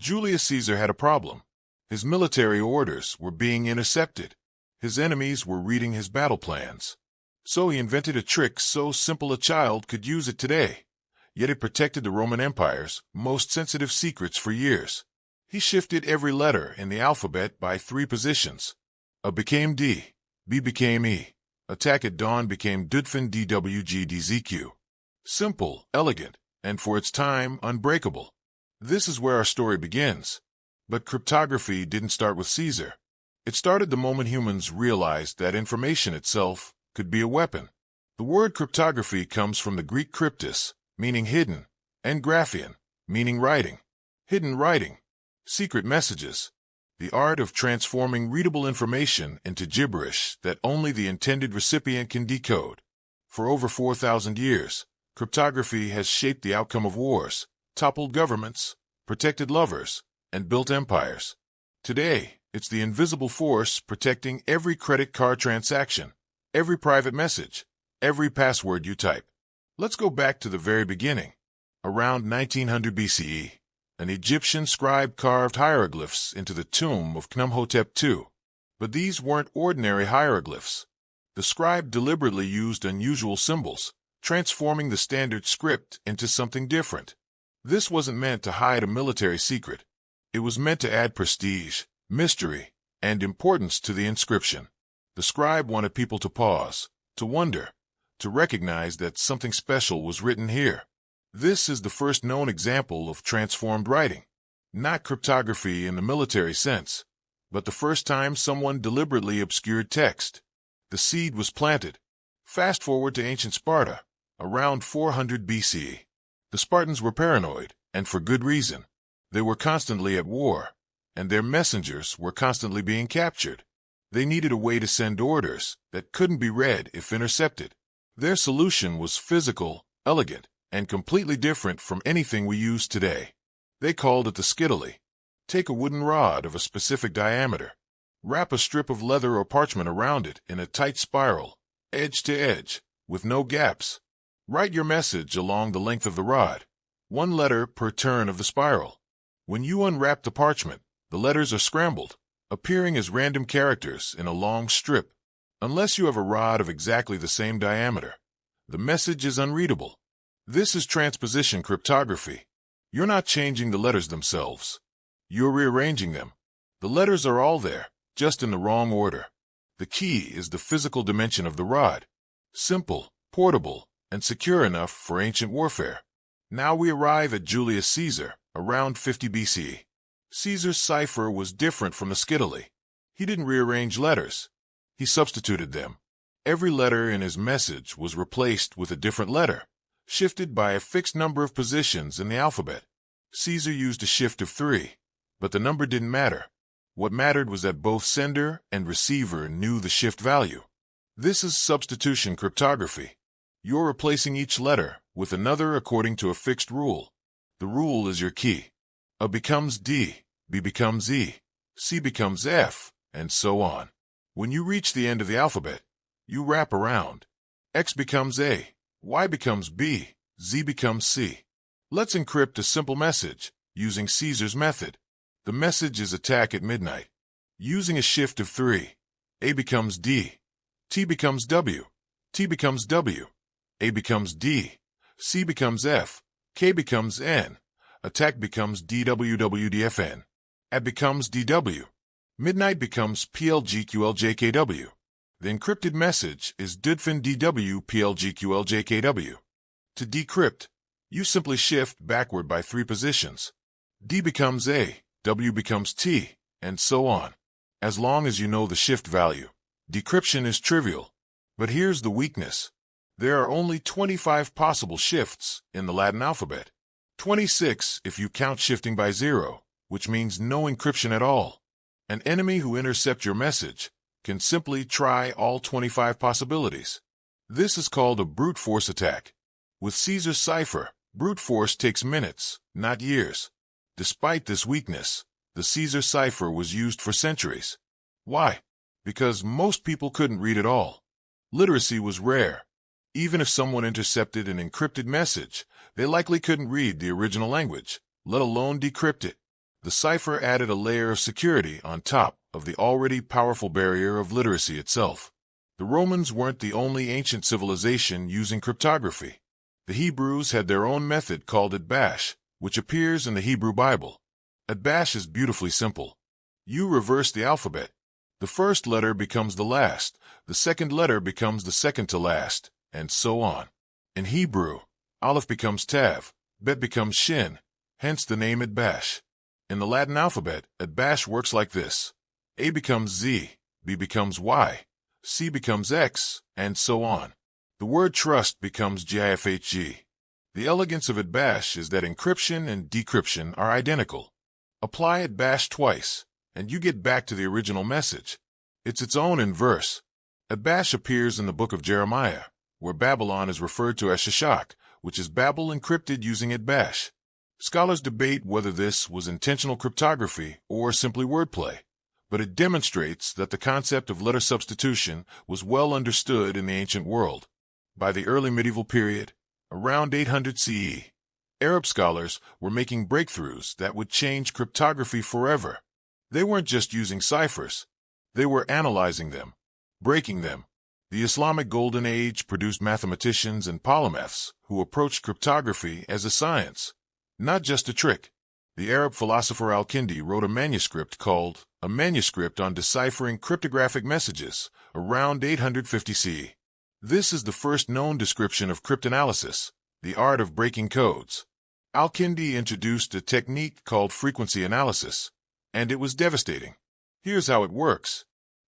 Julius Caesar had a problem. His military orders were being intercepted. His enemies were reading his battle plans. So he invented a trick so simple a child could use it today. Yet it protected the Roman Empire's most sensitive secrets for years. He shifted every letter in the alphabet by 3 positions. A became D, B became E. Attack at dawn became Dudfin DWGDZQ. Simple, elegant, and for its time, unbreakable. This is where our story begins. But cryptography didn't start with Caesar. It started the moment humans realized that information itself could be a weapon. The word cryptography comes from the Greek kryptos, meaning hidden, and graphein, meaning writing. Hidden writing. Secret messages. The art of transforming readable information into gibberish that only the intended recipient can decode. For over 4,000 years, cryptography has shaped the outcome of wars, toppled governments, protected lovers, and built empires. Today, it's the invisible force protecting every credit card transaction, every private message, every password you type. Let's go back to the very beginning. Around 1900 BCE, an Egyptian scribe carved hieroglyphs into the tomb of Khnumhotep II. But these weren't ordinary hieroglyphs. The scribe deliberately used unusual symbols, transforming the standard script into something different. This wasn't meant to hide a military secret. It was meant to add prestige, mystery, and importance to the inscription. The scribe wanted people to pause, to wonder, to recognize that something special was written here. This is the first known example of transformed writing. Not cryptography in the military sense, but the first time someone deliberately obscured text. The seed was planted. Fast forward to ancient Sparta, around 400 BCE. The Spartans were paranoid, and for good reason. They were constantly at war, and their messengers were constantly being captured. They needed a way to send orders that couldn't be read if intercepted. Their solution was physical, elegant, and completely different from anything we use today. They called it the skittily. Take a wooden rod of a specific diameter. Wrap a strip of leather or parchment around it in a tight spiral, edge to edge, with no gaps. Write your message along the length of the rod, 1 letter per turn of the spiral. When you unwrap the parchment, the letters are scrambled, appearing as random characters in a long strip. Unless you have a rod of exactly the same diameter, the message is unreadable. This is transposition cryptography. You're not changing the letters themselves. You're rearranging them. The letters are all there, just in the wrong order. The key is the physical dimension of the rod. Simple, portable, and secure enough for ancient warfare. Now we arrive at Julius Caesar, around 50 BCE. Caesar's cipher was different from the skittily. He didn't rearrange letters. He substituted them. Every letter in his message was replaced with a different letter, shifted by a fixed number of positions in the alphabet. Caesar used a shift of 3, but the number didn't matter. What mattered was that both sender and receiver knew the shift value. This is substitution cryptography. You're replacing each letter with another according to a fixed rule. The rule is your key. A becomes D, B becomes E, C becomes F, and so on. When you reach the end of the alphabet, you wrap around. X becomes A, Y becomes B, Z becomes C. Let's encrypt a simple message using Caesar's method. The message is attack at midnight. Using a shift of 3, A becomes D, T becomes W, T becomes W, A becomes D, C becomes F, K becomes N, attack becomes DWWDFN, A becomes DW, midnight becomes PLGQLJKW. The encrypted message is Dudfin DW PLGQLJKW. To decrypt, you simply shift backward by 3 positions. D becomes A, W becomes T, and so on. As long as you know the shift value, decryption is trivial. But here's the weakness. There are only 25 possible shifts in the Latin alphabet. 26 if you count shifting by 0, which means no encryption at all. An enemy who intercepts your message can simply try all 25 possibilities. This is called a brute force attack. With Caesar's cipher, brute force takes minutes, not years. Despite this weakness, the Caesar cipher was used for centuries. Why? Because most people couldn't read at all. Literacy was rare. Even if someone intercepted an encrypted message, they likely couldn't read the original language, let alone decrypt it. The cipher added a layer of security on top of the already powerful barrier of literacy itself. The Romans weren't the only ancient civilization using cryptography. The Hebrews had their own method called Atbash, which appears in the Hebrew Bible. Atbash is beautifully simple. You reverse the alphabet. The first letter becomes the last, the second letter becomes the second to last, and so on. In Hebrew, Aleph becomes Tav, Bet becomes Shin, hence the name Atbash. In the Latin alphabet, Atbash works like this. A becomes Z, B becomes Y, C becomes X, and so on. The word trust becomes GIFHG. The elegance of Atbash is that encryption and decryption are identical. Apply Atbash twice, and you get back to the original message. It's its own inverse. Atbash appears in the book of Jeremiah, where Babylon is referred to as Shishak, which is Babel encrypted using Atbash. Scholars debate whether this was intentional cryptography or simply wordplay, but it demonstrates that the concept of letter substitution was well understood in the ancient world. By the early medieval period, around 800 CE, Arab scholars were making breakthroughs that would change cryptography forever. They weren't just using ciphers. They were analyzing them, breaking them. The Islamic Golden Age produced mathematicians and polymaths who approached cryptography as a science, not just a trick. The Arab philosopher Al-Kindi wrote a manuscript called A Manuscript on Deciphering Cryptographic Messages around 850 CE. This is the first known description of cryptanalysis, the art of breaking codes. Al-Kindi introduced a technique called frequency analysis, and it was devastating. Here's how it works.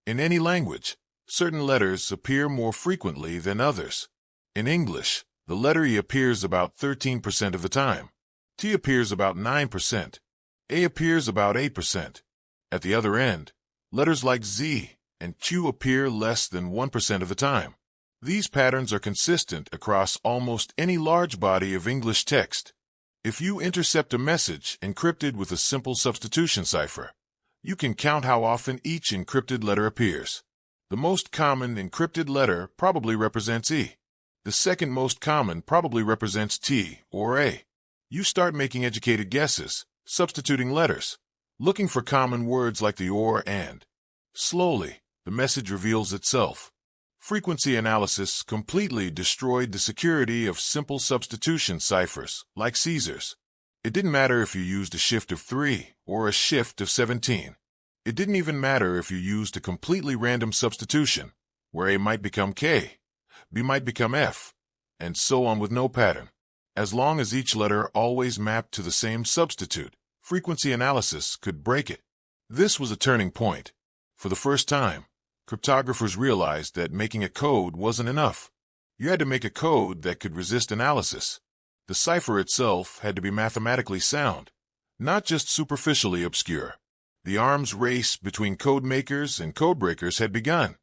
In any language, certain letters appear more frequently than others. In English, the letter E appears about 13% of the time. T appears about 9%. A appears about 8%. At the other end, letters like Z and Q appear less than 1% of the time. These patterns are consistent across almost any large body of English text. If you intercept a message encrypted with a simple substitution cipher, you can count how often each encrypted letter appears. The most common encrypted letter probably represents E. The second most common probably represents T or A. You start making educated guesses, substituting letters, looking for common words like the or and. Slowly, the message reveals itself. Frequency analysis completely destroyed the security of simple substitution ciphers like Caesar's. It didn't matter if you used a shift of 3 or a shift of 17. It didn't even matter if you used a completely random substitution, where A might become K, B might become F, and so on with no pattern. As long as each letter always mapped to the same substitute, frequency analysis could break it. This was a turning point. For the first time, cryptographers realized that making a code wasn't enough. You had to make a code that could resist analysis. The cipher itself had to be mathematically sound, not just superficially obscure. The arms race between code makers and code breakers had begun.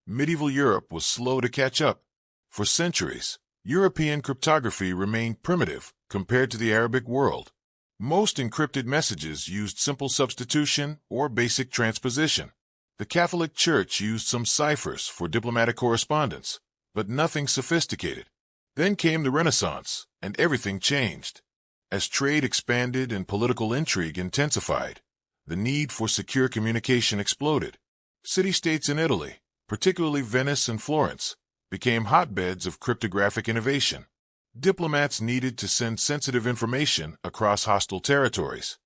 Medieval Europe was slow to catch up. For centuries, European cryptography remained primitive compared to the Arabic world. Most encrypted messages used simple substitution or basic transposition. The Catholic Church used some ciphers for diplomatic correspondence, but nothing sophisticated. Then came the Renaissance, and everything changed. As trade expanded and political intrigue intensified, the need for secure communication exploded. City-states in Italy, particularly Venice and Florence, became hotbeds of cryptographic innovation. Diplomats needed to send sensitive information across hostile territories.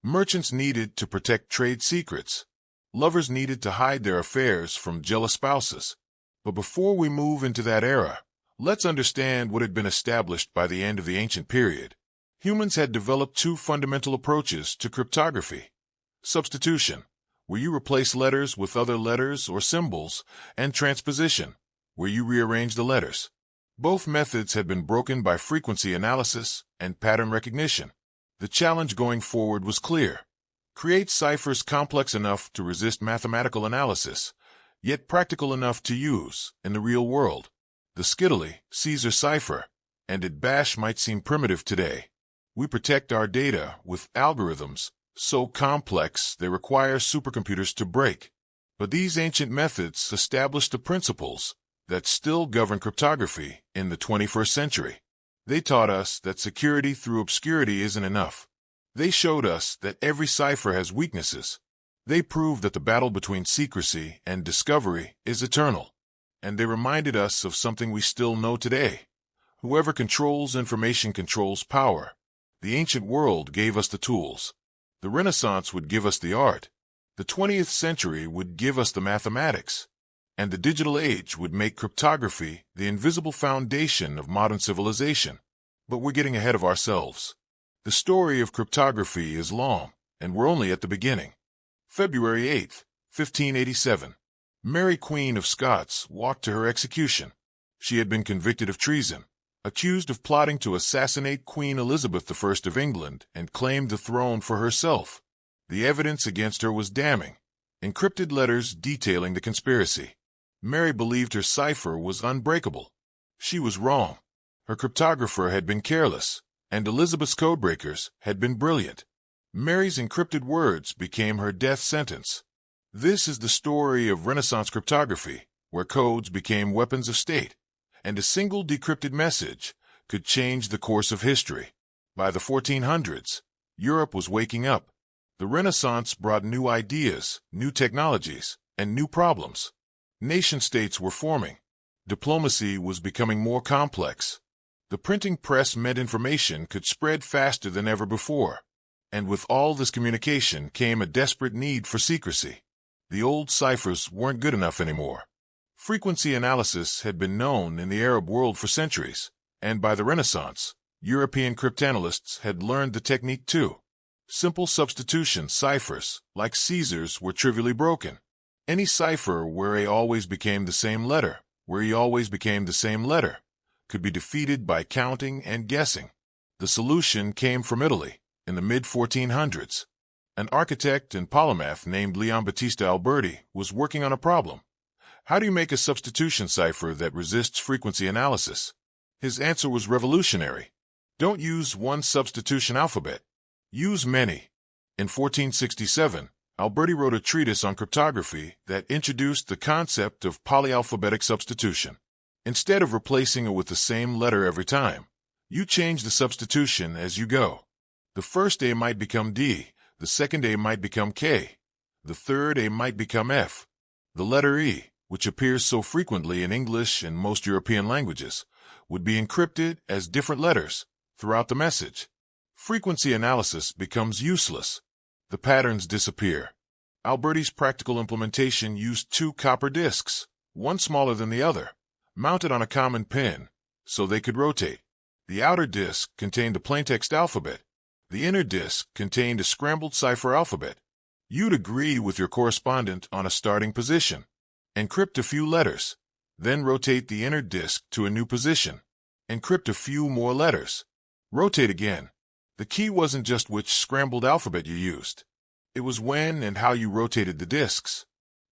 Merchants needed to protect trade secrets. Lovers needed to hide their affairs from jealous spouses. But before we move into that era, let's understand what had been established by the end of the ancient period. Humans had developed two fundamental approaches to cryptography. Substitution, where you replace letters with other letters or symbols, and transposition, where you rearrange the letters. Both methods had been broken by frequency analysis and pattern recognition. The challenge going forward was clear. Create ciphers complex enough to resist mathematical analysis, yet practical enough to use in the real world. The Skittily, Caesar cipher, and Atbash might seem primitive today. We protect our data with algorithms so complex they require supercomputers to break. But these ancient methods established the principles that still govern cryptography in the 21st century. They taught us that security through obscurity isn't enough. They showed us that every cipher has weaknesses. They proved that the battle between secrecy and discovery is eternal. And they reminded us of something we still know today. Whoever controls information controls power. The ancient world gave us the tools. The Renaissance would give us the art. The 20th century would give us the mathematics. And the digital age would make cryptography the invisible foundation of modern civilization. But we're getting ahead of ourselves. The story of cryptography is long, and we're only at the beginning. February 8, 1587. Mary Queen of Scots walked to her execution. She had been convicted of treason, accused of plotting to assassinate Queen Elizabeth I of England and claimed the throne for herself. The evidence against her was damning, encrypted letters detailing the conspiracy. Mary believed her cipher was unbreakable. She was wrong. Her cryptographer had been careless, and Elizabeth's codebreakers had been brilliant. Mary's encrypted words became her death sentence. This is the story of Renaissance cryptography, where codes became weapons of state, and a single decrypted message could change the course of history. By the 1400s, Europe was waking up. The Renaissance brought new ideas, new technologies, and new problems. Nation-states were forming. Diplomacy was becoming more complex. The printing press meant information could spread faster than ever before. And with all this communication came a desperate need for secrecy. The old ciphers weren't good enough anymore. Frequency analysis had been known in the Arab world for centuries, and by the Renaissance, European cryptanalysts had learned the technique too. Simple substitution ciphers, like Caesar's, were trivially broken. Any cipher where A always became the same letter, where E always became the same letter, could be defeated by counting and guessing. The solution came from Italy in the mid-1400s. An architect and polymath named Leon Battista Alberti was working on a problem. How do you make a substitution cipher that resists frequency analysis? His answer was revolutionary. Don't use one substitution alphabet. Use many. In 1467, Alberti wrote a treatise on cryptography that introduced the concept of polyalphabetic substitution. Instead of replacing it with the same letter every time, you change the substitution as you go. The first A might become D, the second A might become K, the third A might become F. The letter E, which appears so frequently in English and most European languages, would be encrypted as different letters throughout the message. Frequency analysis becomes useless. The patterns disappear. Alberti's practical implementation used two copper discs, one smaller than the other, mounted on a common pin, so they could rotate. The outer disc contained the plaintext alphabet. The inner disc contained a scrambled cipher alphabet. You'd agree with your correspondent on a starting position. Encrypt a few letters. Then rotate the inner disc to a new position. Encrypt a few more letters. Rotate again. The key wasn't just which scrambled alphabet you used. It was when and how you rotated the discs.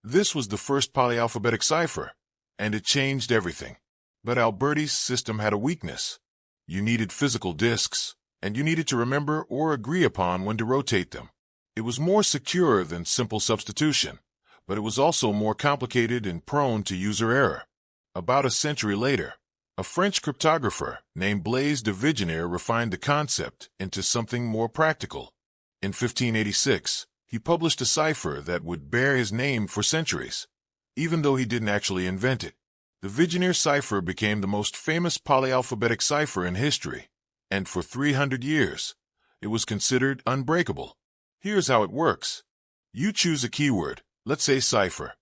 This was the first polyalphabetic cipher, and it changed everything. But Alberti's system had a weakness. You needed physical discs, and you needed to remember or agree upon when to rotate them. It was more secure than simple substitution, but it was also more complicated and prone to user error. About a century later, a French cryptographer named Blaise de Vigenère refined the concept into something more practical. In 1586, he published a cipher that would bear his name for centuries, even though he didn't actually invent it. The Vigenère cipher became the most famous polyalphabetic cipher in history, and for 300 years, it was considered unbreakable. Here's how it works. You choose a keyword, let's say cipher.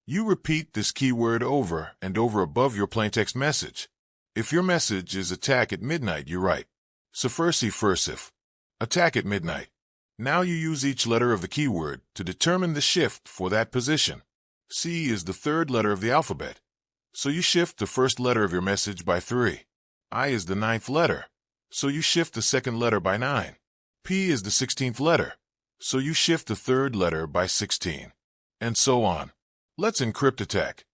You repeat this keyword over and over above your plaintext message. If your message is attack at midnight, you write Cyphers fursif, attack at midnight. Now you use each letter of the keyword to determine the shift for that position. C is the third letter of the alphabet, so you shift the first letter of your message by 3. I is the 9th letter, so you shift the second letter by 9. P is the 16th letter, so you shift the third letter by 16. And so on. Let's encrypt attack.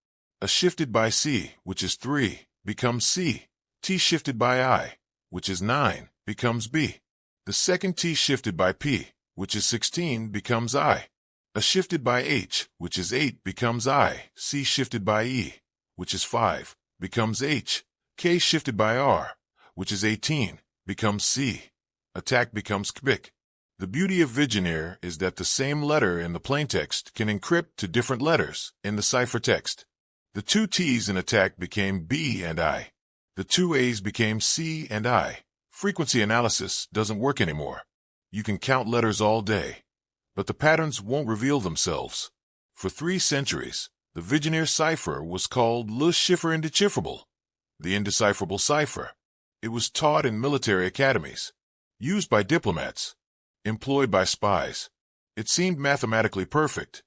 A shifted by C, which is 3, becomes C. T shifted by I, which is 9, becomes B. The second T shifted by P, which is 16, becomes I. A shifted by H, which is 8, becomes I. C shifted by E, which is 5, becomes H. K shifted by R, which is 18, becomes C. Attack becomes KBIC. The beauty of Vigenère is that the same letter in the plaintext can encrypt to different letters in the ciphertext. The two T's in attack became B and I. The two A's became C and I. Frequency analysis doesn't work anymore. You can count letters all day, but the patterns won't reveal themselves. For 3 centuries, the Vigenère cipher was called Le Chiffre Indéchiffrable, the indecipherable cipher. It was taught in military academies, used by diplomats, employed by spies. It seemed mathematically perfect,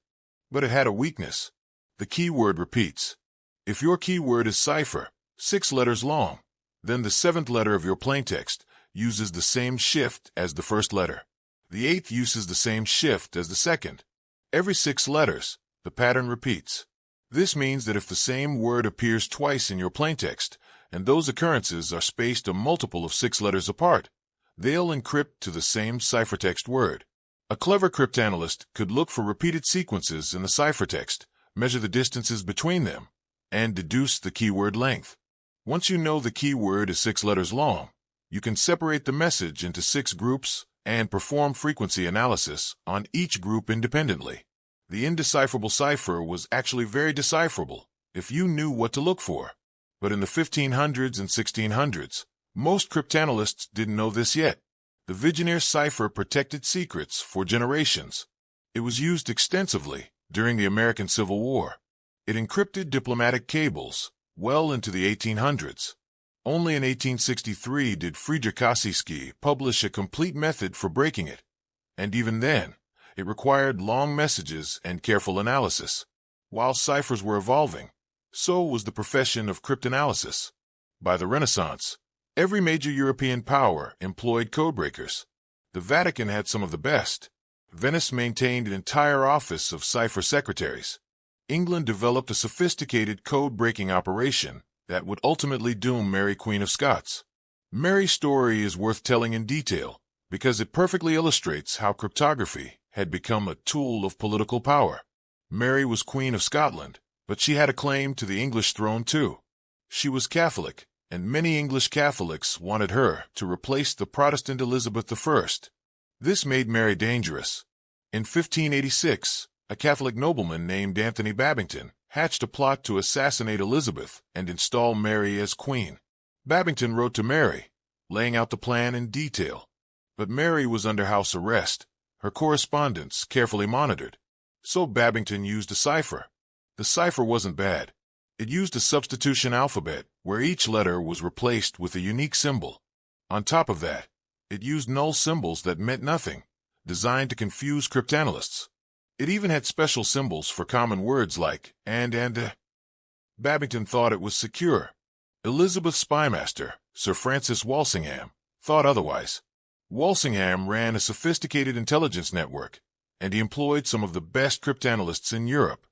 but it had a weakness. The keyword repeats. If your keyword is cipher, 6 letters long, then the 7th letter of your plaintext uses the same shift as the first letter. The 8th uses the same shift as the second. Every 6 letters, the pattern repeats. This means that if the same word appears twice in your plaintext, and those occurrences are spaced a multiple of 6 letters apart, they'll encrypt to the same ciphertext word. A clever cryptanalyst could look for repeated sequences in the ciphertext, measure the distances between them, and deduce the keyword length. Once you know the keyword is 6 letters long, you can separate the message into 6 groups and perform frequency analysis on each group independently. The indecipherable cipher was actually very decipherable if you knew what to look for. But in the 1500s and 1600s, most cryptanalysts didn't know this yet. The Vigenère cipher protected secrets for generations. It was used extensively during the American Civil War. It encrypted diplomatic cables well into the 1800s. Only in 1863 did Friedrich Ossietzky publish a complete method for breaking it, and even then, it required long messages and careful analysis. While ciphers were evolving, so was the profession of cryptanalysis. By the Renaissance, every major European power employed codebreakers. The Vatican had some of the best. Venice maintained an entire office of cipher secretaries. England developed a sophisticated code-breaking operation that would ultimately doom Mary, Queen of Scots. Mary's story is worth telling in detail because it perfectly illustrates how cryptography had become a tool of political power. Mary was Queen of Scotland, but she had a claim to the English throne too. She was Catholic, and many English Catholics wanted her to replace the Protestant Elizabeth I. This made Mary dangerous. In 1586, a Catholic nobleman named Anthony Babington hatched a plot to assassinate Elizabeth and install Mary as queen. Babington wrote to Mary, laying out the plan in detail. But Mary was under house arrest, her correspondence carefully monitored. So Babington used a cipher. The cipher wasn't bad. It used a substitution alphabet where each letter was replaced with a unique symbol. On top of that, it used null symbols that meant nothing, designed to confuse cryptanalysts. It even had special symbols for common words like and. Babington thought it was secure. Elizabeth's spymaster, Sir Francis Walsingham, thought otherwise. Walsingham ran a sophisticated intelligence network, and he employed some of the best cryptanalysts in Europe.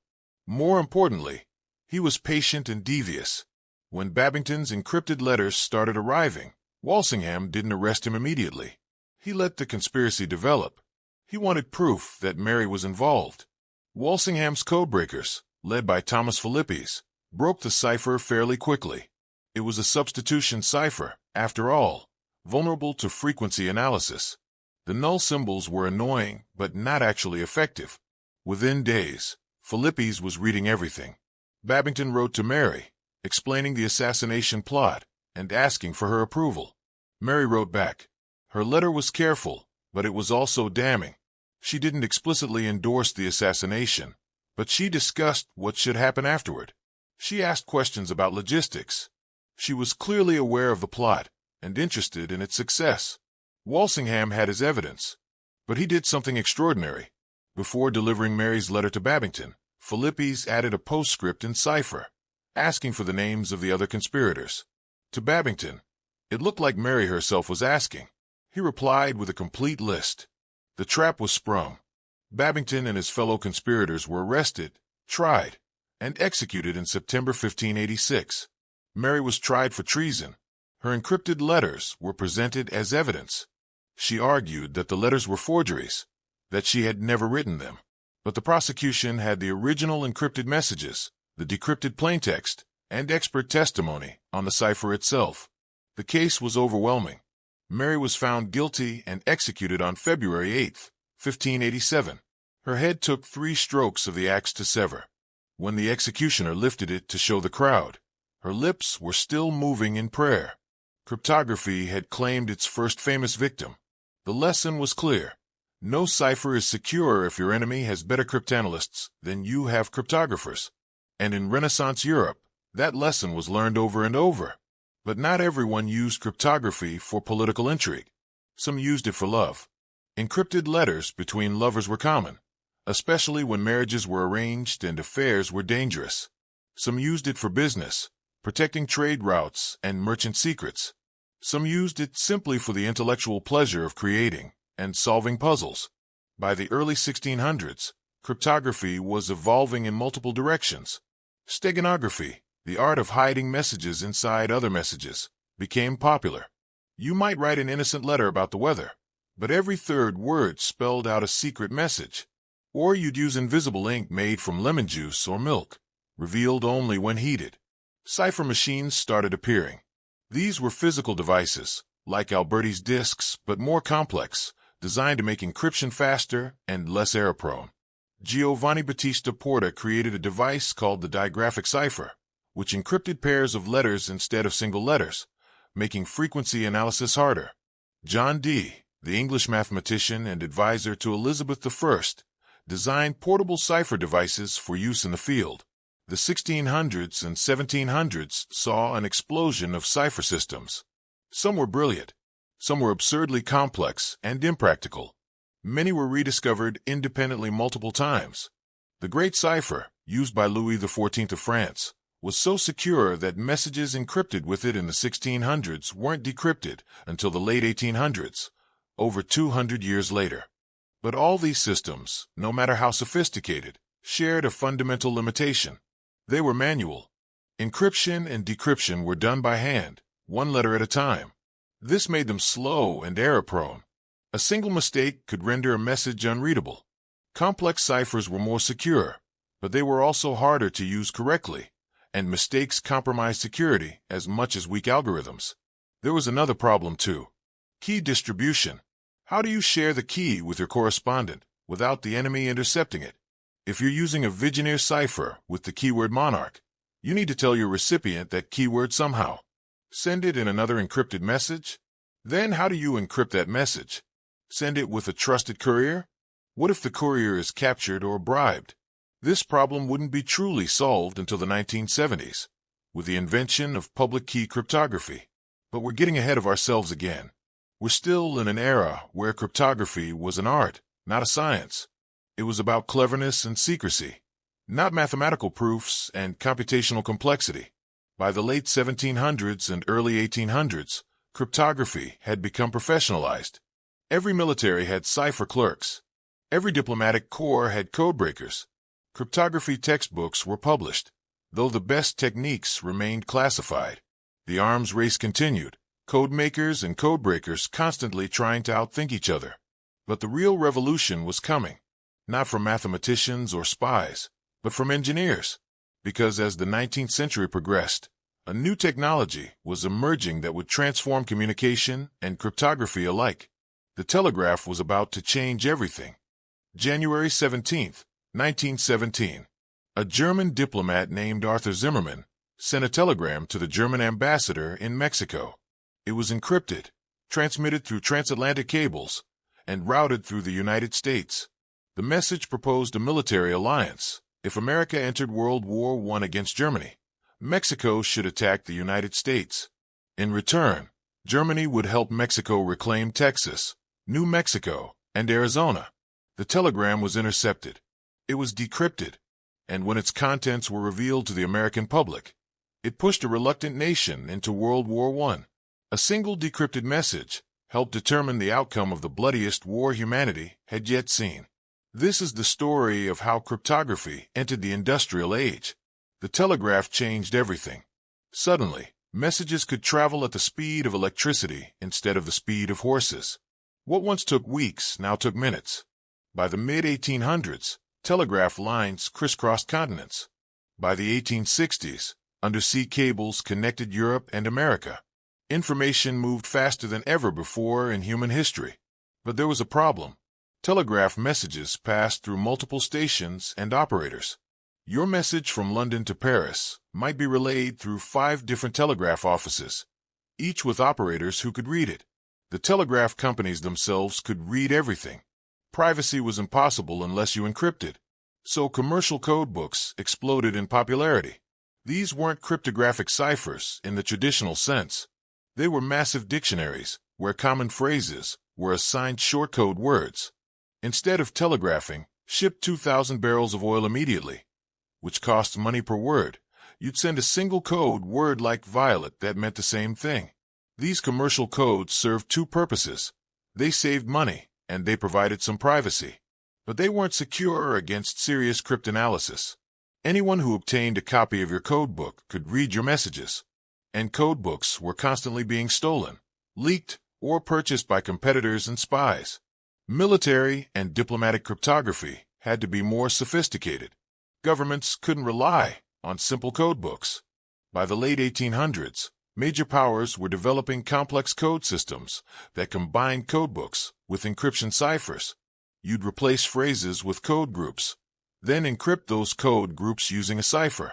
More importantly, he was patient and devious. When Babington's encrypted letters started arriving, Walsingham didn't arrest him immediately. He let the conspiracy develop. He wanted proof that Mary was involved. Walsingham's codebreakers, led by Thomas Philippes, broke the cipher fairly quickly. It was a substitution cipher, after all, vulnerable to frequency analysis. The null symbols were annoying, but not actually effective. Within days, Philippes was reading everything. Babington wrote to Mary, explaining the assassination plot and asking for her approval. Mary wrote back. Her letter was careful, but it was also damning. She didn't explicitly endorse the assassination, but she discussed what should happen afterward. She asked questions about logistics. She was clearly aware of the plot and interested in its success. Walsingham had his evidence, but he did something extraordinary. Before delivering Mary's letter to Babington, Philippes added a postscript in cipher, asking for the names of the other conspirators. To Babington, it looked like Mary herself was asking. He replied with a complete list. The trap was sprung. Babington and his fellow conspirators were arrested, tried, and executed in September 1586. Mary was tried for treason. Her encrypted letters were presented as evidence. She argued that the letters were forgeries, that she had never written them. But the prosecution had the original encrypted messages, the decrypted plaintext, and expert testimony on the cipher itself. The case was overwhelming. Mary was found guilty and executed on February 8, 1587. Her head took 3 strokes of the axe to sever. When the executioner lifted it to show the crowd, her lips were still moving in prayer. Cryptography had claimed its first famous victim. The lesson was clear. No cipher is secure if your enemy has better cryptanalysts than you have cryptographers. And in Renaissance Europe, that lesson was learned over and over. But not everyone used cryptography for political intrigue. Some used it for love. Encrypted letters between lovers were common, especially when marriages were arranged and affairs were dangerous. Some used it for business, protecting trade routes and merchant secrets. Some used it simply for the intellectual pleasure of creating and solving puzzles. By the early 1600s, cryptography was evolving in multiple directions. Steganography, the art of hiding messages inside other messages, became popular. You might write an innocent letter about the weather, but every third word spelled out a secret message. Or you'd use invisible ink made from lemon juice or milk, revealed only when heated. Cipher machines started appearing. These were physical devices, like Alberti's disks, but more complex, designed to make encryption faster and less error-prone. Giovanni Battista Porta created a device called the digraphic cipher, which encrypted pairs of letters instead of single letters, making frequency analysis harder. John Dee, the English mathematician and advisor to Elizabeth I, designed portable cipher devices for use in the field. The 1600s and 1700s saw an explosion of cipher systems. Some were brilliant. Some were absurdly complex and impractical. Many were rediscovered independently multiple times. The Great Cipher, used by Louis XIV of France, was so secure that messages encrypted with it in the 1600s weren't decrypted until the late 1800s, over 200 years later. But all these systems, no matter how sophisticated, shared a fundamental limitation. They were manual. Encryption and decryption were done by hand, one letter at a time. This made them slow and error-prone. A single mistake could render a message unreadable. Complex ciphers were more secure, but they were also harder to use correctly, and mistakes compromised security as much as weak algorithms. There was another problem too. Key distribution. How do you share the key with your correspondent without the enemy intercepting it? If you're using a Vigenère cipher with the keyword monarch, you need to tell your recipient that keyword somehow. Send it in another encrypted message? Then how do you encrypt that message? Send it with a trusted courier? What if the courier is captured or bribed? This problem wouldn't be truly solved until the 1970s, with the invention of public key cryptography. But we're getting ahead of ourselves again. We're still in an era where cryptography was an art, not a science. It was about cleverness and secrecy, not mathematical proofs and computational complexity. By the late 1700s and early 1800s, cryptography had become professionalized. Every military had cipher clerks. Every diplomatic corps had codebreakers. Cryptography textbooks were published, though the best techniques remained classified. The arms race continued, code makers and codebreakers constantly trying to outthink each other. But the real revolution was coming, not from mathematicians or spies, but from engineers. Because as the 19th century progressed, a new technology was emerging that would transform communication and cryptography alike. The telegraph was about to change everything. January 17, 1917. A German diplomat named Arthur Zimmermann sent a telegram to the German ambassador in Mexico. It was encrypted, transmitted through transatlantic cables, and routed through the United States. The message proposed a military alliance. If America entered World War I against Germany, Mexico should attack the United States. In return, Germany would help Mexico reclaim Texas, New Mexico, and Arizona. The telegram was intercepted. It was decrypted, and when its contents were revealed to the American public, it pushed a reluctant nation into World War I. A single decrypted message helped determine the outcome of the bloodiest war humanity had yet seen. This is the story of how cryptography entered the industrial age. The telegraph changed everything. Suddenly, messages could travel at the speed of electricity instead of the speed of horses. What once took weeks now took minutes. By the mid-1800s, telegraph lines crisscrossed continents. By the 1860s, undersea cables connected Europe and America. Information moved faster than ever before in human history. But there was a problem. Telegraph messages passed through multiple stations and operators. Your message from London to Paris might be relayed through 5 different telegraph offices, each with operators who could read it. The telegraph companies themselves could read everything. Privacy was impossible unless you encrypted. So commercial code books exploded in popularity. These weren't cryptographic ciphers in the traditional sense. They were massive dictionaries where common phrases were assigned short code words. Instead of telegraphing, ship 2,000 barrels of oil immediately, which costs money per word. You'd send a single code word like violet that meant the same thing. These commercial codes served 2 purposes. They saved money, and they provided some privacy. But they weren't secure against serious cryptanalysis. Anyone who obtained a copy of your codebook could read your messages. And codebooks were constantly being stolen, leaked, or purchased by competitors and spies. Military and diplomatic cryptography had to be more sophisticated. Governments couldn't rely on simple codebooks. By the late 1800s, major powers were developing complex code systems that combined codebooks with encryption ciphers. You'd replace phrases with code groups, then encrypt those code groups using a cipher.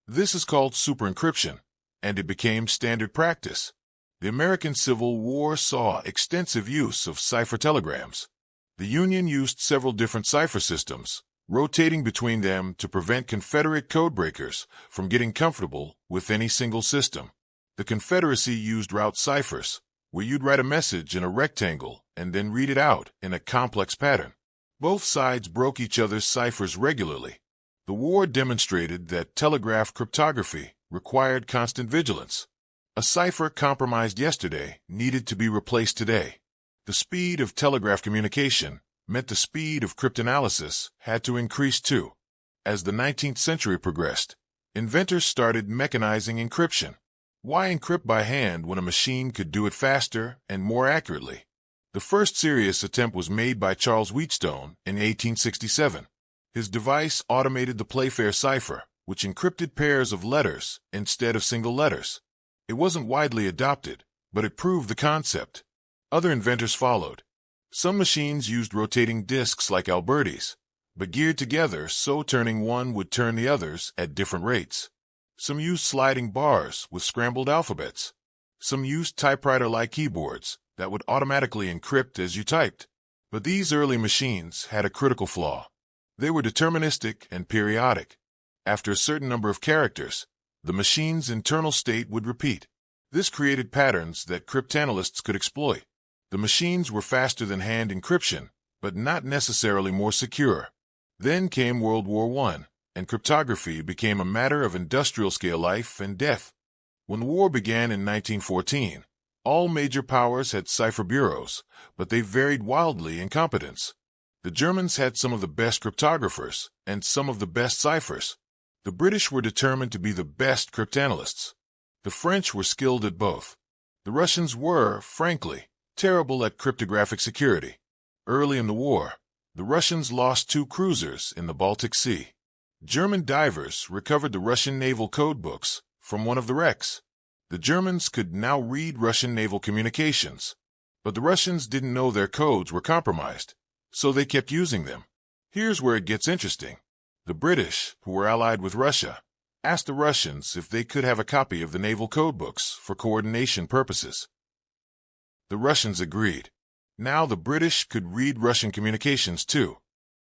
This is called superencryption, and it became standard practice. The American Civil War saw extensive use of cipher telegrams. The Union used several different cipher systems, rotating between them to prevent Confederate codebreakers from getting comfortable with any single system. The Confederacy used route ciphers, where you'd write a message in a rectangle and then read it out in a complex pattern. Both sides broke each other's ciphers regularly. The war demonstrated that telegraph cryptography required constant vigilance. A cipher compromised yesterday needed to be replaced today. The speed of telegraph communication meant the speed of cryptanalysis had to increase too. As the 19th century progressed, inventors started mechanizing encryption. Why encrypt by hand when a machine could do it faster and more accurately? The first serious attempt was made by Charles Wheatstone in 1867. His device automated the Playfair cipher, which encrypted pairs of letters instead of single letters. It wasn't widely adopted, but it proved the concept. Other inventors followed. Some machines used rotating disks like Alberti's, but geared together so turning one would turn the others at different rates. Some used sliding bars with scrambled alphabets. Some used typewriter-like keyboards that would automatically encrypt as you typed. But these early machines had a critical flaw. They were deterministic and periodic. After a certain number of characters, the machine's internal state would repeat. This created patterns that cryptanalysts could exploit. The machines were faster than hand encryption, but not necessarily more secure. Then came World War I, and cryptography became a matter of industrial-scale life and death. When the war began in 1914, all major powers had cipher bureaus, but they varied wildly in competence. The Germans had some of the best cryptographers and some of the best ciphers. The British were determined to be the best cryptanalysts. The French were skilled at both. The Russians were, frankly, terrible at cryptographic security. Early in the war, the Russians lost 2 cruisers in the Baltic Sea. German divers recovered the Russian naval codebooks from one of the wrecks. The Germans could now read Russian naval communications, but the Russians didn't know their codes were compromised, so they kept using them. Here's where it gets interesting. The British, who were allied with Russia, asked the Russians if they could have a copy of the naval codebooks for coordination purposes. The Russians agreed. Now the British could read Russian communications too.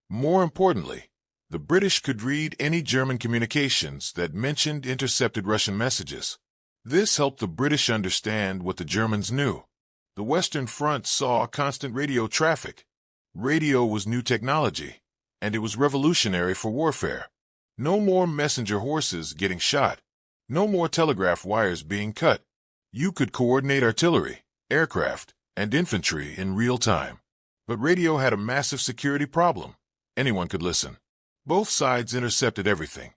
More importantly, the British could read any German communications that mentioned intercepted Russian messages. This helped the British understand what the Germans knew. The Western Front saw constant radio traffic. Radio was new technology, and it was revolutionary for warfare. No more messenger horses getting shot. No more telegraph wires being cut. You could coordinate artillery, aircraft, and infantry in real time. But radio had a massive security problem. Anyone could listen. Both sides intercepted everything.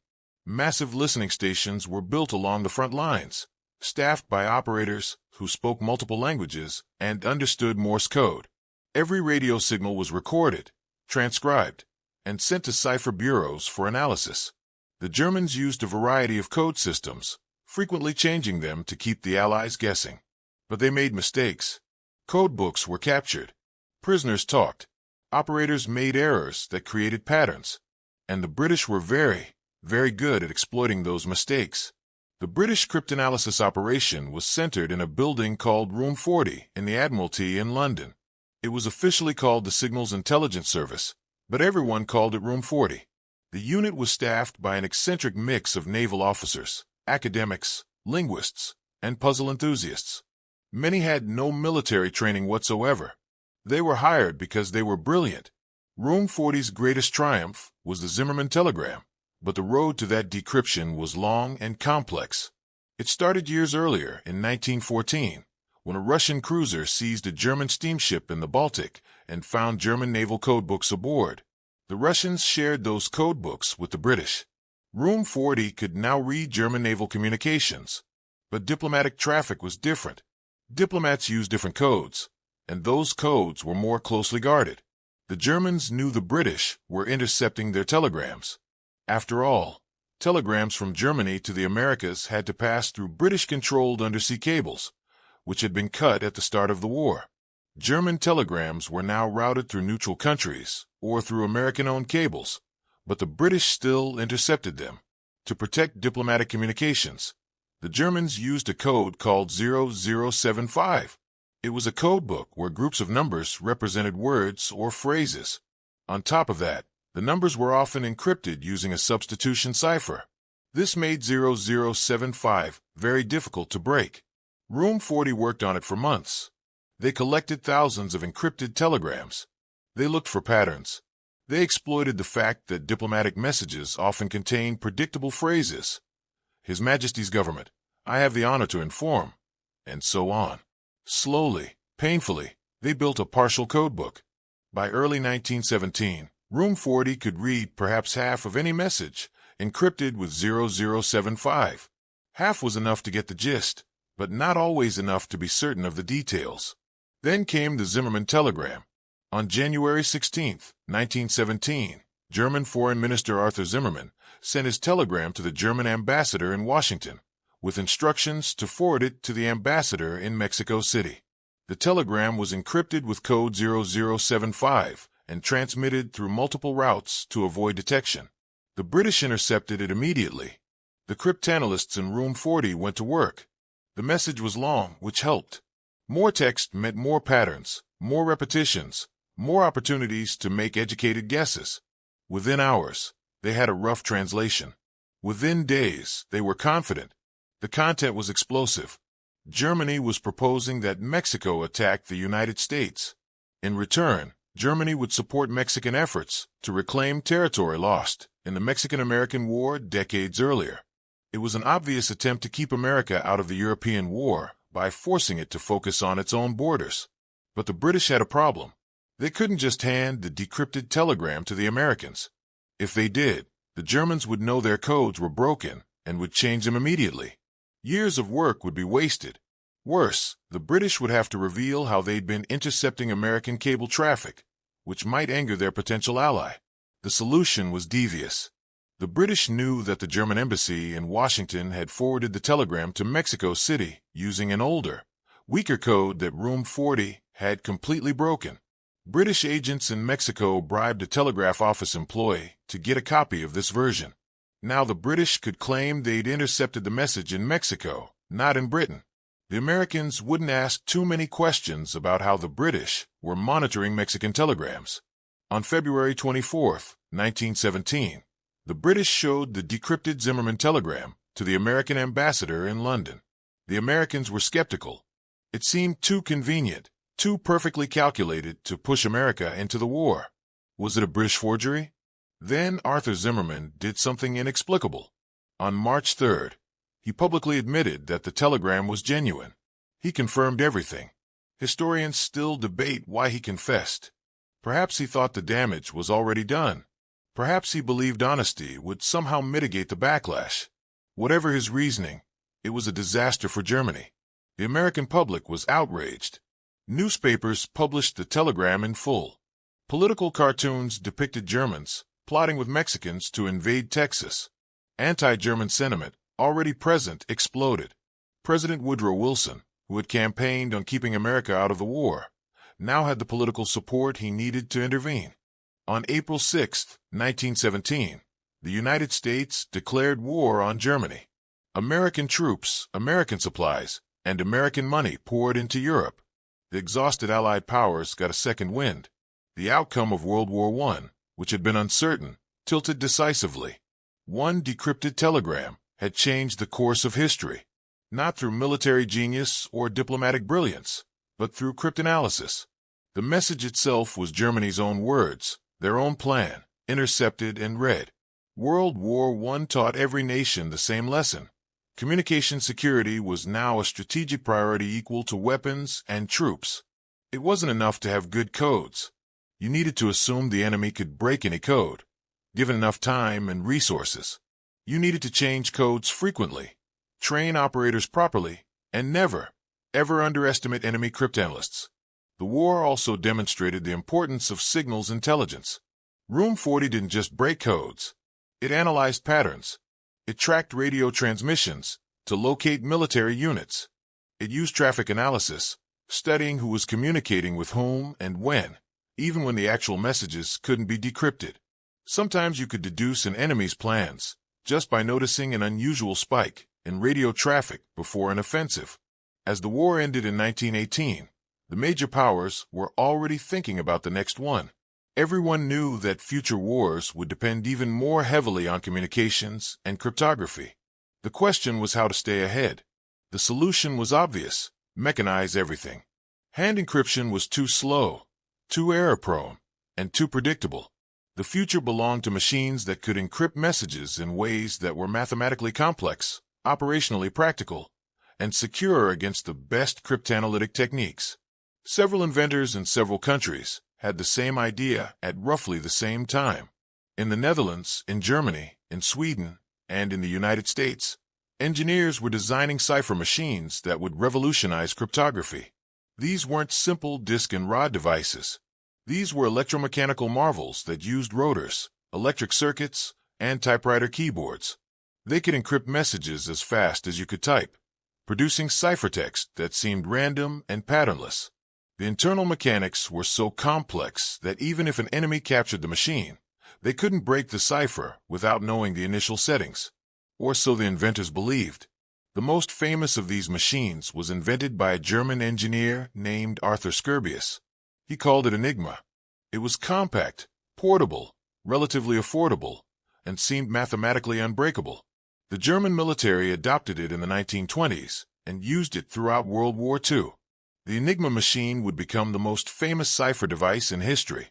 Massive listening stations were built along the front lines, staffed by operators who spoke multiple languages and understood Morse code. Every radio signal was recorded, transcribed, and sent to cipher bureaus for analysis. The Germans used a variety of code systems, frequently changing them to keep the Allies guessing. But they made mistakes. Code books were captured. Prisoners talked. Operators made errors that created patterns. And the British were very, very good at exploiting those mistakes. The British cryptanalysis operation was centered in a building called Room 40 in the Admiralty in London. It was officially called the Signals Intelligence Service, but everyone called it Room 40. The unit was staffed by an eccentric mix of naval officers, academics, linguists, and puzzle enthusiasts. Many had no military training whatsoever. They were hired because they were brilliant. Room 40's greatest triumph was the Zimmermann telegram, but the road to that decryption was long and complex. It started years earlier, in 1914, when a Russian cruiser seized a German steamship in the Baltic and found German naval codebooks aboard. The Russians shared those codebooks with the British. Room 40 could now read German naval communications, but diplomatic traffic was different. Diplomats used different codes, and those codes were more closely guarded. The Germans knew the British were intercepting their telegrams. After all, telegrams from Germany to the Americas had to pass through British-controlled undersea cables, which had been cut at the start of the war. German telegrams were now routed through neutral countries or through American-owned cables, but the British still intercepted them. To protect diplomatic communications, the Germans used a code called 0075. It was a code book where groups of numbers represented words or phrases. On top of that, the numbers were often encrypted using a substitution cipher. This made 0075 very difficult to break. Room 40 worked on it for months. They collected thousands of encrypted telegrams. They looked for patterns. They exploited the fact that diplomatic messages often contain predictable phrases. His Majesty's government, I have the honor to inform, and so on. Slowly, painfully, they built a partial codebook. By early 1917, Room 40 could read perhaps half of any message, encrypted with 0075. Half was enough to get the gist, but not always enough to be certain of the details. Then came the Zimmermann telegram. On January 16, 1917, German Foreign Minister Arthur Zimmermann sent his telegram to the German ambassador in Washington, with instructions to forward it to the ambassador in Mexico City. The telegram was encrypted with code 0075 and transmitted through multiple routes to avoid detection. The British intercepted it immediately. The cryptanalysts in Room 40 went to work. The message was long, which helped. More text meant more patterns, more repetitions, more opportunities to make educated guesses. Within hours, they had a rough translation. Within days, they were confident. The content was explosive. Germany was proposing that Mexico attack the United States. In return, Germany would support Mexican efforts to reclaim territory lost in the Mexican-American War decades earlier. It was an obvious attempt to keep America out of the European War by forcing it to focus on its own borders. But the British had a problem. They couldn't just hand the decrypted telegram to the Americans. If they did, the Germans would know their codes were broken and would change them immediately. Years of work would be wasted. Worse, the British would have to reveal how they'd been intercepting American cable traffic, which might anger their potential ally. The solution was devious. The British knew that the German embassy in Washington had forwarded the telegram to Mexico City using an older, weaker code that Room 40 had completely broken. British agents in Mexico bribed a telegraph office employee to get a copy of this version. Now the British could claim they'd intercepted the message in Mexico, not in Britain. The Americans wouldn't ask too many questions about how the British were monitoring Mexican telegrams. On February 24, 1917, the British showed the decrypted Zimmermann telegram to the American ambassador in London. The Americans were skeptical. It seemed too convenient, too perfectly calculated to push America into the war. Was it a British forgery? Then Arthur Zimmermann did something inexplicable. On March 3rd, he publicly admitted that the telegram was genuine. He confirmed everything. Historians still debate why he confessed. Perhaps he thought the damage was already done. Perhaps he believed honesty would somehow mitigate the backlash. Whatever his reasoning, it was a disaster for Germany. The American public was outraged. Newspapers published the telegram in full. Political cartoons depicted Germans plotting with Mexicans to invade Texas. Anti-German sentiment, already present, exploded. President Woodrow Wilson, who had campaigned on keeping America out of the war, now had the political support he needed to intervene. On April 6, 1917, the United States declared war on Germany. American troops, American supplies, and American money poured into Europe. The exhausted Allied powers got a second wind. The outcome of World War I, which had been uncertain, tilted decisively. One decrypted telegram had changed the course of history, not through military genius or diplomatic brilliance, but through cryptanalysis. The message itself was Germany's own words, their own plan, intercepted and read. World War I taught every nation the same lesson. Communication security was now a strategic priority equal to weapons and troops. It wasn't enough to have good codes. You needed to assume the enemy could break any code, given enough time and resources. You needed to change codes frequently, train operators properly, and never, ever underestimate enemy cryptanalysts. The war also demonstrated the importance of signals intelligence. Room 40 didn't just break codes. It analyzed patterns. It tracked radio transmissions to locate military units. It used traffic analysis, studying who was communicating with whom and when, even when the actual messages couldn't be decrypted. Sometimes you could deduce an enemy's plans just by noticing an unusual spike in radio traffic before an offensive. As the war ended in 1918, the major powers were already thinking about the next one. Everyone knew that future wars would depend even more heavily on communications and cryptography. The question was how to stay ahead. The solution was obvious: mechanize everything. Hand encryption was too slow, too error-prone, and too predictable. The future belonged to machines that could encrypt messages in ways that were mathematically complex, operationally practical, and secure against the best cryptanalytic techniques. Several inventors in several countries had the same idea at roughly the same time. In the Netherlands, in Germany, in Sweden, and in the United States, engineers were designing cipher machines that would revolutionize cryptography. These weren't simple disk and rod devices. These were electromechanical marvels that used rotors, electric circuits, and typewriter keyboards. They could encrypt messages as fast as you could type, producing ciphertext that seemed random and patternless. The internal mechanics were so complex that even if an enemy captured the machine, they couldn't break the cipher without knowing the initial settings. Or so the inventors believed. The most famous of these machines was invented by a German engineer named Arthur Scourbius. He called it Enigma. It was compact, portable, relatively affordable, and seemed mathematically unbreakable. The German military adopted it in the 1920s and used it throughout World War II. The Enigma machine would become the most famous cipher device in history.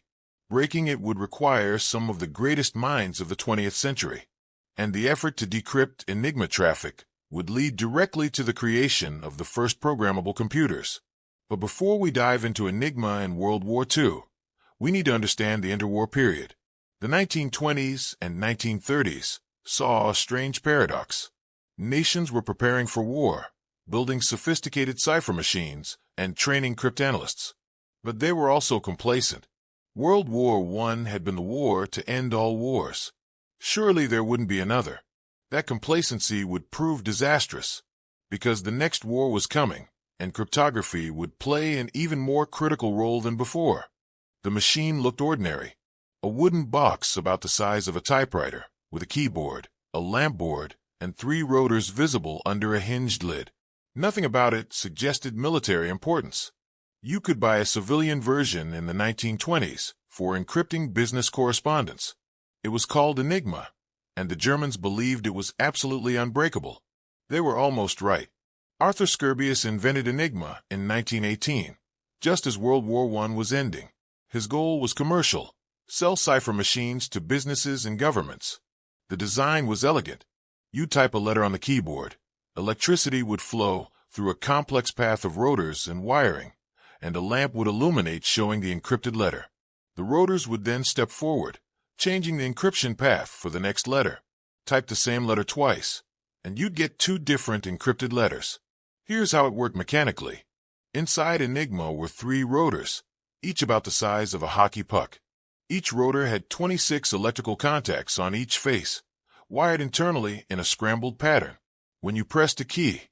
Breaking it would require some of the greatest minds of the 20th century. And the effort to decrypt Enigma traffic would lead directly to the creation of the first programmable computers. But before we dive into Enigma and World War II, we need to understand the interwar period. The 1920s and 1930s saw a strange paradox. Nations were preparing for war, building sophisticated cipher machines and training cryptanalysts. But they were also complacent. World War I had been the war to end all wars. Surely there wouldn't be another. That complacency would prove disastrous, because the next war was coming, and cryptography would play an even more critical role than before. The machine looked ordinary. A wooden box about the size of a typewriter, with a keyboard, a lamp board, and 3 rotors visible under a hinged lid. Nothing about it suggested military importance. You could buy a civilian version in the 1920s for encrypting business correspondence. It was called Enigma, and the Germans believed it was absolutely unbreakable. They were almost right. Arthur Scourbius invented Enigma in 1918, just as World War I was ending. His goal was commercial: sell cipher machines to businesses and governments. The design was elegant. You'd type a letter on the keyboard. Electricity would flow through a complex path of rotors and wiring, and a lamp would illuminate showing the encrypted letter. The rotors would then step forward, changing the encryption path for the next letter. Type the same letter twice, and you'd get 2 different encrypted letters. Here's how it worked mechanically. Inside Enigma were 3 rotors, each about the size of a hockey puck. Each rotor had 26 electrical contacts on each face, wired internally in a scrambled pattern. When you pressed a key,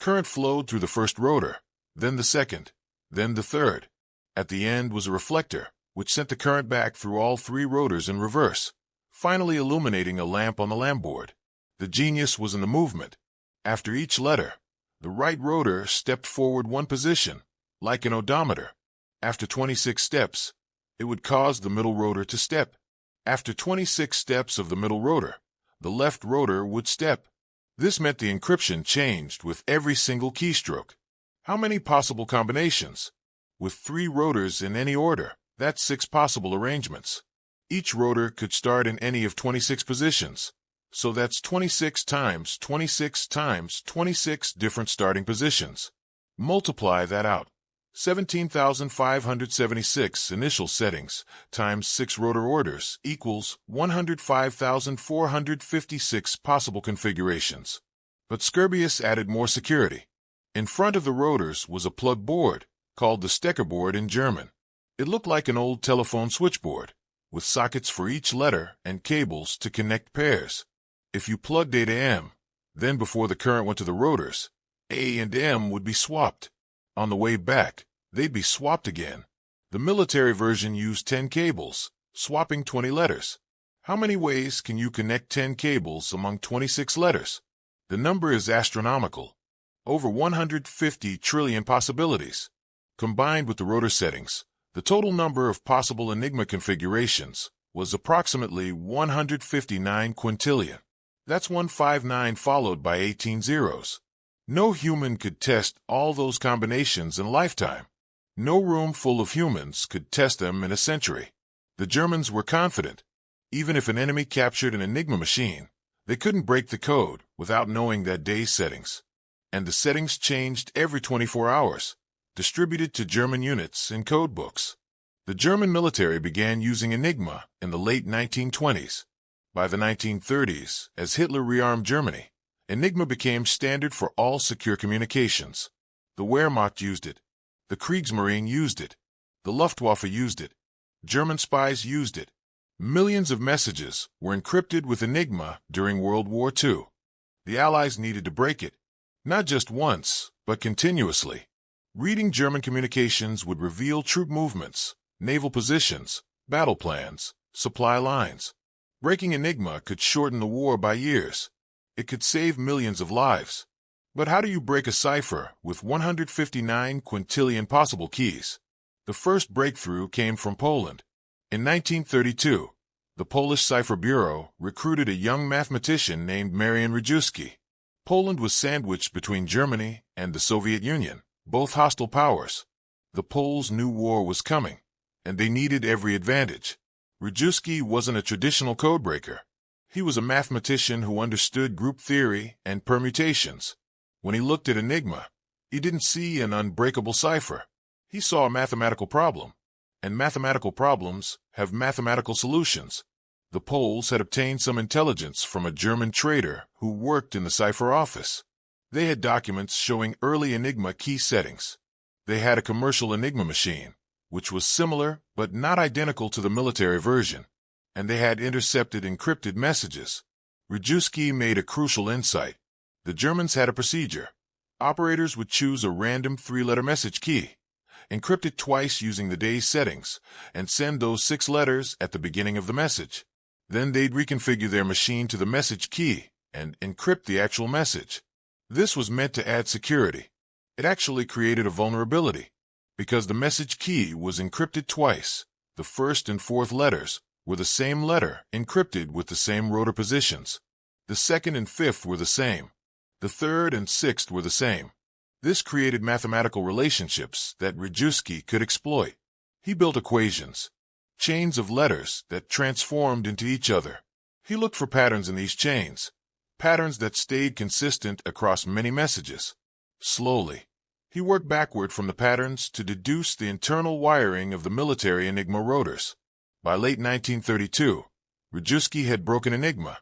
Current flowed through the first rotor, then the second, then the third. At the end was a reflector, which sent the current back through all three rotors in reverse, finally illuminating a lamp on the lampboard. The genius was in the movement. After each letter, the right rotor stepped forward one position, like an odometer. After 26 steps, it would cause the middle rotor to step. After 26 steps of the middle rotor, the left rotor would step. This meant the encryption changed with every single keystroke. How many possible combinations? With 3 rotors in any order, that's 6 possible arrangements. Each rotor could start in any of 26 positions. So that's 26 times 26 times 26 different starting positions. Multiply that out. 17,576 initial settings times 6 rotor orders equals 105,456 possible configurations. But Scorpius added more security. In front of the rotors was a plug board, called the Stecker board in German. It looked like an old telephone switchboard, with sockets for each letter and cables to connect pairs. If you plugged A to M, then before the current went to the rotors, A and M would be swapped. On the way back, they'd be swapped again. The military version used 10 cables, swapping 20 letters. How many ways can you connect 10 cables among 26 letters? The number is astronomical. Over 150 trillion possibilities. Combined with the rotor settings, the total number of possible Enigma configurations was approximately 159 quintillion. That's 159 followed by 18 zeros. No human could test all those combinations in a lifetime. No room full of humans could test them in a century. The Germans were confident. Even if an enemy captured an Enigma machine, they couldn't break the code without knowing that day's settings. And the settings changed every 24 hours, distributed to German units in code books. The German military began using Enigma in the late 1920s. By the 1930s, as Hitler rearmed Germany, Enigma became standard for all secure communications. The Wehrmacht used it. The Kriegsmarine used it. The Luftwaffe used it. German spies used it. Millions of messages were encrypted with Enigma during World War II. The Allies needed to break it, not just once, but continuously. Reading German communications would reveal troop movements, naval positions, battle plans, supply lines. Breaking Enigma could shorten the war by years. It could save millions of lives. But how do you break a cipher with 159 quintillion possible keys? The first breakthrough came from Poland. In 1932, the Polish Cipher Bureau recruited a young mathematician named Marian Rejewski. Poland was sandwiched between Germany and the Soviet Union, both hostile powers. The Poles knew war was coming, and they needed every advantage. Rejewski wasn't a traditional codebreaker. He was a mathematician who understood group theory and permutations. When he looked at Enigma, he didn't see an unbreakable cipher. He saw a mathematical problem, and mathematical problems have mathematical solutions. The Poles had obtained some intelligence from a German trader who worked in the cipher office. They had documents showing early Enigma key settings. They had a commercial Enigma machine, which was similar but not identical to the military version, and they had intercepted encrypted messages. Rejewski made a crucial insight. The Germans had a procedure. Operators would choose a random 3-letter message key, encrypt it twice using the day's settings, and send those 6 letters at the beginning of the message. Then they'd reconfigure their machine to the message key and encrypt the actual message. This was meant to add security. It actually created a vulnerability, because the message key was encrypted twice. The first and fourth letters were the same letter encrypted with the same rotor positions. The second and fifth were the same. The third and sixth were the same. This created mathematical relationships that Rejewski could exploit. He built equations, chains of letters that transformed into each other. He looked for patterns in these chains, patterns that stayed consistent across many messages. Slowly, he worked backward from the patterns to deduce the internal wiring of the military Enigma rotors. By late 1932, Rejewski had broken Enigma,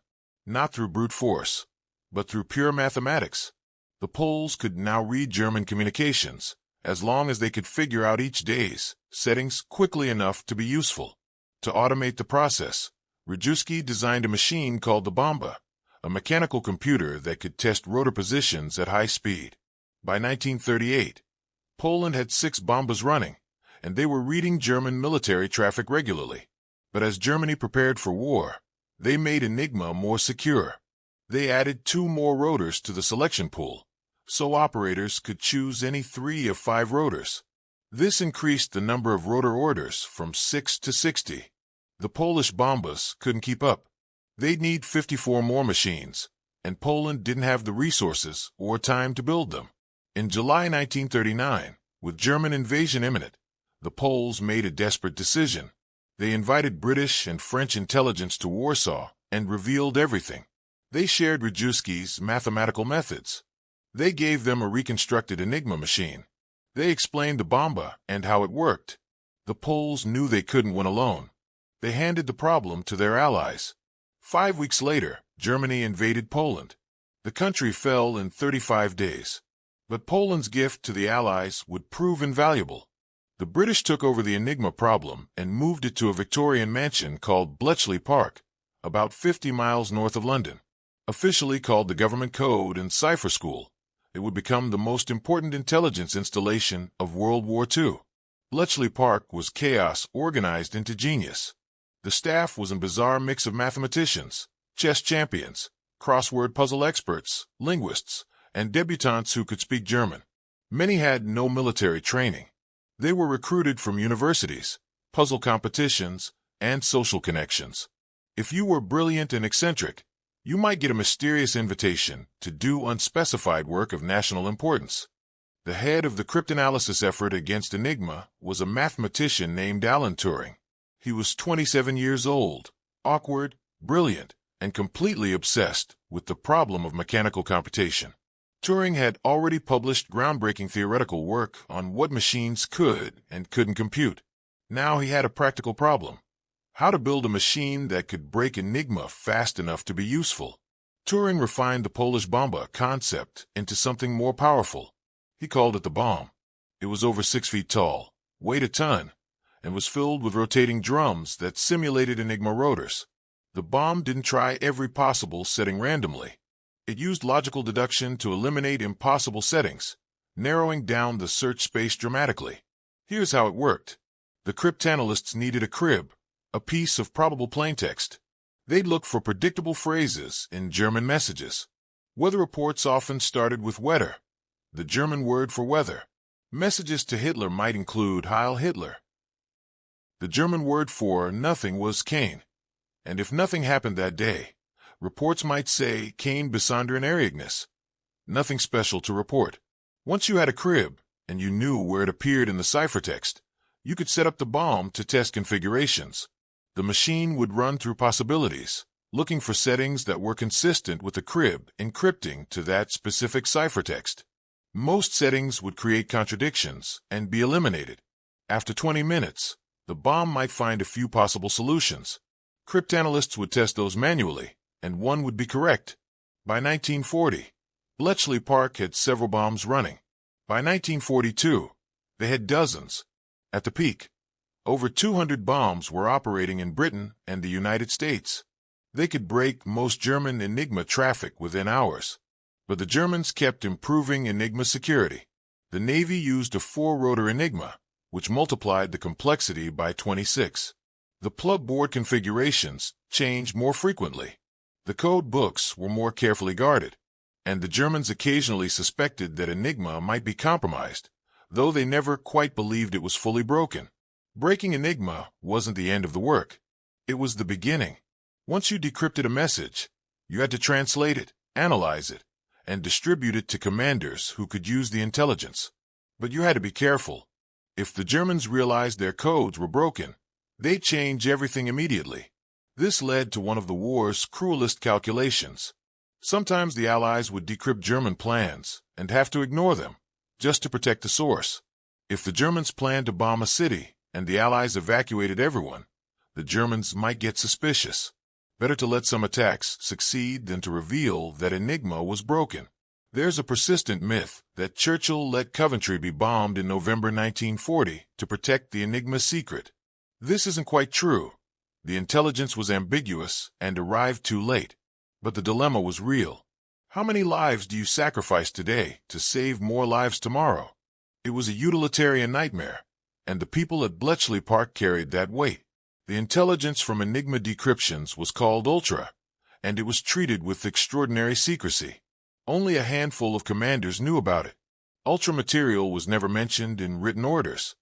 not through brute force, but through pure mathematics. The Poles could now read German communications, as long as they could figure out each day's settings quickly enough to be useful. To automate the process, Rejewski designed a machine called the Bomba, a mechanical computer that could test rotor positions at high speed. By 1938, Poland had 6 bombas running, and they were reading German military traffic regularly. But as Germany prepared for war, they made Enigma more secure. They added 2 more rotors to the selection pool, so operators could choose any 3 of 5 rotors. This increased the number of rotor orders from 6 to 60. The Polish bombas couldn't keep up. They'd need 54 more machines, and Poland didn't have the resources or time to build them. In July 1939, with German invasion imminent, the Poles made a desperate decision. They invited British and French intelligence to Warsaw and revealed everything. They shared Rejewski's mathematical methods. They gave them a reconstructed Enigma machine. They explained the bomba and how it worked. The Poles knew they couldn't win alone. They handed the problem to their allies. 5 weeks later, Germany invaded Poland. The country fell in 35 days. But Poland's gift to the Allies would prove invaluable. The British took over the Enigma problem and moved it to a Victorian mansion called Bletchley Park, about 50 miles north of London. Officially called the Government Code and Cipher School, it would become the most important intelligence installation of World War II. Bletchley Park was chaos organized into genius. The staff was a bizarre mix of mathematicians, chess champions, crossword puzzle experts, linguists, and debutantes who could speak German. Many had no military training. They were recruited from universities, puzzle competitions, and social connections. If you were brilliant and eccentric, you might get a mysterious invitation to do unspecified work of national importance. The head of the cryptanalysis effort against Enigma was a mathematician named Alan Turing. He was 27 years old, awkward, brilliant, and completely obsessed with the problem of mechanical computation. Turing had already published groundbreaking theoretical work on what machines could and couldn't compute. Now he had a practical problem: how to build a machine that could break Enigma fast enough to be useful. Turing refined the Polish bomba concept into something more powerful. He called it the bomb. It was over 6 feet tall, weighed a ton, and was filled with rotating drums that simulated Enigma rotors. The bomb didn't try every possible setting randomly. It used logical deduction to eliminate impossible settings, narrowing down the search space dramatically. Here's how it worked. The cryptanalysts needed a crib, a piece of probable plaintext. They'd look for predictable phrases in German messages. Weather reports often started with Wetter, the German word for weather. Messages to Hitler might include Heil Hitler. The German word for nothing was kein. And if nothing happened that day, reports might say kein besonderen Ereignis. Nothing special to report. Once you had a crib, and you knew where it appeared in the ciphertext, you could set up the bomb to test configurations. The machine would run through possibilities, looking for settings that were consistent with the crib encrypting to that specific ciphertext. Most settings would create contradictions and be eliminated. After 20 minutes, the bomb might find a few possible solutions. Cryptanalysts would test those manually, and one would be correct. By 1940, Bletchley Park had several bombs running. By 1942, they had dozens. At the peak, over 200 bombs were operating in Britain and the United States. They could break most German Enigma traffic within hours. But the Germans kept improving Enigma security. The Navy used a 4-rotor Enigma, which multiplied the complexity by 26. The plug board configurations changed more frequently. The code books were more carefully guarded, and the Germans occasionally suspected that Enigma might be compromised, though they never quite believed it was fully broken. Breaking Enigma wasn't the end of the work. It was the beginning. Once you decrypted a message, you had to translate it, analyze it, and distribute it to commanders who could use the intelligence. But you had to be careful. If the Germans realized their codes were broken, they'd change everything immediately. This led to one of the war's cruelest calculations. Sometimes the Allies would decrypt German plans and have to ignore them, just to protect the source. If the Germans planned to bomb a city and the Allies evacuated everyone, the Germans might get suspicious. Better to let some attacks succeed than to reveal that Enigma was broken. There's a persistent myth that Churchill let Coventry be bombed in November 1940 to protect the Enigma secret. This isn't quite true. The intelligence was ambiguous and arrived too late. But the dilemma was real. How many lives do you sacrifice today to save more lives tomorrow? It was a utilitarian nightmare, and the people at Bletchley Park carried that weight. The intelligence from Enigma decryptions was called Ultra, and it was treated with extraordinary secrecy. Only a handful of commanders knew about it. Ultra material was never mentioned in written orders.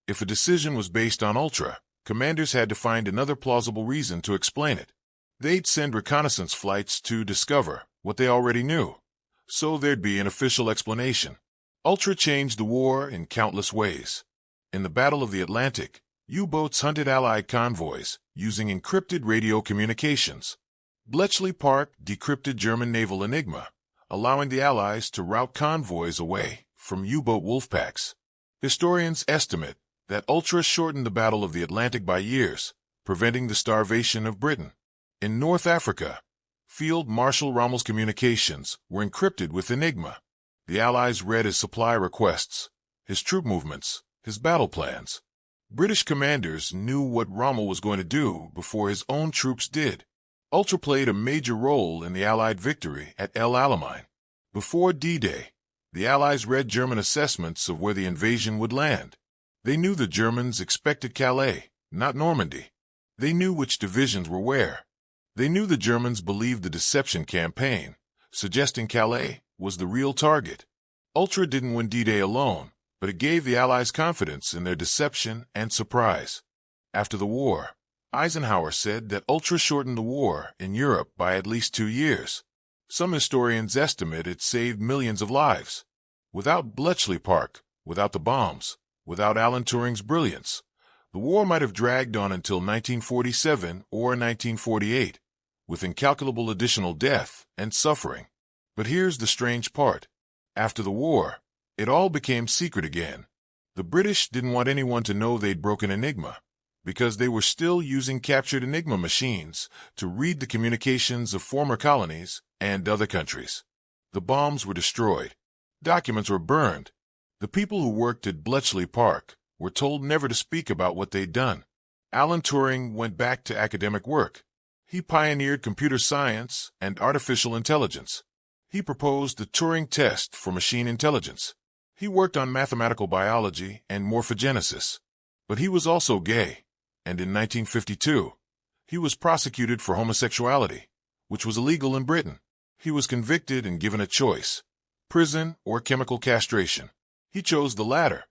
If a decision was based on Ultra, commanders had to find another plausible reason to explain it. They'd send reconnaissance flights to discover what they already knew, so there'd be an official explanation. Ultra changed the war in countless ways. In the Battle of the Atlantic, U-boats hunted Allied convoys using encrypted radio communications. Bletchley Park decrypted German naval Enigma, allowing the Allies to route convoys away from U-boat wolfpacks. Historians estimate that Ultra shortened the Battle of the Atlantic by years, preventing the starvation of Britain. In North Africa, Field Marshal Rommel's communications were encrypted with Enigma. The Allies read his supply requests, his troop movements, his battle plans. British commanders knew what Rommel was going to do before his own troops did. Ultra played a major role in the Allied victory at El Alamein. Before D-Day, the Allies read German assessments of where the invasion would land. They knew the Germans expected Calais, not Normandy. They knew which divisions were where. They knew the Germans believed the deception campaign, suggesting Calais was the real target. Ultra didn't win D-Day alone, but it gave the Allies confidence in their deception and surprise. After the war, Eisenhower said that Ultra shortened the war in Europe by at least 2 years. Some historians estimate it saved millions of lives. Without Bletchley Park, without the bombs, without Alan Turing's brilliance, the war might have dragged on until 1947 or 1948, with incalculable additional death and suffering. But here's the strange part. After the war, it all became secret again. The British didn't want anyone to know they'd broken Enigma, because they were still using captured Enigma machines to read the communications of former colonies and other countries. The bombs were destroyed. Documents were burned. The people who worked at Bletchley Park were told never to speak about what they'd done. Alan Turing went back to academic work. He pioneered computer science and artificial intelligence. He proposed the Turing test for machine intelligence. He worked on mathematical biology and morphogenesis. But he was also gay, and in 1952, he was prosecuted for homosexuality, which was illegal in Britain. He was convicted and given a choice: prison or chemical castration. He chose the latter.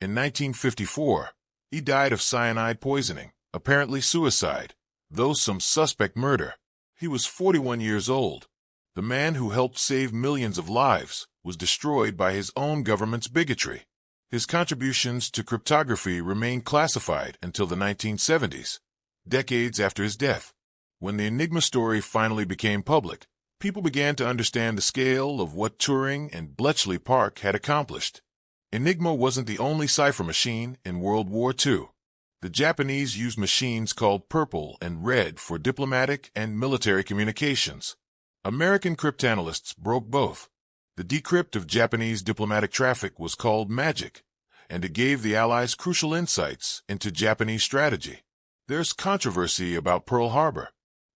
In 1954, he died of cyanide poisoning, apparently suicide, though some suspect murder. He was 41 years old. The man who helped save millions of lives was destroyed by his own government's bigotry. His contributions to cryptography remained classified until the 1970s, decades after his death. When the Enigma story finally became public, people began to understand the scale of what Turing and Bletchley Park had accomplished. Enigma wasn't the only cipher machine in World War II. The Japanese used machines called Purple and Red for diplomatic and military communications. American cryptanalysts broke both. The decrypt of Japanese diplomatic traffic was called Magic, and it gave the Allies crucial insights into Japanese strategy. There's controversy about Pearl Harbor.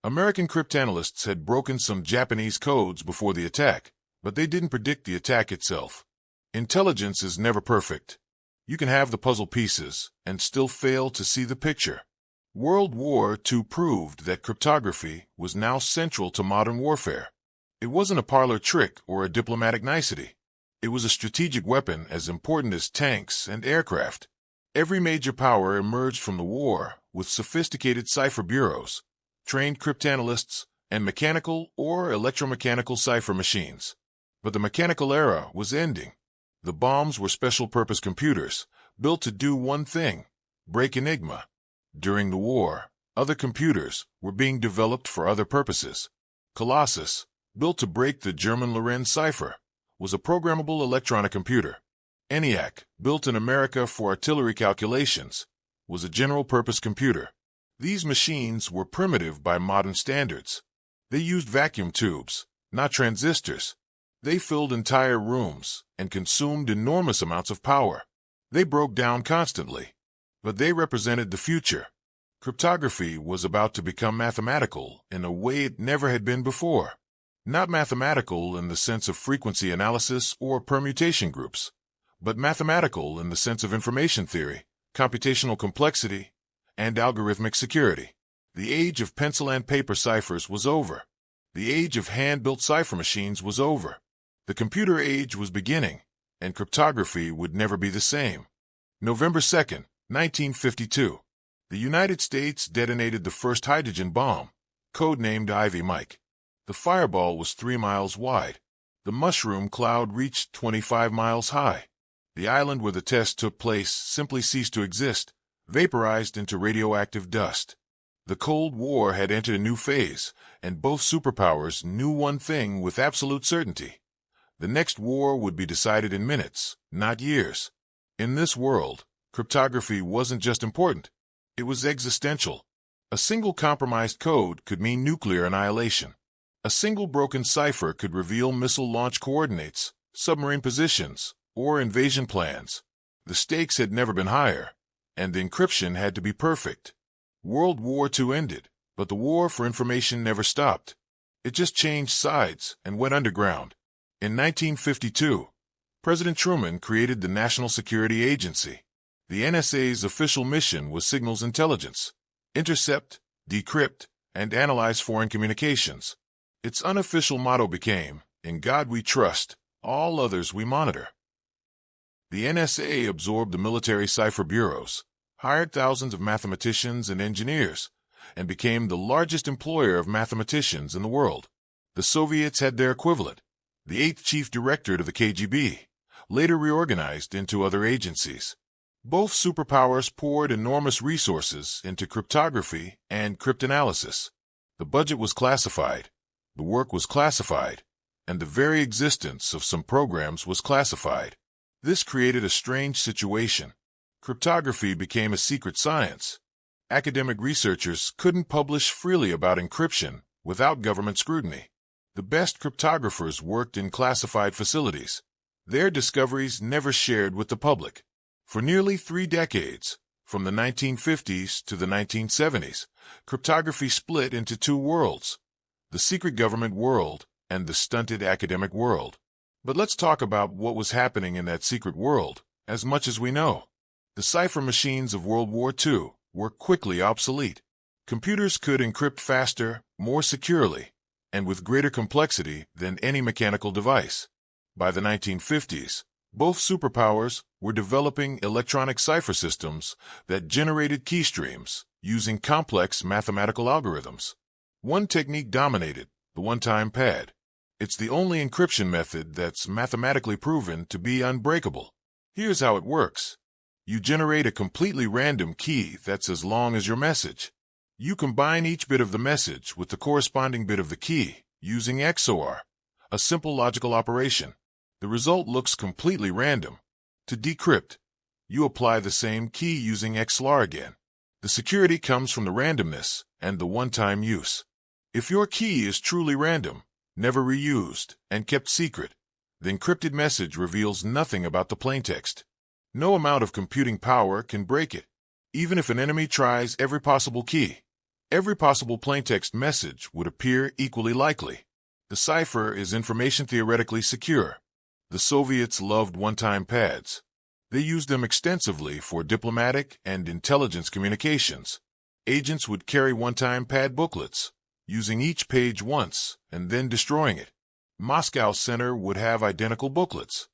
American cryptanalysts had broken some Japanese codes before the attack, but they didn't predict the attack itself. Intelligence is never perfect. You can have the puzzle pieces and still fail to see the picture. World War II proved that cryptography was now central to modern warfare. It wasn't a parlor trick or a diplomatic nicety. It was a strategic weapon as important as tanks and aircraft. Every major power emerged from the war with sophisticated cipher bureaus, trained cryptanalysts, and mechanical or electromechanical cipher machines. But the mechanical era was ending. The bombs were special-purpose computers, built to do one thing: break Enigma. During the war, other computers were being developed for other purposes. Colossus, built to break the German Lorenz cipher, was a programmable electronic computer. ENIAC, built in America for artillery calculations, was a general-purpose computer. These machines were primitive by modern standards. They used vacuum tubes, not transistors. They filled entire rooms and consumed enormous amounts of power. They broke down constantly, but they represented the future. Cryptography was about to become mathematical in a way it never had been before. Not mathematical in the sense of frequency analysis or permutation groups, but mathematical in the sense of information theory, computational complexity, and algorithmic security. The age of pencil and paper ciphers was over. The age of hand-built cipher machines was over. The computer age was beginning, and cryptography would never be the same. November 2nd, 1952. The United States detonated the first hydrogen bomb, codenamed Ivy Mike. The fireball was 3 miles wide. The mushroom cloud reached 25 miles high. The island where the test took place simply ceased to exist, vaporized into radioactive dust. The Cold War had entered a new phase, and both superpowers knew one thing with absolute certainty. The next war would be decided in minutes, not years. In this world, cryptography wasn't just important. It was existential. A single compromised code could mean nuclear annihilation. A single broken cipher could reveal missile launch coordinates, submarine positions, or invasion plans. The stakes had never been higher, and the encryption had to be perfect. World War II ended, but the war for information never stopped. It just changed sides and went underground. In 1952, President Truman created the National Security Agency. The NSA's official mission was signals intelligence, intercept, decrypt, and analyze foreign communications. Its unofficial motto became, "In God we trust, all others we monitor." The NSA absorbed the military cipher bureaus, hired thousands of mathematicians and engineers, and became the largest employer of mathematicians in the world. The Soviets had their equivalent, the 8th Chief Directorate of the KGB, later reorganized into other agencies. Both superpowers poured enormous resources into cryptography and cryptanalysis. The budget was classified, the work was classified, and the very existence of some programs was classified. This created a strange situation. Cryptography became a secret science. Academic researchers couldn't publish freely about encryption without government scrutiny. The best cryptographers worked in classified facilities. Their discoveries never shared with the public. For nearly 3 decades, from the 1950s to the 1970s, cryptography split into 2 worlds, the secret government world and the stunted academic world. But let's talk about what was happening in that secret world, as much as we know. The cipher machines of World War II were quickly obsolete. Computers could encrypt faster, more securely, and with greater complexity than any mechanical device. By the 1950s, both superpowers were developing electronic cipher systems that generated key streams using complex mathematical algorithms. One technique dominated, the one-time pad. It's the only encryption method that's mathematically proven to be unbreakable. Here's how it works. You generate a completely random key that's as long as your message. You combine each bit of the message with the corresponding bit of the key using XOR, a simple logical operation. The result looks completely random. To decrypt, you apply the same key using XLAR again. The security comes from the randomness and the one-time use. If your key is truly random, never reused, and kept secret, the encrypted message reveals nothing about the plaintext. No amount of computing power can break it. Even if an enemy tries every possible key, every possible plaintext message would appear equally likely. The cipher is information theoretically secure. The Soviets loved one-time pads. They used them extensively for diplomatic and intelligence communications. Agents would carry one-time pad booklets, using each page once and then destroying it. Moscow Center would have identical booklets.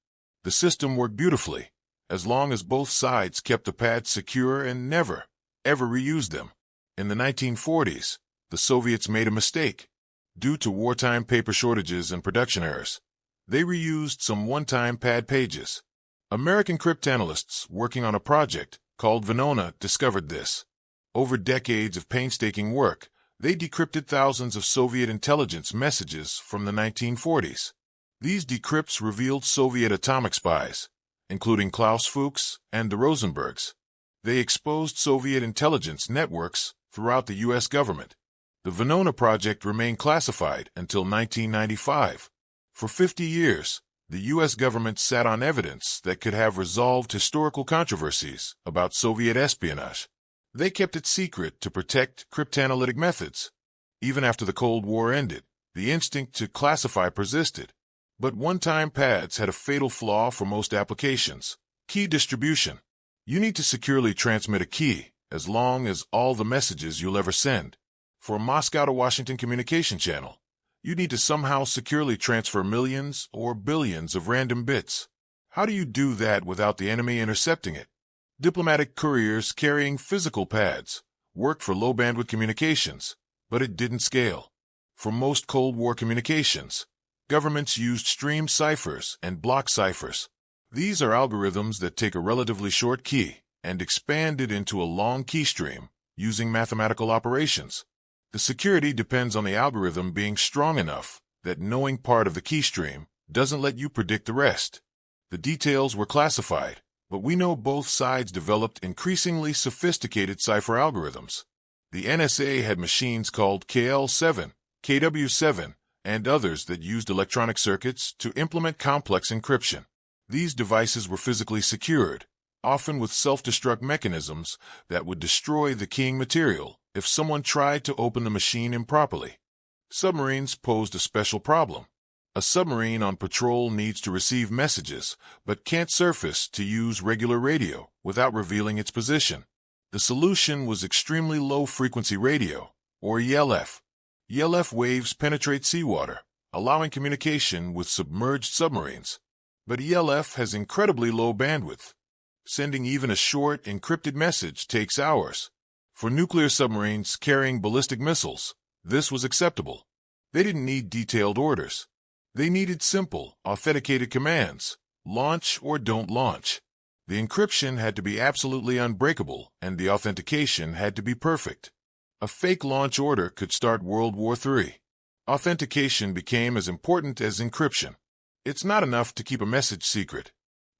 The system worked beautifully, as long as both sides kept the pads secure and never, ever reused them. In the 1940s, the Soviets made a mistake. Due to wartime paper shortages and production errors, they reused some one-time pad pages. American cryptanalysts working on a project called Venona discovered this. Over decades of painstaking work, they decrypted thousands of Soviet intelligence messages from the 1940s. These decrypts revealed Soviet atomic spies, including Klaus Fuchs and the Rosenbergs. They exposed Soviet intelligence networks throughout the U.S. government. The Venona project remained classified until 1995. For 50 years, the U.S. government sat on evidence that could have resolved historical controversies about Soviet espionage. They kept it secret to protect cryptanalytic methods. Even after the Cold War ended, The instinct to classify persisted. But one-time pads had a fatal flaw for most applications: key distribution. You need to securely transmit a key, as long as all the messages you'll ever send. For a Moscow to Washington communication channel, you need to somehow securely transfer millions or billions of random bits. How do you do that without the enemy intercepting it? Diplomatic couriers carrying physical pads worked for low-bandwidth communications, but it didn't scale. For most Cold War communications, governments used stream ciphers and block ciphers. These are algorithms that take a relatively short key and expand it into a long key stream using mathematical operations. The security depends on the algorithm being strong enough that knowing part of the key stream doesn't let you predict the rest. The details were classified, but we know both sides developed increasingly sophisticated cipher algorithms. The NSA had machines called KL7, KW7, and others that used electronic circuits to implement complex encryption. These devices were physically secured, often with self-destruct mechanisms that would destroy the keying material if someone tried to open the machine improperly. Submarines posed a special problem. A submarine on patrol needs to receive messages, but can't surface to use regular radio without revealing its position. The solution was extremely low-frequency radio, or ELF. ELF waves penetrate seawater, allowing communication with submerged submarines. But ELF has incredibly low bandwidth. Sending even a short, encrypted message takes hours. For nuclear submarines carrying ballistic missiles, this was acceptable. They didn't need detailed orders. They needed simple, authenticated commands: launch or don't launch. The encryption had to be absolutely unbreakable, and the authentication had to be perfect. A fake launch order could start World War III. Authentication became as important as encryption. It's not enough to keep a message secret.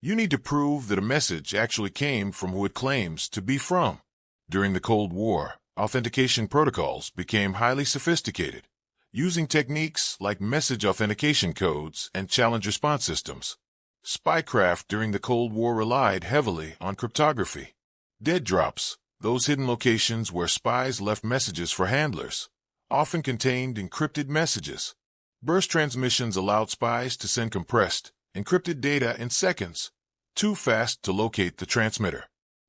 You need to prove that a message actually came from who it claims to be from. During the Cold War, authentication protocols became highly sophisticated, using techniques like message authentication codes and challenge response systems. Spycraft during the Cold War relied heavily on cryptography. Dead drops, those hidden locations where spies left messages for handlers, often contained encrypted messages. Burst transmissions allowed spies to send compressed, encrypted data in seconds, too fast to locate the transmitter.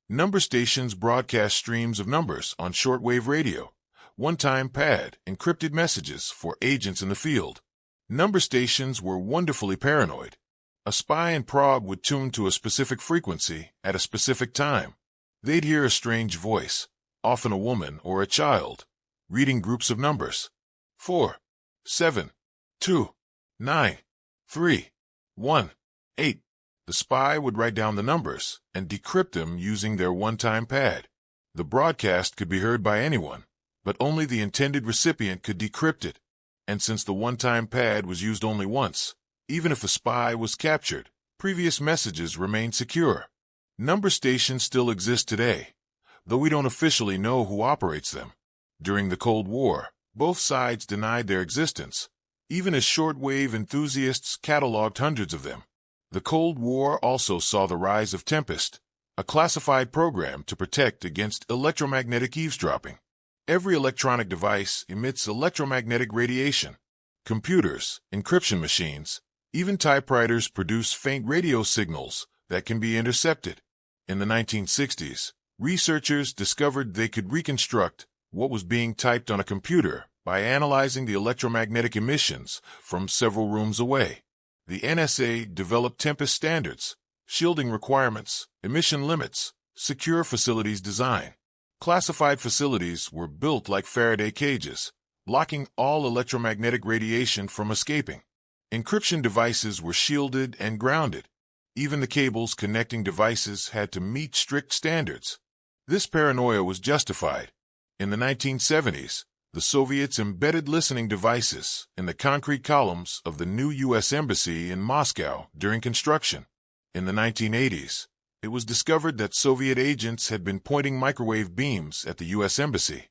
Number stations broadcast streams of numbers on shortwave radio. One-time pad encrypted messages for agents in the field. Number stations were wonderfully paranoid. A spy in Prague would tune to a specific frequency at a specific time. They'd hear a strange voice, often a woman or a child, reading groups of numbers. 4, 7, 2, 9, 3, 1, 8. The spy would write down the numbers and decrypt them using their one-time pad. The broadcast could be heard by anyone, but only the intended recipient could decrypt it. And since the one-time pad was used only once, even if a spy was captured, previous messages remained secure. Number stations still exist today, though we don't officially know who operates them. During the Cold War, both sides denied their existence, even as shortwave enthusiasts cataloged hundreds of them. The Cold War also saw the rise of Tempest, a classified program to protect against electromagnetic eavesdropping. Every electronic device emits electromagnetic radiation. Computers, encryption machines, even typewriters produce faint radio signals that can be intercepted. In the 1960s, researchers discovered they could reconstruct what was being typed on a computer by analyzing the electromagnetic emissions from several rooms away. The NSA developed Tempest standards, shielding requirements, emission limits, secure facilities design. Classified facilities were built like Faraday cages, blocking all electromagnetic radiation from escaping. Encryption devices were shielded and grounded. Even the cables connecting devices had to meet strict standards. This paranoia was justified. In the 1970s, the Soviets embedded listening devices in the concrete columns of the new U.S. Embassy in Moscow during construction. In the 1980s, it was discovered that Soviet agents had been pointing microwave beams at the U.S. Embassy,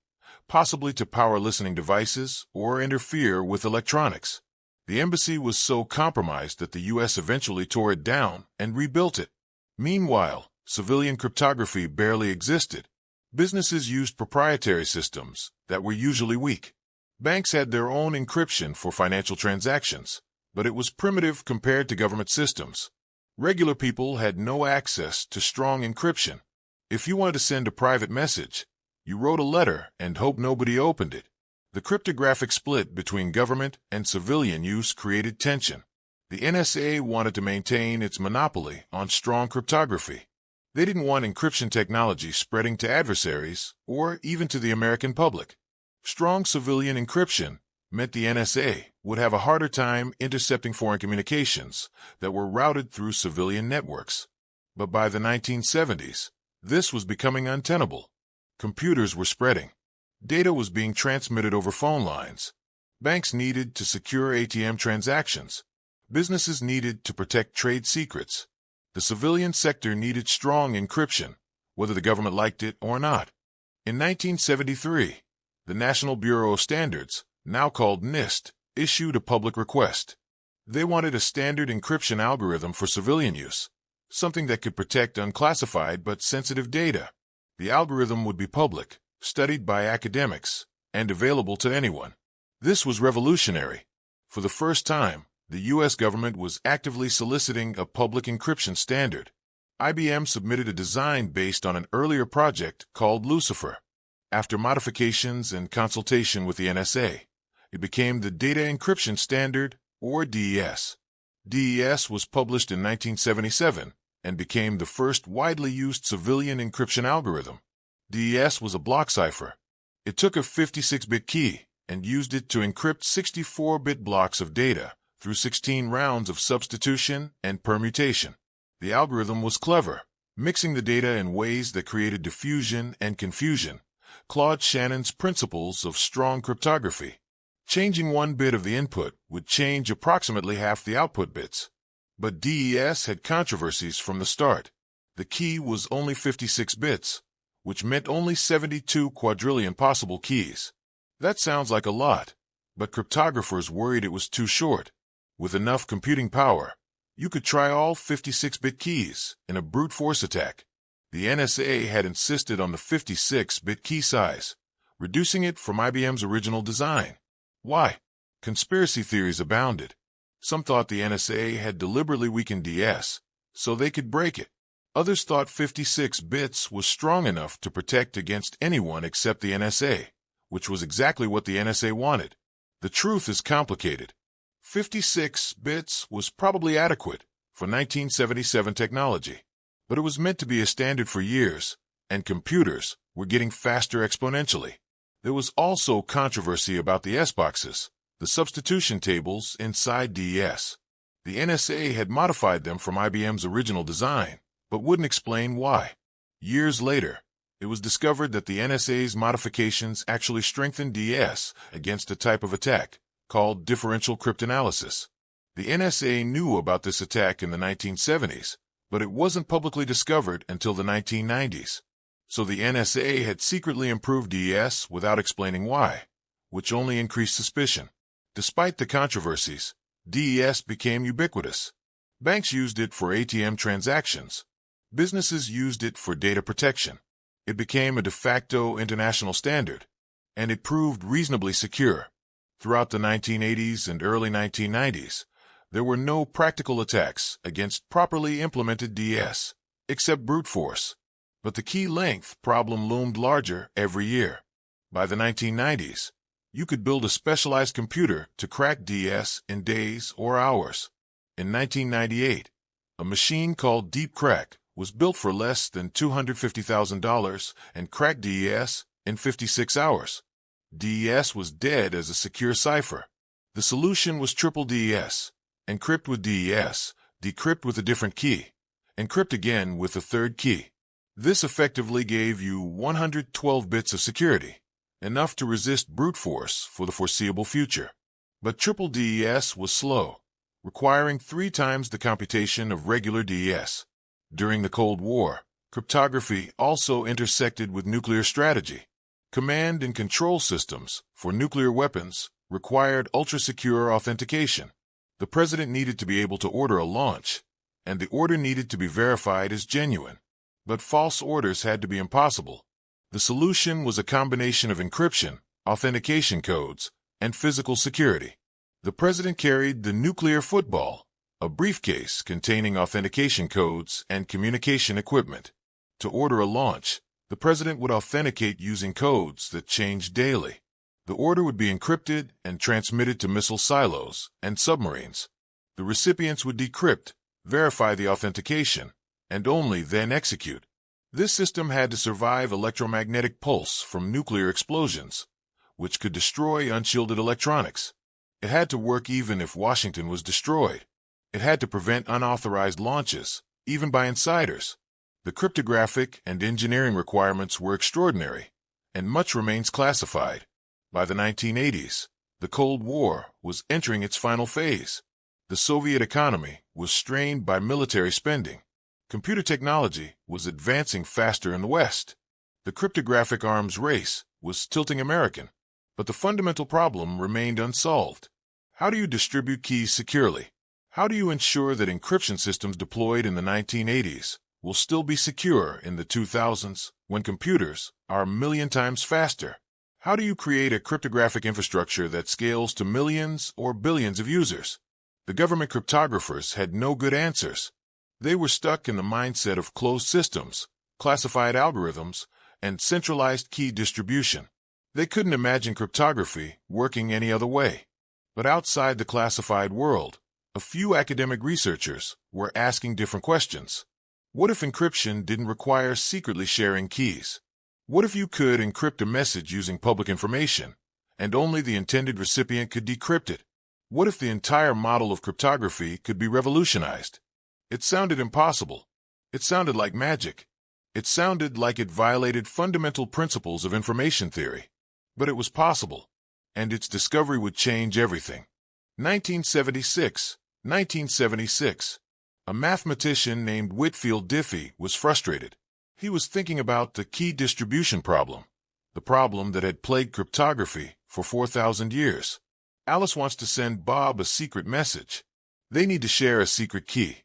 possibly to power listening devices or interfere with electronics. The embassy was so compromised that the U.S. eventually tore it down and rebuilt it. Meanwhile, civilian cryptography barely existed. Businesses used proprietary systems that were usually weak. Banks had their own encryption for financial transactions, but it was primitive compared to government systems. Regular people had no access to strong encryption. If you wanted to send a private message, you wrote a letter and hoped nobody opened it. The cryptographic split between government and civilian use created tension. The NSA wanted to maintain its monopoly on strong cryptography. They didn't want encryption technology spreading to adversaries or even to the American public. Strong civilian encryption meant the NSA would have a harder time intercepting foreign communications that were routed through civilian networks. But by the 1970s, this was becoming untenable. Computers were spreading. Data was being transmitted over phone lines. Banks needed to secure ATM transactions. Businesses needed to protect trade secrets. The civilian sector needed strong encryption, whether the government liked it or not. In 1973, the National Bureau of Standards, now called NIST, issued a public request. They wanted a standard encryption algorithm for civilian use, something that could protect unclassified but sensitive data. The algorithm would be public, studied by academics, and available to anyone. This was revolutionary. For the first time, the U.S. government was actively soliciting a public encryption standard. IBM submitted a design based on an earlier project called Lucifer. After modifications and consultation with the NSA, it became the Data Encryption Standard, or DES. DES was published in 1977 and became the first widely used civilian encryption algorithm. DES was a block cipher. It took a 56-bit key and used it to encrypt 64-bit blocks of data through 16 rounds of substitution and permutation. The algorithm was clever, mixing the data in ways that created diffusion and confusion. Claude Shannon's principles of strong cryptography. Changing one bit of the input would change approximately half the output bits. But DES had controversies from the start. The key was only 56 bits, which meant only 72 quadrillion possible keys. That sounds like a lot, but cryptographers worried it was too short. With enough computing power, you could try all 56-bit keys in a brute force attack. The NSA had insisted on the 56-bit key size, reducing it from IBM's original design. Why? Conspiracy theories abounded. Some thought the NSA had deliberately weakened DS so they could break it. Others thought 56 bits was strong enough to protect against anyone except the NSA, which was exactly what the NSA wanted. The truth is complicated. 56 bits was probably adequate for 1977 technology, but it was meant to be a standard for years, and computers were getting faster exponentially. There was also controversy about the S-boxes, the substitution tables inside DES. The NSA had modified them from IBM's original design, but wouldn't explain why. Years later, it was discovered that the NSA's modifications actually strengthened DES against a type of attack called differential cryptanalysis. The NSA knew about this attack in the 1970s, but it wasn't publicly discovered until the 1990s. So the NSA had secretly improved DES without explaining why, which only increased suspicion. Despite the controversies, DES became ubiquitous. Banks used it for ATM transactions. Businesses used it for data protection. It became a de facto international standard, and it proved reasonably secure. Throughout the 1980s and early 1990s, there were no practical attacks against properly implemented DES, except brute force. But the key length problem loomed larger every year. By the 1990s, you could build a specialized computer to crack DES in days or hours. In 1998, a machine called Deep Crack was built for less than $250,000 and cracked DES in 56 hours. DES was dead as a secure cipher. The solution was triple DES. Encrypt with DES, decrypt with a different key, encrypt again with a third key. This effectively gave you 112 bits of security, enough to resist brute force for the foreseeable future. But triple DES was slow, requiring 3 times the computation of regular DES. During the Cold War, cryptography also intersected with nuclear strategy. Command and control systems for nuclear weapons required ultra-secure authentication. The president needed to be able to order a launch, and the order needed to be verified as genuine. But false orders had to be impossible. The solution was a combination of encryption, authentication codes, and physical security. The president carried the nuclear football, a briefcase containing authentication codes and communication equipment. To order a launch, the president would authenticate using codes that changed daily. The order would be encrypted and transmitted to missile silos and submarines. The recipients would decrypt, verify the authentication, and only then execute. This system had to survive electromagnetic pulse from nuclear explosions, which could destroy unshielded electronics. It had to work even if Washington was destroyed. It had to prevent unauthorized launches, even by insiders. The cryptographic and engineering requirements were extraordinary, and much remains classified. By the 1980s, the Cold War was entering its final phase. The Soviet economy was strained by military spending. Computer technology was advancing faster in the West. The cryptographic arms race was tilting American, but the fundamental problem remained unsolved. How do you distribute keys securely? How do you ensure that encryption systems deployed in the 1980s will still be secure in the 2000s when computers are a million times faster? How do you create a cryptographic infrastructure that scales to millions or billions of users? The government cryptographers had no good answers. They were stuck in the mindset of closed systems, classified algorithms, and centralized key distribution. They couldn't imagine cryptography working any other way. But outside the classified world, a few academic researchers were asking different questions. What if encryption didn't require secretly sharing keys? What if you could encrypt a message using public information, and only the intended recipient could decrypt it? What if the entire model of cryptography could be revolutionized? It sounded impossible. It sounded like magic. It sounded like it violated fundamental principles of information theory. But it was possible, and its discovery would change everything. 1976. A mathematician named Whitfield Diffie was frustrated. He was thinking about the key distribution problem, the problem that had plagued cryptography for 4,000 years. Alice wants to send Bob a secret message. They need to share a secret key.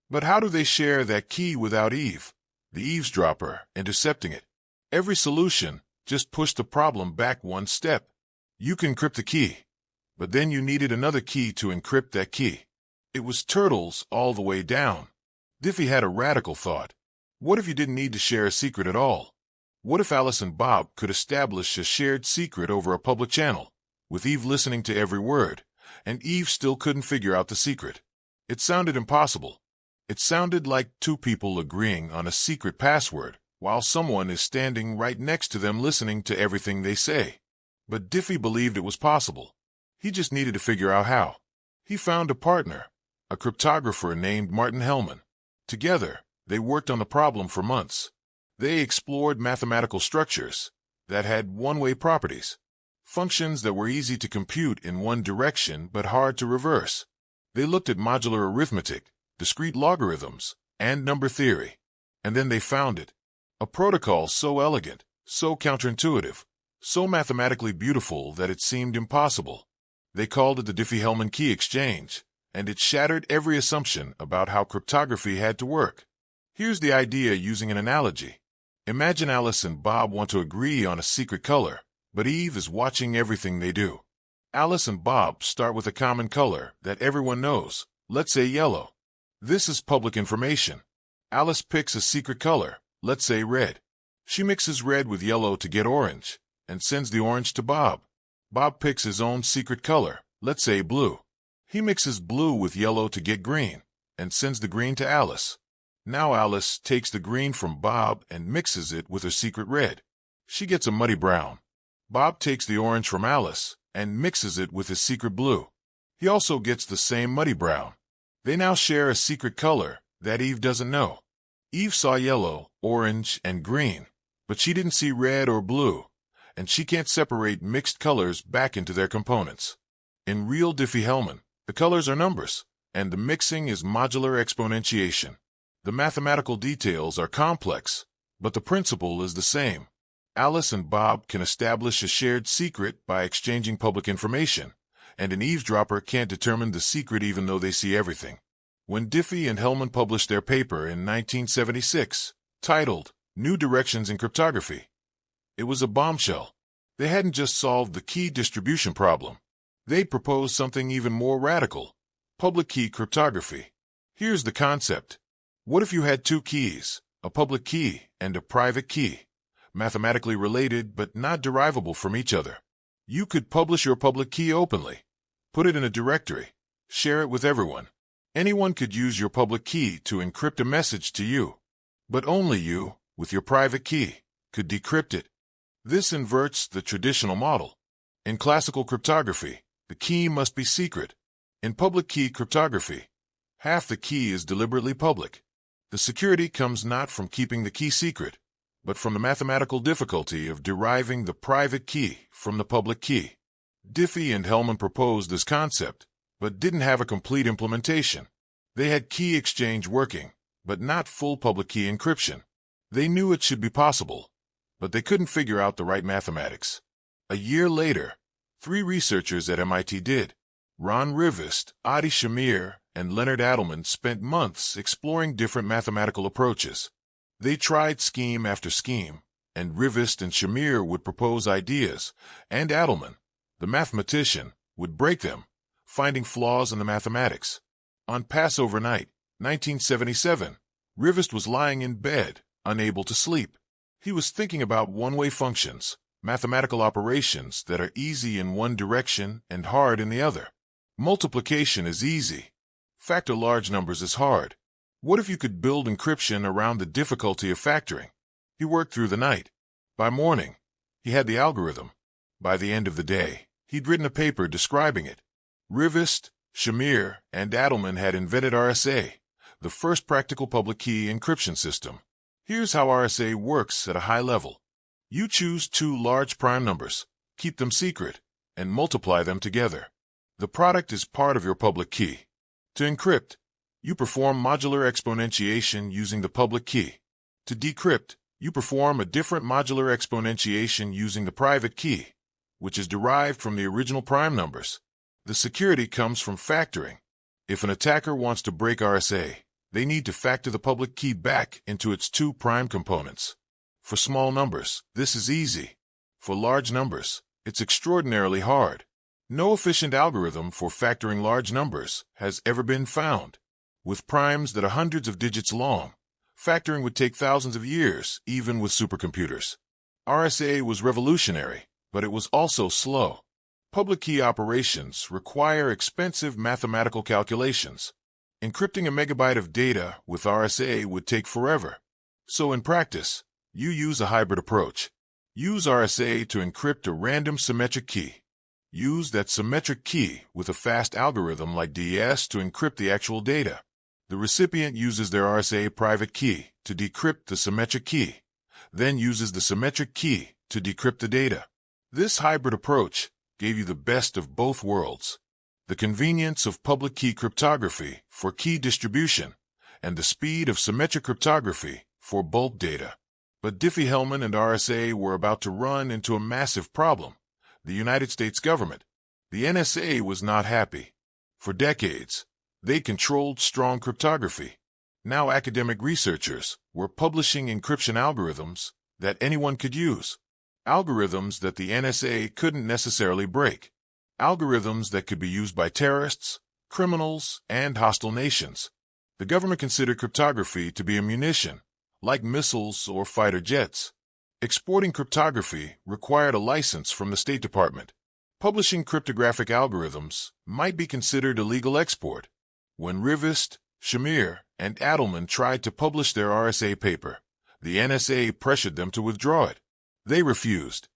But how do they share that key without Eve, the eavesdropper, intercepting it? Every solution just pushed the problem back one step. You can encrypt the key, but then you needed another key to encrypt that key. It was turtles all the way down. Diffie had a radical thought. What if you didn't need to share a secret at all? What if Alice and Bob could establish a shared secret over a public channel, with Eve listening to every word, and Eve still couldn't figure out the secret? It sounded impossible. It sounded like two people agreeing on a secret password, while someone is standing right next to them listening to everything they say. But Diffie believed it was possible. He just needed to figure out how. He found a partner, a cryptographer named Martin Hellman. Together, they worked on the problem for months. They explored mathematical structures that had one-way properties, functions that were easy to compute in one direction but hard to reverse. They looked at modular arithmetic, discrete logarithms, and number theory. And then they found it. A protocol so elegant, so counterintuitive, so mathematically beautiful that it seemed impossible. They called it the Diffie-Hellman key exchange, and it shattered every assumption about how cryptography had to work. Here's the idea using an analogy. Imagine Alice and Bob want to agree on a secret color, but Eve is watching everything they do. Alice and Bob start with a common color that everyone knows, let's say yellow. This is public information. Alice picks a secret color, let's say red. She mixes red with yellow to get orange, and sends the orange to Bob. Bob picks his own secret color, let's say blue. He mixes blue with yellow to get green, and sends the green to Alice. Now Alice takes the green from Bob and mixes it with her secret red. She gets a muddy brown. Bob takes the orange from Alice and mixes it with his secret blue. He also gets the same muddy brown. They now share a secret color that Eve doesn't know. Eve saw yellow, orange, and green, but she didn't see red or blue, and she can't separate mixed colors back into their components. In real Diffie-Hellman, the colors are numbers, and the mixing is modular exponentiation. The mathematical details are complex, but the principle is the same. Alice and Bob can establish a shared secret by exchanging public information, and an eavesdropper can't determine the secret even though they see everything. When Diffie and Hellman published their paper in 1976, titled New Directions in Cryptography, it was a bombshell. They hadn't just solved the key distribution problem. They proposed something even more radical: public key cryptography. Here's the concept. What if you had two keys, a public key and a private key, mathematically related but not derivable from each other? You could publish your public key openly, put it in a directory, share it with everyone. Anyone could use your public key to encrypt a message to you, but only you, with your private key, could decrypt it. This inverts the traditional model. In classical cryptography, the key must be secret. In public key cryptography, half the key is deliberately public. The security comes not from keeping the key secret, but from the mathematical difficulty of deriving the private key from the public key. Diffie and Hellman proposed this concept, but didn't have a complete implementation. They had key exchange working, but not full public key encryption. They knew it should be possible, but they couldn't figure out the right mathematics. A year later, 3 researchers at MIT did. Ron Rivest, Adi Shamir, and Leonard Adelman spent months exploring different mathematical approaches. They tried scheme after scheme, and Rivest and Shamir would propose ideas, and Adelman, the mathematician, would break them, finding flaws in the mathematics. On Passover night, 1977, Rivest was lying in bed, unable to sleep. He was thinking about one-way functions, mathematical operations that are easy in one direction and hard in the other. Multiplication is easy. Factor large numbers is hard. What if you could build encryption around the difficulty of factoring? He worked through the night. By morning, he had the algorithm. By the end of the day, he'd written a paper describing it. Rivest, Shamir, and Adelman had invented RSA, the first practical public key encryption system. Here's how RSA works at a high level. You choose 2 large prime numbers, keep them secret, and multiply them together. The product is part of your public key. To encrypt, you perform modular exponentiation using the public key. To decrypt, you perform a different modular exponentiation using the private key, which is derived from the original prime numbers. The security comes from factoring. If an attacker wants to break RSA, they need to factor the public key back into its 2 prime components. For small numbers, this is easy. For large numbers, it's extraordinarily hard. No efficient algorithm for factoring large numbers has ever been found. With primes that are hundreds of digits long, factoring would take thousands of years, even with supercomputers. RSA was revolutionary, but it was also slow. Public key operations require expensive mathematical calculations. Encrypting a megabyte of data with RSA would take forever. So in practice, you use a hybrid approach. Use RSA to encrypt a random symmetric key. Use that symmetric key with a fast algorithm like DES to encrypt the actual data. The recipient uses their RSA private key to decrypt the symmetric key, then uses the symmetric key to decrypt the data. This hybrid approach gave you the best of both worlds: the convenience of public key cryptography for key distribution and the speed of symmetric cryptography for bulk data. But Diffie-Hellman and RSA were about to run into a massive problem: the United States government. The NSA was not happy. For decades, they controlled strong cryptography. Now academic researchers were publishing encryption algorithms that anyone could use. Algorithms that the NSA couldn't necessarily break. Algorithms that could be used by terrorists, criminals, and hostile nations. The government considered cryptography to be a munition, like missiles or fighter jets. Exporting cryptography required a license from the State Department. Publishing cryptographic algorithms might be considered a legal export. When Rivest, Shamir, and Adelman tried to publish their RSA paper, the NSA pressured them to withdraw it. They refused.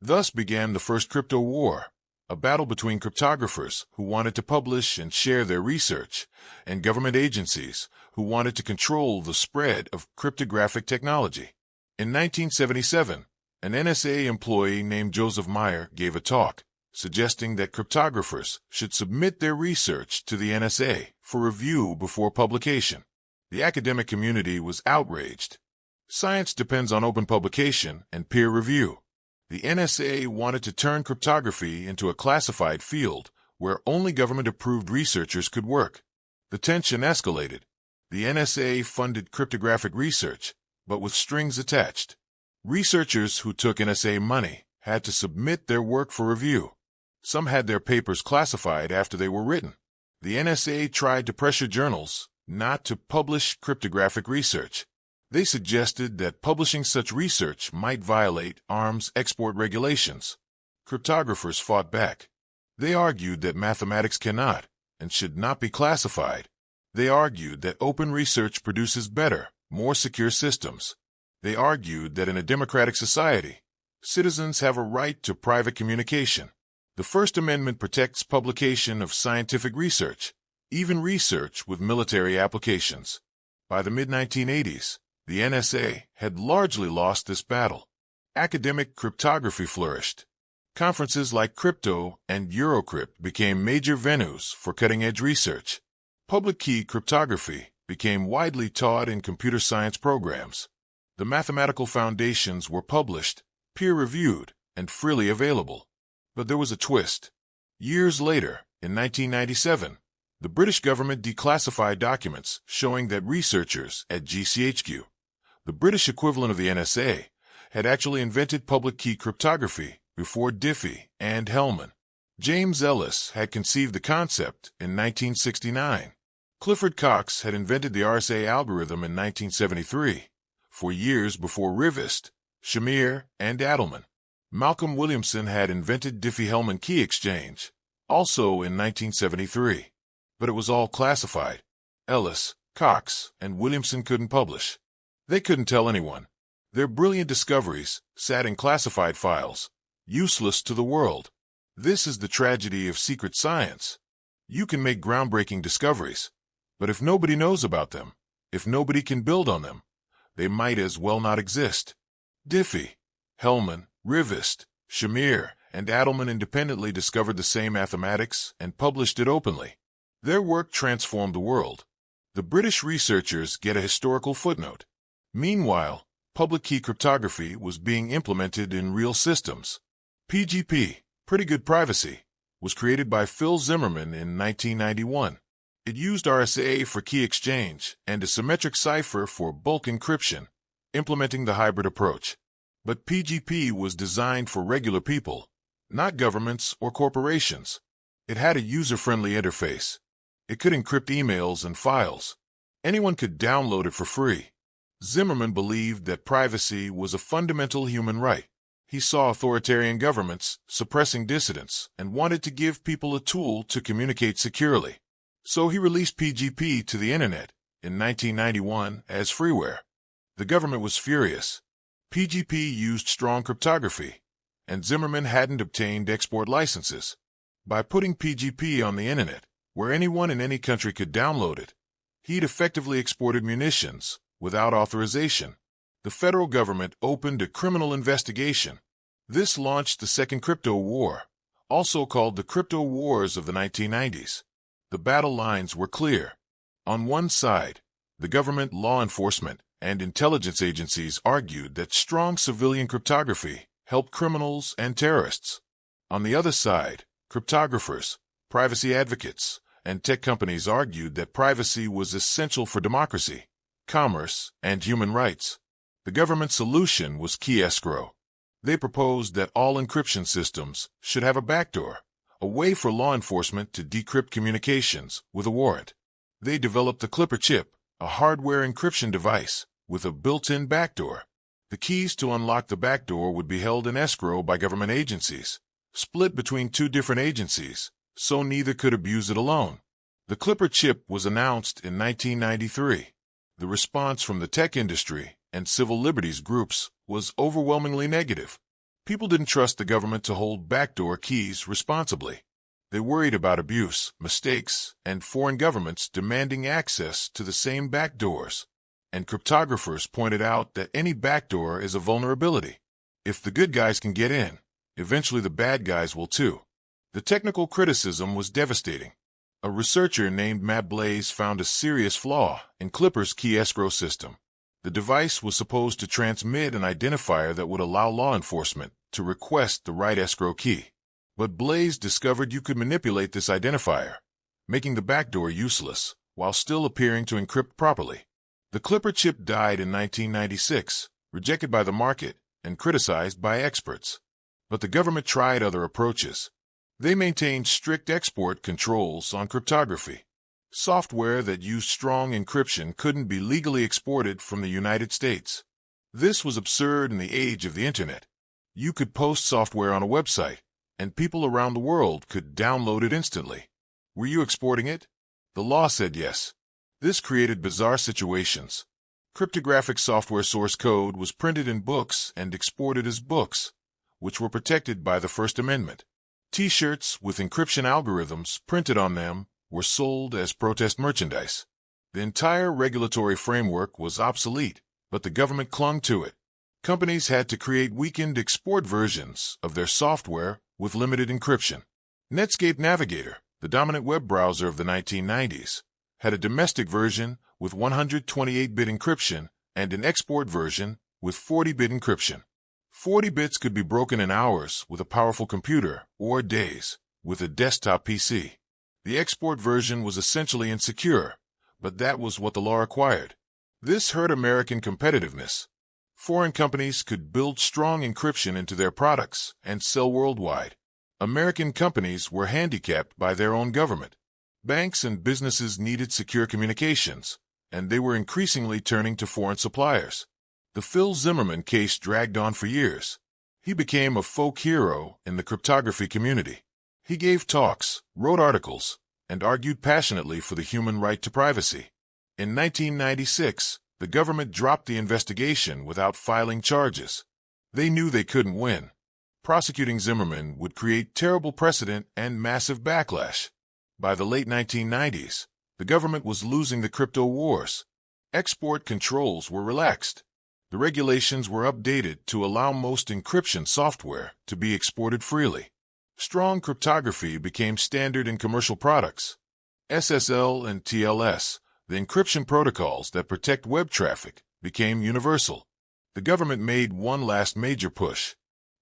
Thus began the first crypto war, a battle between cryptographers who wanted to publish and share their research, and government agencies who wanted to control the spread of cryptographic technology. In 1977, an NSA employee named Joseph Meyer gave a talk, suggesting that cryptographers should submit their research to the NSA for review before publication. The academic community was outraged. Science depends on open publication and peer review. The NSA wanted to turn cryptography into a classified field where only government-approved researchers could work. The tension escalated. The NSA funded cryptographic research, but with strings attached. Researchers who took NSA money had to submit their work for review. Some had their papers classified after they were written. The NSA tried to pressure journals not to publish cryptographic research. They suggested that publishing such research might violate arms export regulations. Cryptographers fought back. They argued that mathematics cannot and should not be classified. They argued that open research produces better, more secure systems. They argued that in a democratic society, citizens have a right to private communication. The First Amendment protects publication of scientific research, even research with military applications. By the mid-1980s, the NSA had largely lost this battle. Academic cryptography flourished. Conferences like Crypto and Eurocrypt became major venues for cutting-edge research. Public key cryptography became widely taught in computer science programs. The mathematical foundations were published, peer-reviewed, and freely available. But there was a twist. Years later, in 1997, the British government declassified documents showing that researchers at GCHQ, the British equivalent of the NSA, had actually invented public key cryptography before Diffie and Hellman. James Ellis had conceived the concept in 1969. Clifford Cox had invented the RSA algorithm in 1973, for years before Rivest, Shamir, and Adelman. Malcolm Williamson had invented Diffie-Hellman key exchange, also in 1973. But it was all classified. Ellis, Cox, and Williamson couldn't publish. They couldn't tell anyone. Their brilliant discoveries sat in classified files, useless to the world. This is the tragedy of secret science. You can make groundbreaking discoveries, but if nobody knows about them, if nobody can build on them, they might as well not exist. Diffie, Hellman, Rivest, Shamir, and Adelman independently discovered the same mathematics and published it openly. Their work transformed the world. The British researchers get a historical footnote. Meanwhile, public key cryptography was being implemented in real systems. PGP, Pretty Good Privacy, was created by Phil Zimmermann in 1991. It used RSA for key exchange and a symmetric cipher for bulk encryption, implementing the hybrid approach. But PGP was designed for regular people, not governments or corporations. It had a user-friendly interface. It could encrypt emails and files. Anyone could download it for free. Zimmermann believed that privacy was a fundamental human right. He saw authoritarian governments suppressing dissidents and wanted to give people a tool to communicate securely. So he released PGP to the Internet in 1991 as freeware. The government was furious. PGP used strong cryptography, and Zimmermann hadn't obtained export licenses. By putting PGP on the Internet, where anyone in any country could download it, he'd effectively exported munitions without authorization. The federal government opened a criminal investigation. This launched the Second Crypto War, also called the Crypto Wars of the 1990s. The battle lines were clear. On one side, the government, law enforcement, and intelligence agencies argued that strong civilian cryptography helped criminals and terrorists. On the other side, cryptographers, privacy advocates, and tech companies argued that privacy was essential for democracy, commerce, and human rights. The government solution was key escrow. They proposed that all encryption systems should have a backdoor, a way for law enforcement to decrypt communications with a warrant. They developed the Clipper chip, a hardware encryption device with a built-in backdoor. The keys to unlock the backdoor would be held in escrow by government agencies, split between two different agencies, so neither could abuse it alone. The Clipper chip was announced in 1993. The response from the tech industry and civil liberties groups was overwhelmingly negative. People didn't trust the government to hold backdoor keys responsibly. They worried about abuse, mistakes, and foreign governments demanding access to the same backdoors. And cryptographers pointed out that any backdoor is a vulnerability. If the good guys can get in, eventually the bad guys will too. The technical criticism was devastating. A researcher named Matt Blaze found a serious flaw in Clipper's key escrow system. The device was supposed to transmit an identifier that would allow law enforcement to request the right escrow key. But Blaze discovered you could manipulate this identifier, making the backdoor useless, while still appearing to encrypt properly. The Clipper chip died in 1996, rejected by the market and criticized by experts. But the government tried other approaches. They maintained strict export controls on cryptography. Software that used strong encryption couldn't be legally exported from the United States. This was absurd in the age of the Internet. You could post software on a website, and people around the world could download it instantly. Were you exporting it? The law said yes. This created bizarre situations. Cryptographic software source code was printed in books and exported as books, which were protected by the First Amendment. T-shirts with encryption algorithms printed on them were sold as protest merchandise. The entire regulatory framework was obsolete, but the government clung to it. Companies had to create weakened export versions of their software with limited encryption. Netscape Navigator, the dominant web browser of the 1990s, had a domestic version with 128-bit encryption and an export version with 40-bit encryption. 40 bits could be broken in hours with a powerful computer or days with a desktop PC. The export version was essentially insecure, but that was what the law required. This hurt American competitiveness. Foreign companies could build strong encryption into their products and sell worldwide. American companies were handicapped by their own government. Banks and businesses needed secure communications, and they were increasingly turning to foreign suppliers. The Phil Zimmermann case dragged on for years. He became a folk hero in the cryptography community. He gave talks, wrote articles, and argued passionately for the human right to privacy. In 1996, the government dropped the investigation without filing charges. They knew they couldn't win. Prosecuting Zimmermann would create terrible precedent and massive backlash. By the late 1990s, the government was losing the crypto wars. Export controls were relaxed. The regulations were updated to allow most encryption software to be exported freely. Strong cryptography became standard in commercial products. SSL and TLS, the encryption protocols that protect web traffic, became universal. The government made one last major push.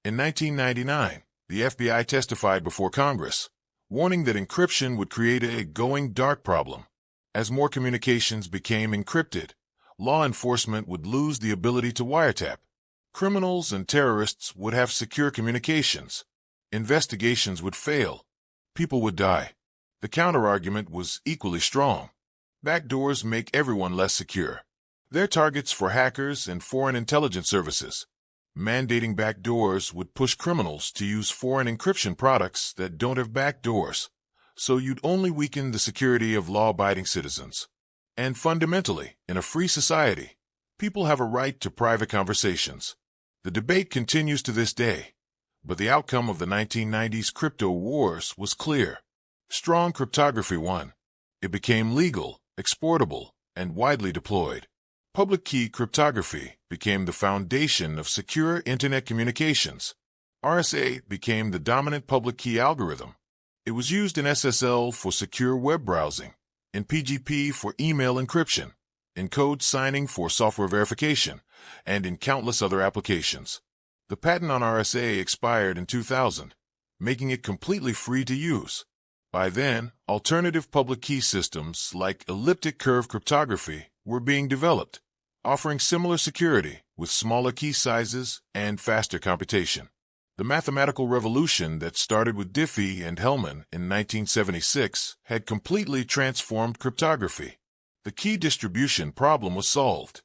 In 1999, the FBI testified before Congress, warning that encryption would create a going dark problem. As more communications became encrypted, law enforcement would lose the ability to wiretap. Criminals and terrorists would have secure communications. Investigations would fail. People would die. The counterargument was equally strong. Backdoors make everyone less secure. They're targets for hackers and foreign intelligence services. Mandating backdoors would push criminals to use foreign encryption products that don't have backdoors, so you'd only weaken the security of law-abiding citizens. And fundamentally, in a free society, people have a right to private conversations. The debate continues to this day, but the outcome of the 1990s crypto wars was clear. Strong cryptography won. It became legal, exportable, and widely deployed. Public key cryptography became the foundation of secure Internet communications. RSA became the dominant public key algorithm. It was used in SSL for secure web browsing, in PGP for email encryption, in code signing for software verification, and in countless other applications. The patent on RSA expired in 2000, making it completely free to use. By then, alternative public key systems like elliptic curve cryptography were being developed, offering similar security with smaller key sizes and faster computation. The mathematical revolution that started with Diffie and Hellman in 1976 had completely transformed cryptography. The key distribution problem was solved.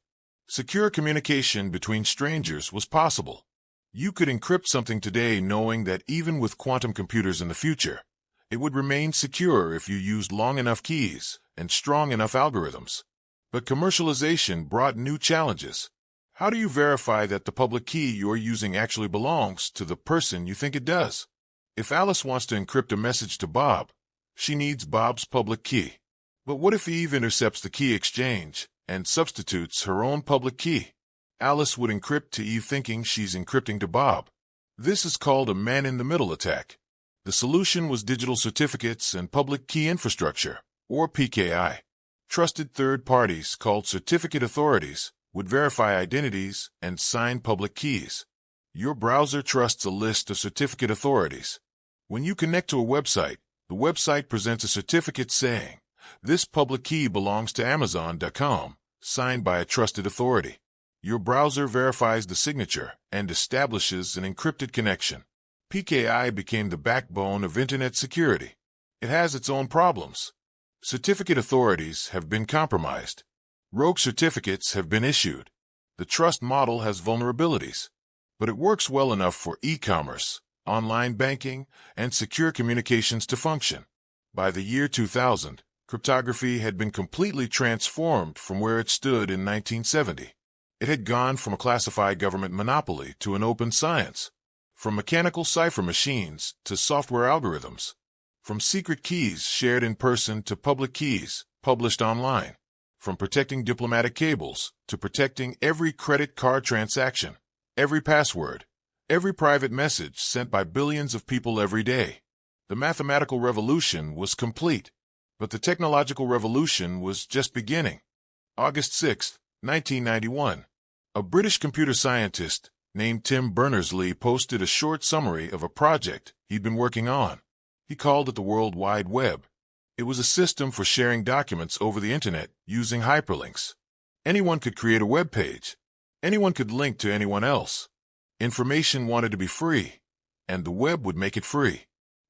Secure communication between strangers was possible. You could encrypt something today knowing that even with quantum computers in the future, it would remain secure if you used long enough keys and strong enough algorithms. But commercialization brought new challenges. How do you verify that the public key you're using actually belongs to the person you think it does? If Alice wants to encrypt a message to Bob, she needs Bob's public key. But what if Eve intercepts the key exchange and substitutes her own public key? Alice would encrypt to Eve thinking she's encrypting to Bob. This is called a man-in-the-middle attack. The solution was digital certificates and public key infrastructure, or PKI. Trusted third parties called certificate authorities would verify identities and sign public keys. Your browser trusts a list of certificate authorities. When you connect to a website, the website presents a certificate saying, "This public key belongs to Amazon.com," signed by a trusted authority. Your browser verifies the signature and establishes an encrypted connection. PKI became the backbone of Internet security. It has its own problems. Certificate authorities have been compromised. Rogue certificates have been issued. The trust model has vulnerabilities. But it works well enough for e-commerce, online banking, and secure communications to function. By the year 2000, cryptography had been completely transformed from where it stood in 1970. It had gone from a classified government monopoly to an open science, from mechanical cipher machines to software algorithms, from secret keys shared in person to public keys published online, from protecting diplomatic cables to protecting every credit card transaction, every password, every private message sent by billions of people every day. The mathematical revolution was complete, but the technological revolution was just beginning. August 6, 1991. A British computer scientist named Tim Berners-Lee posted a short summary of a project he'd been working on. He called it the World Wide Web. It was a system for sharing documents over the internet using hyperlinks. Anyone could create a web page. Anyone could link to anyone else. Information wanted to be free, and the web would make it free.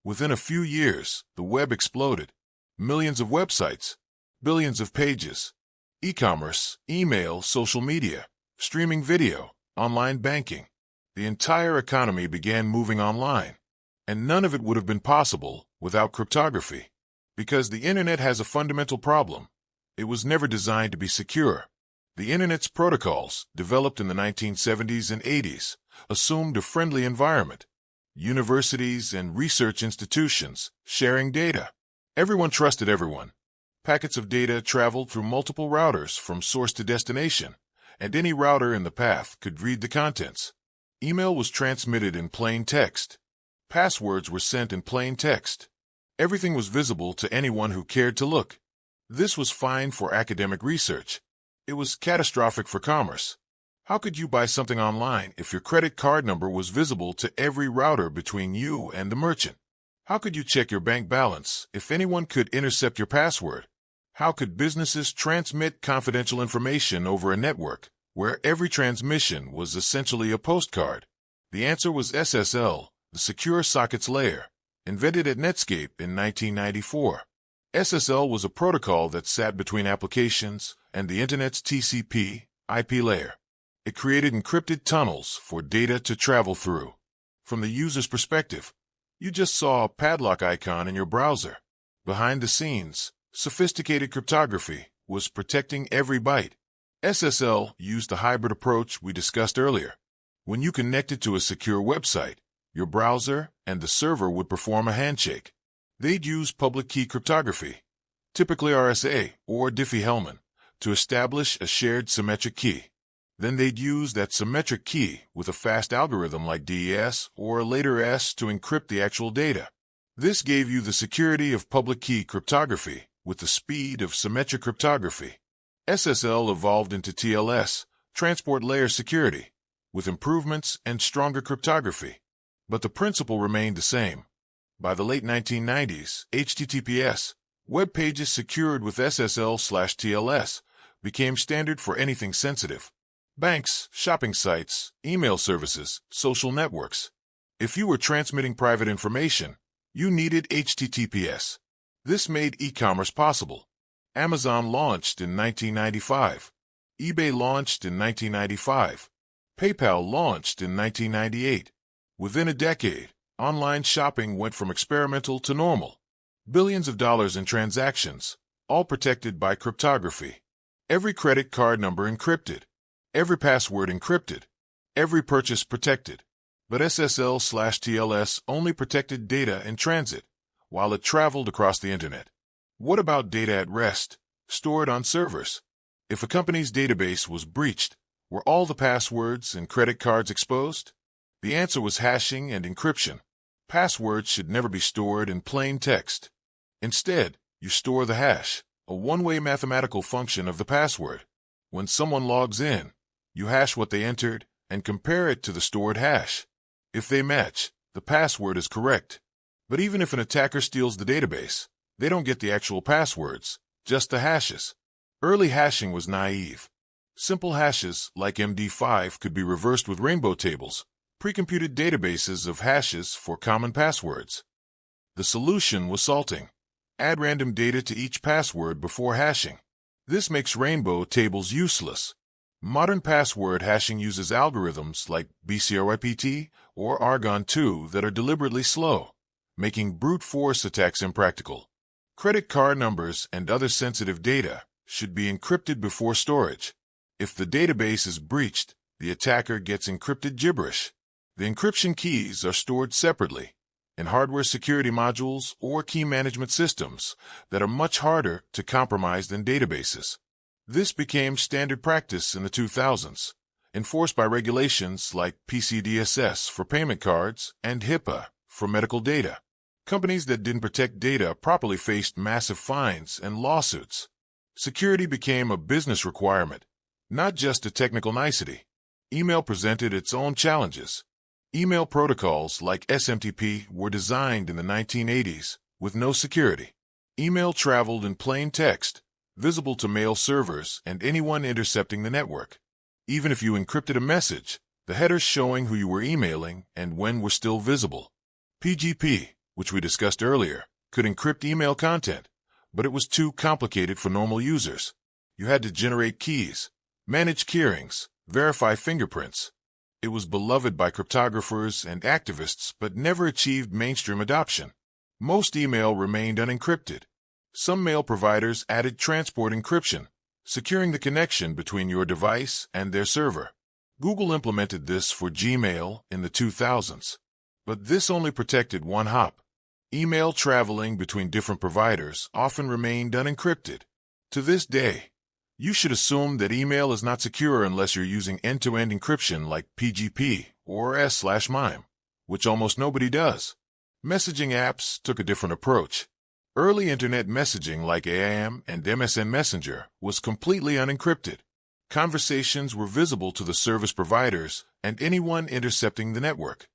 Within a few years, the web exploded. Millions of websites, billions of pages, e-commerce, email, social media, streaming video, online banking. The entire economy began moving online, and none of it would have been possible without cryptography. Because the internet has a fundamental problem. It was never designed to be secure. The internet's protocols, developed in the 1970s and 80s, assumed a friendly environment. Universities and research institutions sharing data. Everyone trusted everyone. Packets of data traveled through multiple routers from source to destination, and any router in the path could read the contents. Email was transmitted in plain text. Passwords were sent in plain text. Everything was visible to anyone who cared to look. This was fine for academic research. It was catastrophic for commerce. How could you buy something online if your credit card number was visible to every router between you and the merchant? How could you check your bank balance if anyone could intercept your password? How could businesses transmit confidential information over a network where every transmission was essentially a postcard? The answer was SSL, the Secure Sockets Layer, invented at Netscape in 1994. SSL was a protocol that sat between applications and the Internet's TCP/IP layer. It created encrypted tunnels for data to travel through. From the user's perspective, you just saw a padlock icon in your browser. Behind the scenes, sophisticated cryptography was protecting every byte. SSL used the hybrid approach we discussed earlier. When you connected to a secure website, your browser and the server would perform a handshake. They'd use public key cryptography, typically RSA or Diffie-Hellman, to establish a shared symmetric key. Then they'd use that symmetric key with a fast algorithm like DES or later S to encrypt the actual data. This gave you the security of public key cryptography with the speed of symmetric cryptography. SSL evolved into TLS, transport layer security, with improvements and stronger cryptography. But the principle remained the same. By the late 1990s, HTTPS, web pages secured with SSL/TLS, became standard for anything sensitive. Banks, shopping sites, email services, social networks. If you were transmitting private information, you needed HTTPS. This made e-commerce possible. Amazon launched in 1995. eBay launched in 1995. PayPal launched in 1998. Within a decade, online shopping went from experimental to normal. Billions of dollars in transactions, all protected by cryptography. Every credit card number encrypted. Every password encrypted. Every purchase protected. But SSL/TLS only protected data in transit, while it traveled across the internet. What about data at rest, stored on servers? If a company's database was breached, were all the passwords and credit cards exposed? The answer was hashing and encryption. Passwords should never be stored in plain text. Instead, you store the hash, a one-way mathematical function of the password. When someone logs in, you hash what they entered and compare it to the stored hash. If they match, the password is correct. But even if an attacker steals the database, they don't get the actual passwords, just the hashes. Early hashing was naive. Simple hashes, like MD5, could be reversed with rainbow tables, Precomputed databases of hashes for common passwords. The solution was salting. Add random data to each password before hashing. This makes rainbow tables useless. Modern password hashing uses algorithms like BCRYPT or Argon2 that are deliberately slow, making brute force attacks impractical. Credit card numbers and other sensitive data should be encrypted before storage. If the database is breached, the attacker gets encrypted gibberish. The encryption keys are stored separately in hardware security modules or key management systems that are much harder to compromise than databases. This became standard practice in the 2000s, enforced by regulations like PCDSS for payment cards and HIPAA for medical data. Companies that didn't protect data properly faced massive fines and lawsuits. Security became a business requirement, not just a technical nicety. Email presented its own challenges. Email protocols like SMTP were designed in the 1980s with no security. Email traveled in plain text, visible to mail servers and anyone intercepting the network. Even if you encrypted a message, the headers showing who you were emailing and when were still visible. PGP, which we discussed earlier, could encrypt email content, but it was too complicated for normal users. You had to generate keys, manage keyrings, verify fingerprints. It was beloved by cryptographers and activists but never achieved mainstream adoption. Most email remained unencrypted. Some mail providers added transport encryption, securing the connection between your device and their server. Google implemented this for Gmail in the 2000s. But this only protected one hop. Email traveling between different providers often remained unencrypted. To this day, you should assume that email is not secure unless you're using end-to-end encryption like PGP or S/MIME, which almost nobody does. Messaging apps took a different approach. Early internet messaging like AIM and MSN Messenger was completely unencrypted. Conversations were visible to the service providers and anyone intercepting the network.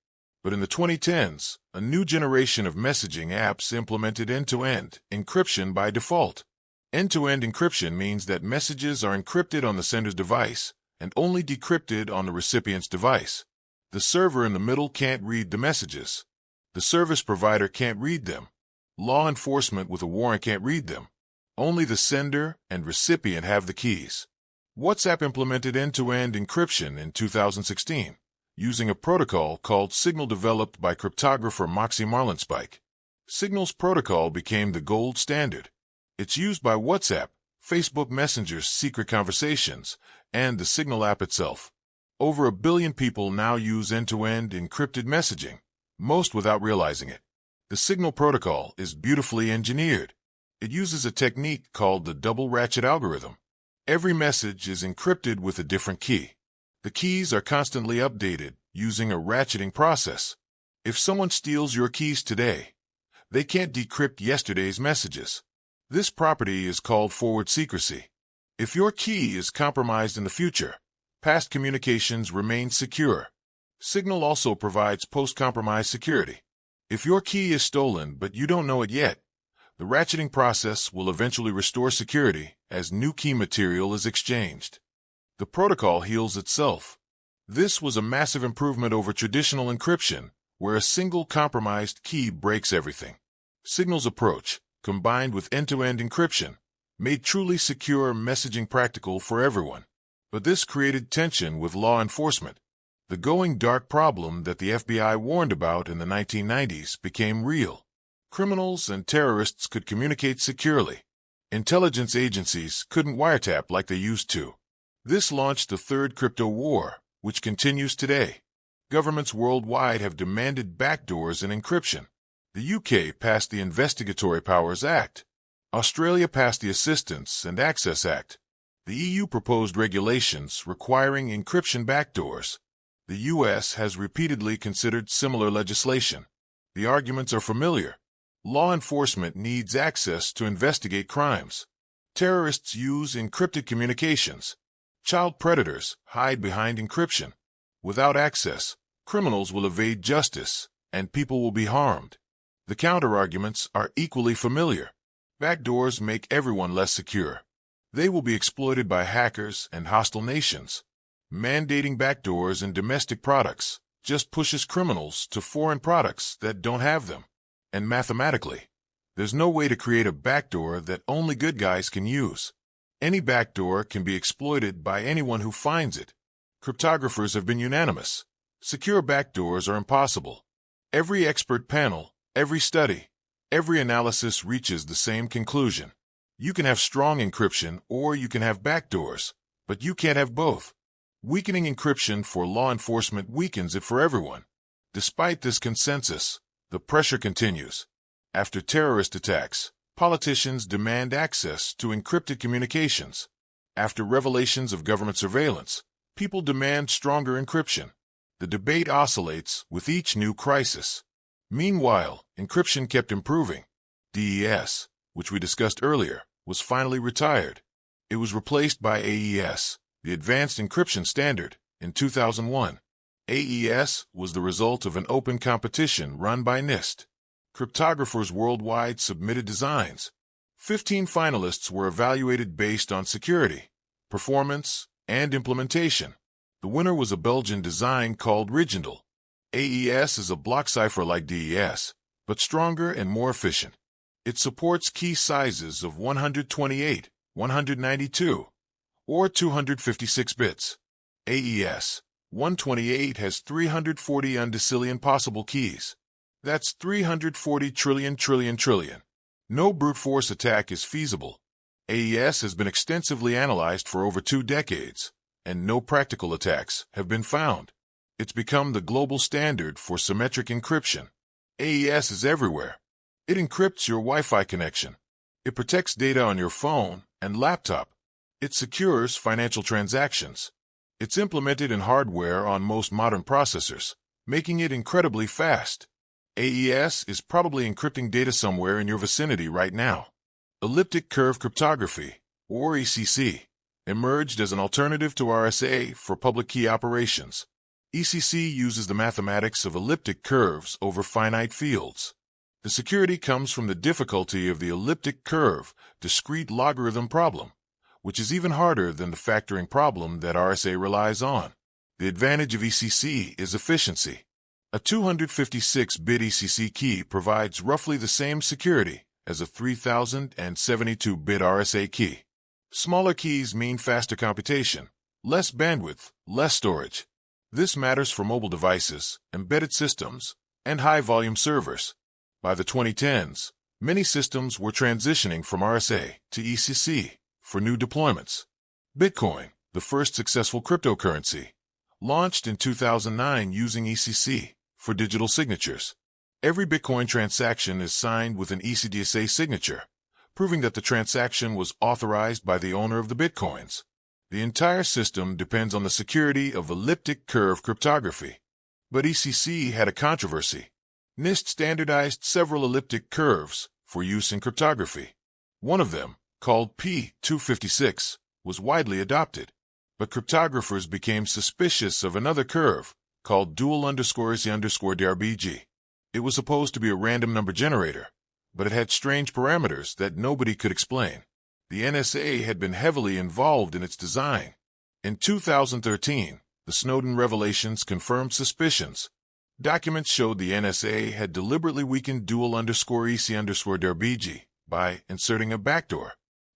But in the 2010s, a new generation of messaging apps implemented end-to-end encryption by default. End-to-end encryption means that messages are encrypted on the sender's device and only decrypted on the recipient's device. The server in the middle can't read the messages. The service provider can't read them. Law enforcement with a warrant can't read them. Only the sender and recipient have the keys. WhatsApp implemented end-to-end encryption in 2016, using a protocol called Signal developed by cryptographer Moxie Marlinspike. Signal's protocol became the gold standard. It's used by WhatsApp, Facebook Messenger's secret conversations, and the Signal app itself. Over 1 billion people now use end-to-end encrypted messaging, most without realizing it. The Signal protocol is beautifully engineered. It uses a technique called the double ratchet algorithm. Every message is encrypted with a different key. The keys are constantly updated using a ratcheting process. If someone steals your keys today, they can't decrypt yesterday's messages. This property is called forward secrecy. If your key is compromised in the future, past communications remain secure. Signal also provides post-compromise security. If your key is stolen but you don't know it yet, the ratcheting process will eventually restore security as new key material is exchanged. The protocol heals itself. This was a massive improvement over traditional encryption, where a single compromised key breaks everything. Signal's approach, combined with end-to-end encryption, made truly secure messaging practical for everyone. But this created tension with law enforcement. The going dark problem that the FBI warned about in the 1990s became real. Criminals and terrorists could communicate securely. Intelligence agencies couldn't wiretap like they used to. This launched the third crypto war, which continues today. Governments worldwide have demanded backdoors in encryption. The UK passed the Investigatory Powers Act. Australia passed the Assistance and Access Act. The EU proposed regulations requiring encryption backdoors. The US has repeatedly considered similar legislation. The arguments are familiar. Law enforcement needs access to investigate crimes. Terrorists use encrypted communications. Child predators hide behind encryption. Without access, criminals will evade justice, and people will be harmed. The counterarguments are equally familiar. Backdoors make everyone less secure. They will be exploited by hackers and hostile nations. Mandating backdoors in domestic products, just pushes criminals to foreign products that don't have them. And mathematically, there's no way to create a backdoor that only good guys can use. Any backdoor can be exploited by anyone who finds it. Cryptographers have been unanimous. Secure backdoors are impossible. Every expert panel, every study, every analysis reaches the same conclusion. You can have strong encryption or you can have backdoors, but you can't have both. Weakening encryption for law enforcement weakens it for everyone. Despite this consensus, the pressure continues. After terrorist attacks, politicians demand access to encrypted communications. After revelations of government surveillance, people demand stronger encryption. The debate oscillates with each new crisis. Meanwhile, encryption kept improving. DES, which we discussed earlier, was finally retired. It was replaced by AES, the Advanced Encryption Standard, in 2001. AES was the result of an open competition run by NIST. Cryptographers worldwide submitted designs. 15 finalists were evaluated based on security, performance, and implementation. The winner was a Belgian design called Rigendal. AES is a block cipher like DES, but stronger and more efficient. It supports key sizes of 128, 192, or 256 bits. AES 128 has 340 undecillion possible keys. That's 340 trillion. No brute force attack is feasible. AES has been extensively analyzed for over 2 decades, and no practical attacks have been found. It's become the global standard for symmetric encryption. AES is everywhere. It encrypts your Wi-Fi connection. It protects data on your phone and laptop. It secures financial transactions. It's implemented in hardware on most modern processors, making it incredibly fast. AES is probably encrypting data somewhere in your vicinity right now. Elliptic curve cryptography, or ECC, emerged as an alternative to RSA for public key operations. ECC uses the mathematics of elliptic curves over finite fields. The security comes from the difficulty of the elliptic curve discrete logarithm problem, which is even harder than the factoring problem that RSA relies on. The advantage of ECC is efficiency. A 256-bit ECC key provides roughly the same security as a 3072-bit RSA key. Smaller keys mean faster computation, less bandwidth, less storage. This matters for mobile devices, embedded systems, and high-volume servers. By the 2010s, many systems were transitioning from RSA to ECC for new deployments. Bitcoin, the first successful cryptocurrency, launched in 2009 using ECC for digital signatures. Every Bitcoin transaction is signed with an ECDSA signature, proving that the transaction was authorized by the owner of the Bitcoins. The entire system depends on the security of elliptic curve cryptography. But ECC had a controversy. NIST standardized several elliptic curves for use in cryptography. One of them, called P256, was widely adopted. But cryptographers became suspicious of another curve, called dual_EC_DRBG. It was supposed to be a random number generator, but it had strange parameters that nobody could explain. The NSA had been heavily involved in its design. In 2013, the Snowden revelations confirmed suspicions. Documents showed the NSA had deliberately weakened dual_EC_DRBG by inserting a backdoor.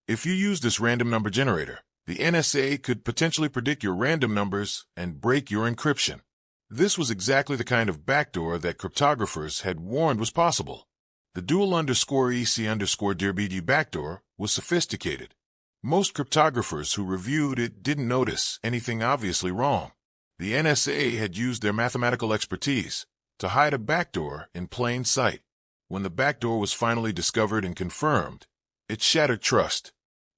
If you use this random number generator, the NSA could potentially predict your random numbers and break your encryption. This was exactly the kind of backdoor that cryptographers had warned was possible. The dual_EC_DRBG backdoor was sophisticated. Most cryptographers who reviewed it didn't notice anything obviously wrong. The NSA had used their mathematical expertise to hide a backdoor in plain sight. When the backdoor was finally discovered and confirmed, it shattered trust.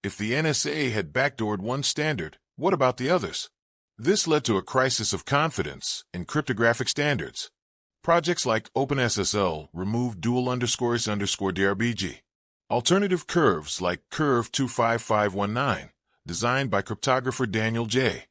If the NSA had backdoored one standard, what about the others? This led to a crisis of confidence in cryptographic standards. Projects like OpenSSL removed dual_EC_DRBG. Alternative curves like Curve 25519, designed by cryptographer Daniel J.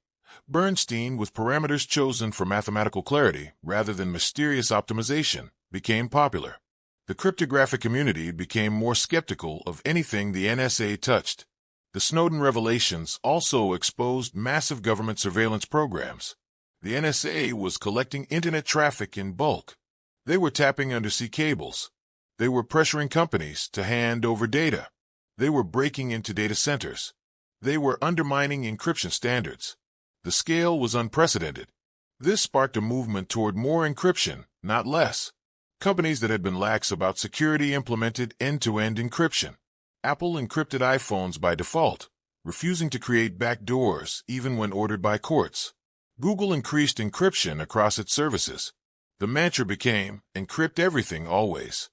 Bernstein with parameters chosen for mathematical clarity rather than mysterious optimization, became popular. The cryptographic community became more skeptical of anything the NSA touched. The Snowden revelations also exposed massive government surveillance programs. The The NSA was collecting internet traffic in bulk. They were tapping undersea cables. They were pressuring companies to hand over data. They were breaking into data centers. They were undermining encryption standards. The scale was unprecedented. This sparked a movement toward more encryption, not less. Companies that had been lax about security implemented end-to-end encryption. Apple encrypted iPhones by default, refusing to create backdoors even when ordered by courts. Google increased encryption across its services. The mantra became, encrypt everything always.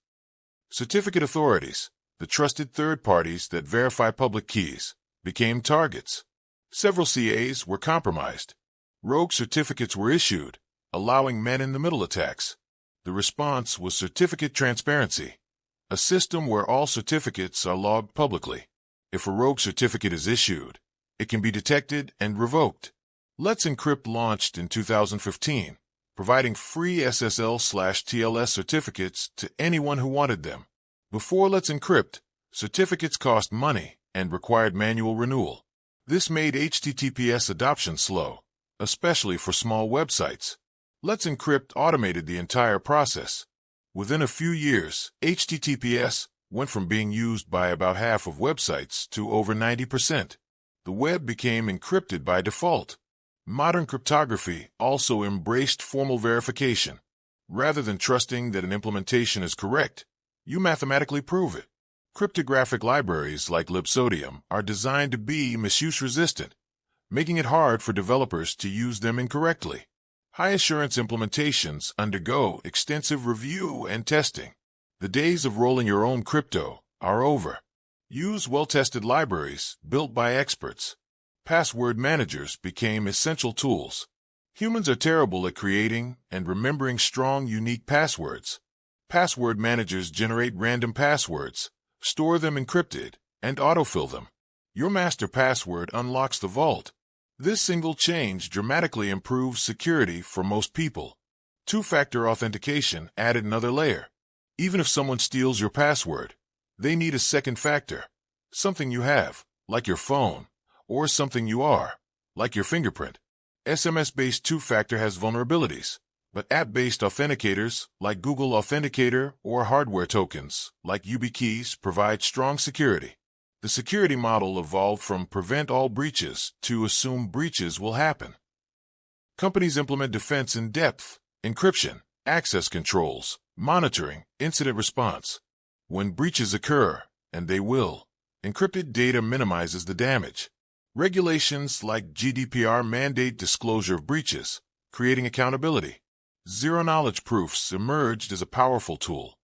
Certificate authorities, the trusted third parties that verify public keys, became targets. Several CAs were compromised. Rogue certificates were issued, allowing man-in-the-middle attacks. The response was certificate transparency, a system where all certificates are logged publicly. If a rogue certificate is issued, it can be detected and revoked. Let's Encrypt launched in 2015, providing free SSL/TLS certificates to anyone who wanted them. Before Let's Encrypt, certificates cost money and required manual renewal. This made HTTPS adoption slow, especially for small websites. Let's Encrypt automated the entire process. Within a few years, HTTPS went from being used by about half of websites to over 90%. The web became encrypted by default. Modern cryptography also embraced formal verification. Rather than trusting that an implementation is correct, you mathematically prove it. Cryptographic libraries like libsodium are designed to be misuse-resistant, making it hard for developers to use them incorrectly. High-assurance implementations undergo extensive review and testing. The days of rolling your own crypto are over. Use well-tested libraries built by experts. Password managers became essential tools. Humans are terrible at creating and remembering strong, unique passwords. Password managers generate random passwords, store them encrypted, and autofill them. Your master password unlocks the vault. This single change dramatically improves security for most people. Two-factor authentication added another layer. Even if someone steals your password, they need a second factor. Something you have, like your phone, or something you are, like your fingerprint. SMS-based two-factor has vulnerabilities, but app-based authenticators, like Google Authenticator or hardware tokens, like YubiKeys, provide strong security. The security model evolved from prevent all breaches to assume breaches will happen. Companies implement defense in depth, encryption, access controls, monitoring, incident response. When breaches occur, and they will, encrypted data minimizes the damage. Regulations like GDPR mandate disclosure of breaches, creating accountability. Zero-knowledge proofs emerged as a powerful tool.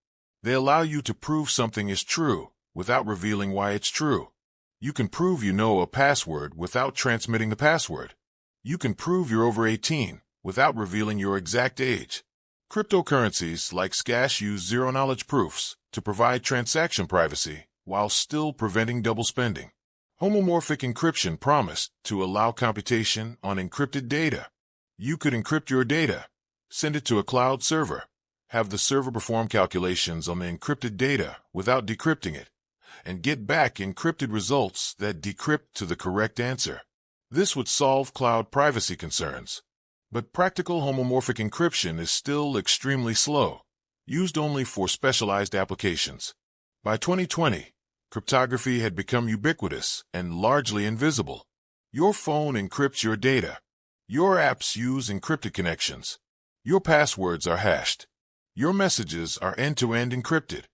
They allow you to prove something is true without revealing why it's true. You can prove you know a password without transmitting the password. You can prove you're over 18 without revealing your exact age. Cryptocurrencies like Scash use zero-knowledge proofs to provide transaction privacy while still preventing double spending. Homomorphic encryption promised to allow computation on encrypted data. You could encrypt your data, send it to a cloud server, have the server perform calculations on the encrypted data without decrypting it, and get back encrypted results that decrypt to the correct answer. This would solve cloud privacy concerns. But practical homomorphic encryption is still extremely slow, used only for specialized applications. By 2020, cryptography had become ubiquitous and largely invisible. Your phone encrypts your data. Your apps use encrypted connections. Your passwords are hashed. Your messages are end-to-end encrypted.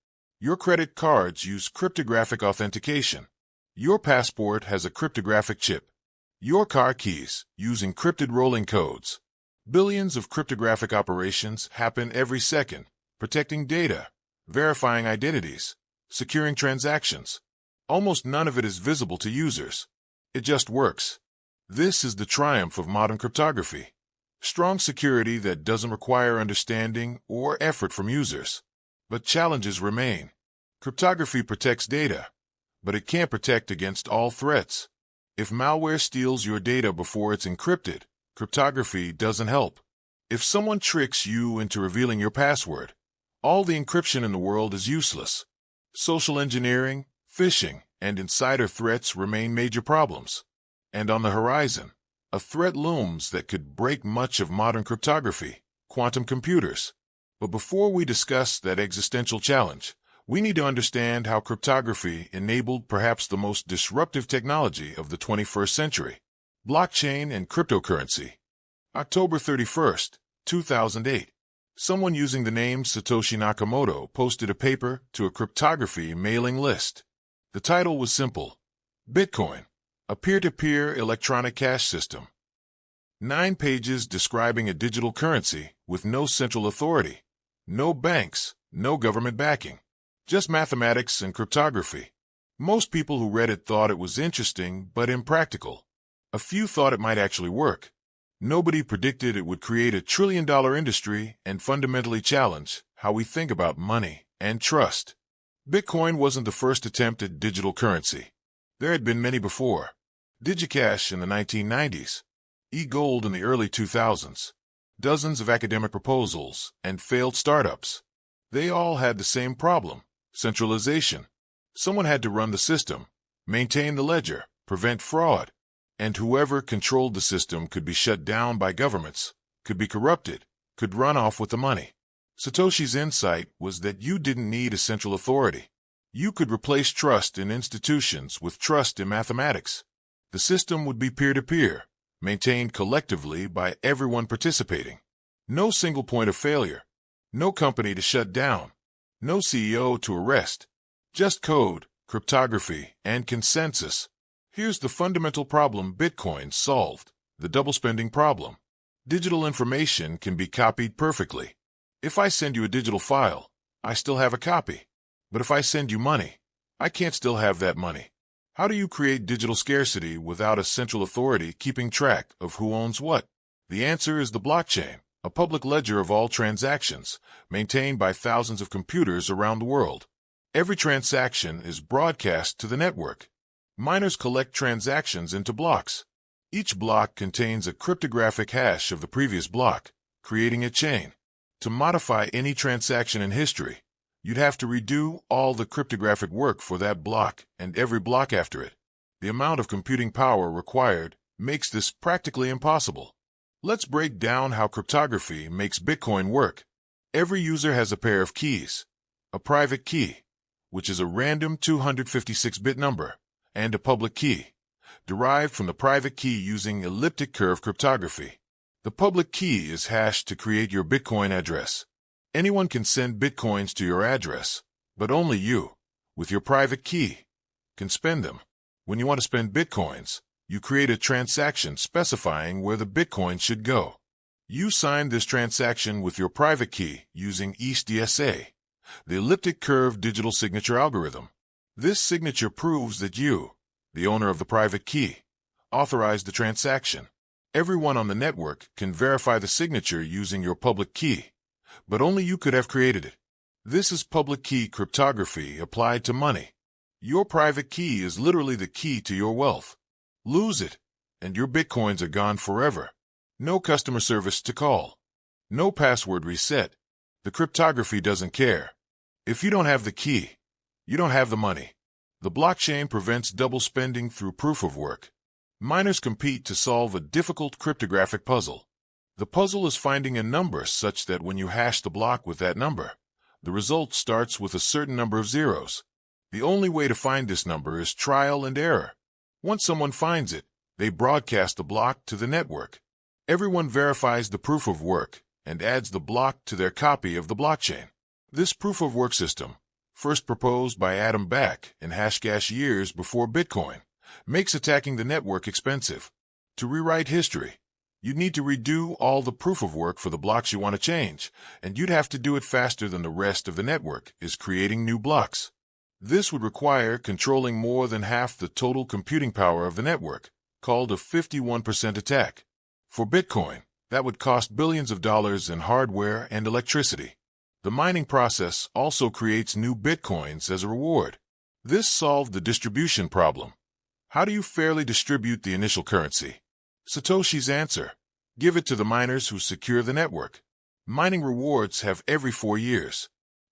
Your credit cards use cryptographic authentication. Your passport has a cryptographic chip. Your car keys use encrypted rolling codes. Billions of cryptographic operations happen every second, protecting data, verifying identities, securing transactions. Almost none of it is visible to users. It just works. This is the triumph of modern cryptography. Strong security that doesn't require understanding or effort from users. But challenges remain. Cryptography protects data, but it can't protect against all threats. If malware steals your data before it's encrypted, cryptography doesn't help. If someone tricks you into revealing your password, all the encryption in the world is useless. Social engineering, phishing, and insider threats remain major problems. And on the horizon, A threat looms that could break much of modern cryptography: quantum computers. But before we discuss that existential challenge, we need to understand how cryptography enabled perhaps the most disruptive technology of the 21st century: blockchain and cryptocurrency. October 31st, 2008. Someone using the name Satoshi Nakamoto posted a paper to a cryptography mailing list. The title was simple: Bitcoin, a peer-to-peer electronic cash system. 9 pages describing a digital currency with no central authority, no banks, no government backing, just mathematics and cryptography. Most people who read it thought it was interesting but impractical. A few thought it might actually work. Nobody predicted it would create a trillion-dollar industry and fundamentally challenge how we think about money and trust. Bitcoin wasn't the first attempt at digital currency. There had been many before. DigiCash in the 1990s, e-gold in the early 2000s, dozens of academic proposals, and failed startups. They all had the same problem: centralization. Someone had to run the system, maintain the ledger, prevent fraud. And whoever controlled the system could be shut down by governments, could be corrupted, could run off with the money. Satoshi's insight was that you didn't need a central authority. You could replace trust in institutions with trust in mathematics. The system would be peer-to-peer, maintained collectively by everyone participating. No single point of failure. No company to shut down. No CEO to arrest. Just code, cryptography, and consensus. Here's the fundamental problem Bitcoin solved: the double-spending problem. Digital information can be copied perfectly. If I send you a digital file, I still have a copy. But if I send you money, I can't still have that money. How do you create digital scarcity without a central authority keeping track of who owns what? The answer is the blockchain, a public ledger of all transactions, maintained by thousands of computers around the world. Every transaction is broadcast to the network. Miners collect transactions into blocks. Each block contains a cryptographic hash of the previous block, creating a chain. To modify any transaction in history, you'd have to redo all the cryptographic work for that block and every block after it. The amount of computing power required makes this practically impossible. Let's break down how cryptography makes Bitcoin work. Every user has a pair of keys: a private key, which is a random 256-bit number, and a public key, derived from the private key using elliptic curve cryptography. The public key is hashed to create your Bitcoin address. Anyone can send Bitcoins to your address, but only you, with your private key, can spend them. When you want to spend Bitcoins, you create a transaction specifying where the Bitcoin should go. You sign this transaction with your private key using EastDSA, the elliptic curve digital signature algorithm. This signature proves that you, the owner of the private key, authorized the transaction. Everyone on the network can verify the signature using your public key, but only you could have created it. This is public key cryptography applied to money. Your private key is literally the key to your wealth. Lose it, and your Bitcoins are gone forever. No customer service to call. No password reset. The cryptography doesn't care. If you don't have the key, you don't have the money. The blockchain prevents double spending through proof of work. Miners compete to solve a difficult cryptographic puzzle. The puzzle is finding a number such that when you hash the block with that number, the result starts with a certain number of zeros. The only way to find this number is trial and error. Once someone finds it, they broadcast the block to the network. Everyone verifies the proof of work and adds the block to their copy of the blockchain. This proof of work system, first proposed by Adam Back in Hashcash years before Bitcoin, makes attacking the network expensive. To rewrite history, you'd need to redo all the proof of work for the blocks you want to change, and you'd have to do it faster than the rest of the network is creating new blocks. This would require controlling more than half the total computing power of the network, called a 51% attack. For Bitcoin, that would cost billions of dollars in hardware and electricity. The mining process also creates new Bitcoins as a reward. This solved the distribution problem. How do you fairly distribute the initial currency? Satoshi's answer: give it to the miners who secure the network. Mining rewards have every 4 years.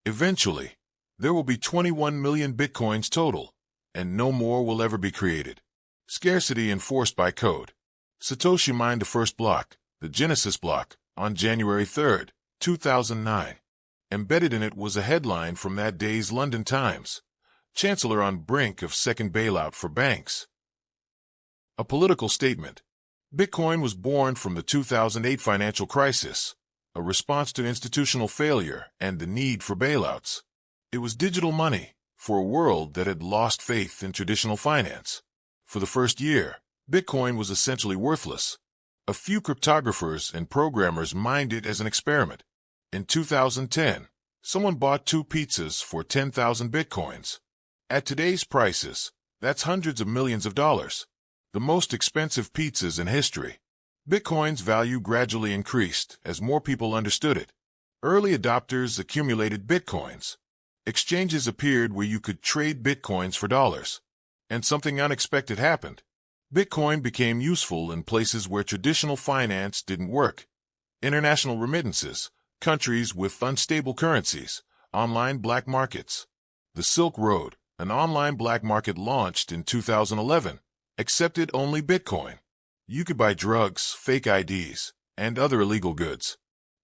Eventually, there will be 21 million Bitcoins total, and no more will ever be created. Scarcity enforced by code. Satoshi mined the first block, the Genesis block, on January 3, 2009. Embedded in it was a headline from that day's London Times: Chancellor on brink of second bailout for banks. A political statement. Bitcoin was born from the 2008 financial crisis, a response to institutional failure and the need for bailouts. It was digital money for a world that had lost faith in traditional finance. For the first year, Bitcoin was essentially worthless. A few cryptographers and programmers mined it as an experiment. In 2010, someone bought 2 pizzas for 10,000 Bitcoins. At today's prices, that's hundreds of millions of dollars. The most expensive pizzas in history. Bitcoin's value gradually increased as more people understood it. Early adopters accumulated Bitcoins. Exchanges appeared where you could trade Bitcoins for dollars. And something unexpected happened. Bitcoin became useful in places where traditional finance didn't work. International remittances, countries with unstable currencies, online black markets. The Silk Road, an online black market launched in 2011, accepted only Bitcoin. You could buy drugs, fake IDs, and other illegal goods.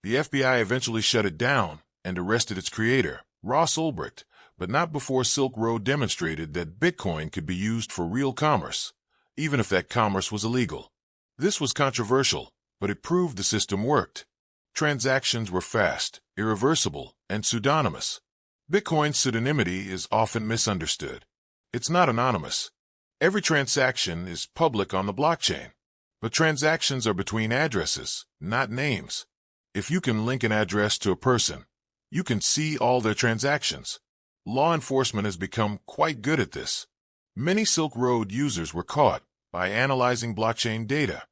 The FBI eventually shut it down and arrested its creator, Ross Ulbricht, but not before Silk Road demonstrated that Bitcoin could be used for real commerce, even if that commerce was illegal. This was controversial, but it proved the system worked. Transactions were fast, irreversible, and pseudonymous. Bitcoin's pseudonymity is often misunderstood. It's not anonymous. Every transaction is public on the blockchain. But transactions are between addresses, not names. If you can link an address to a person, you can see all their transactions. Law enforcement has become quite good at this. Many Silk Road users were caught by analyzing blockchain data.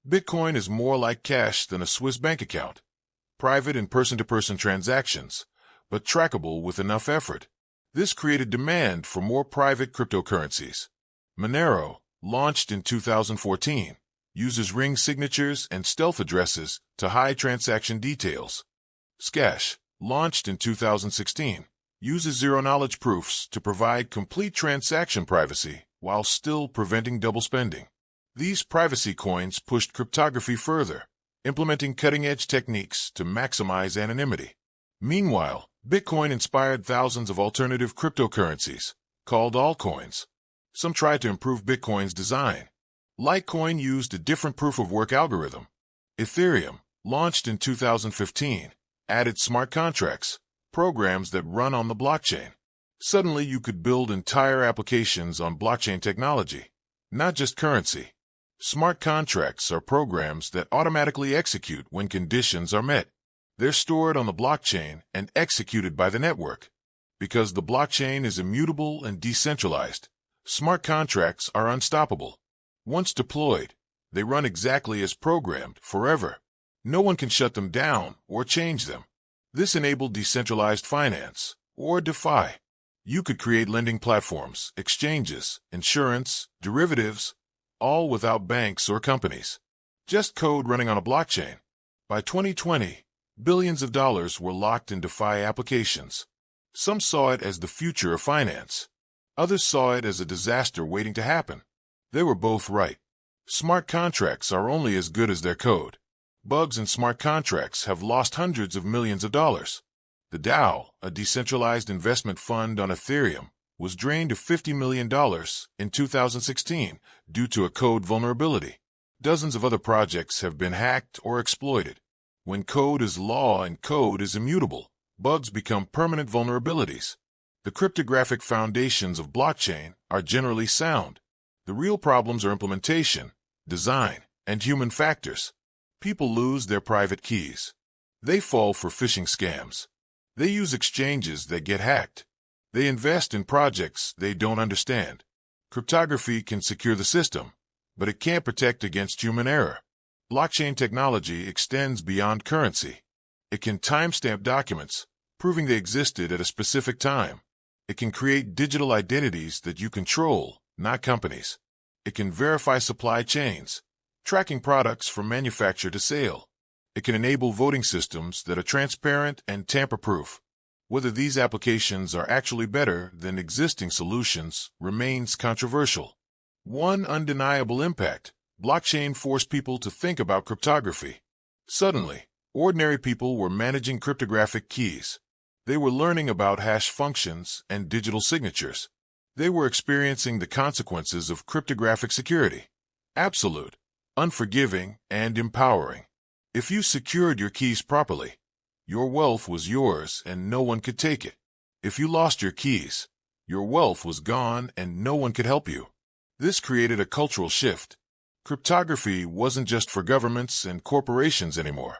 Bitcoin is more like cash than a Swiss bank account. Private and person-to-person transactions, but trackable with enough effort. This created demand for more private cryptocurrencies. Monero, launched in 2014, uses ring signatures and stealth addresses to hide transaction details. Scash, launched in 2016, uses zero-knowledge proofs to provide complete transaction privacy while still preventing double spending. These privacy coins pushed cryptography further, implementing cutting-edge techniques to maximize anonymity. Meanwhile, Bitcoin inspired thousands of alternative cryptocurrencies, called altcoins. Some tried to improve Bitcoin's design. Litecoin used a different proof-of-work algorithm. Ethereum, launched in 2015, added smart contracts, programs that run on the blockchain. Suddenly, you could build entire applications on blockchain technology, not just currency. Smart contracts are programs that automatically execute when conditions are met. They're stored on the blockchain and executed by the network. Because the blockchain is immutable and decentralized, smart contracts are unstoppable. Once deployed, they run exactly as programmed forever. No one can shut them down or change them. This enabled decentralized finance, or DeFi. You could create lending platforms, exchanges, insurance, derivatives, all without banks or companies. Just code running on a blockchain. By 2020, billions of dollars were locked in DeFi applications. Some saw it as the future of finance. Others saw it as a disaster waiting to happen. They were both right. Smart contracts are only as good as their code. Bugs in smart contracts have lost hundreds of millions of dollars. The DAO, a decentralized investment fund on Ethereum, was drained of $50 million in 2016 due to a code vulnerability. Dozens of other projects have been hacked or exploited. When code is law and code is immutable, bugs become permanent vulnerabilities. The cryptographic foundations of blockchain are generally sound. The real problems are implementation, design, and human factors. People lose their private keys. They fall for phishing scams. They use exchanges that get hacked. They invest in projects they don't understand. Cryptography can secure the system, but it can't protect against human error. Blockchain technology extends beyond currency. It can timestamp documents, proving they existed at a specific time. It can create digital identities that you control, not companies. It can verify supply chains, tracking products from manufacture to sale. It can enable voting systems that are transparent and tamper-proof. Whether these applications are actually better than existing solutions remains controversial. One undeniable impact: Blockchain forced people to think about cryptography. Suddenly, ordinary people were managing cryptographic keys. They were learning about hash functions and digital signatures. They were experiencing the consequences of cryptographic security. Absolute, unforgiving, and empowering. If you secured your keys properly, your wealth was yours and no one could take it. If you lost your keys, your wealth was gone and no one could help you. This created a cultural shift. Cryptography wasn't just for governments and corporations anymore.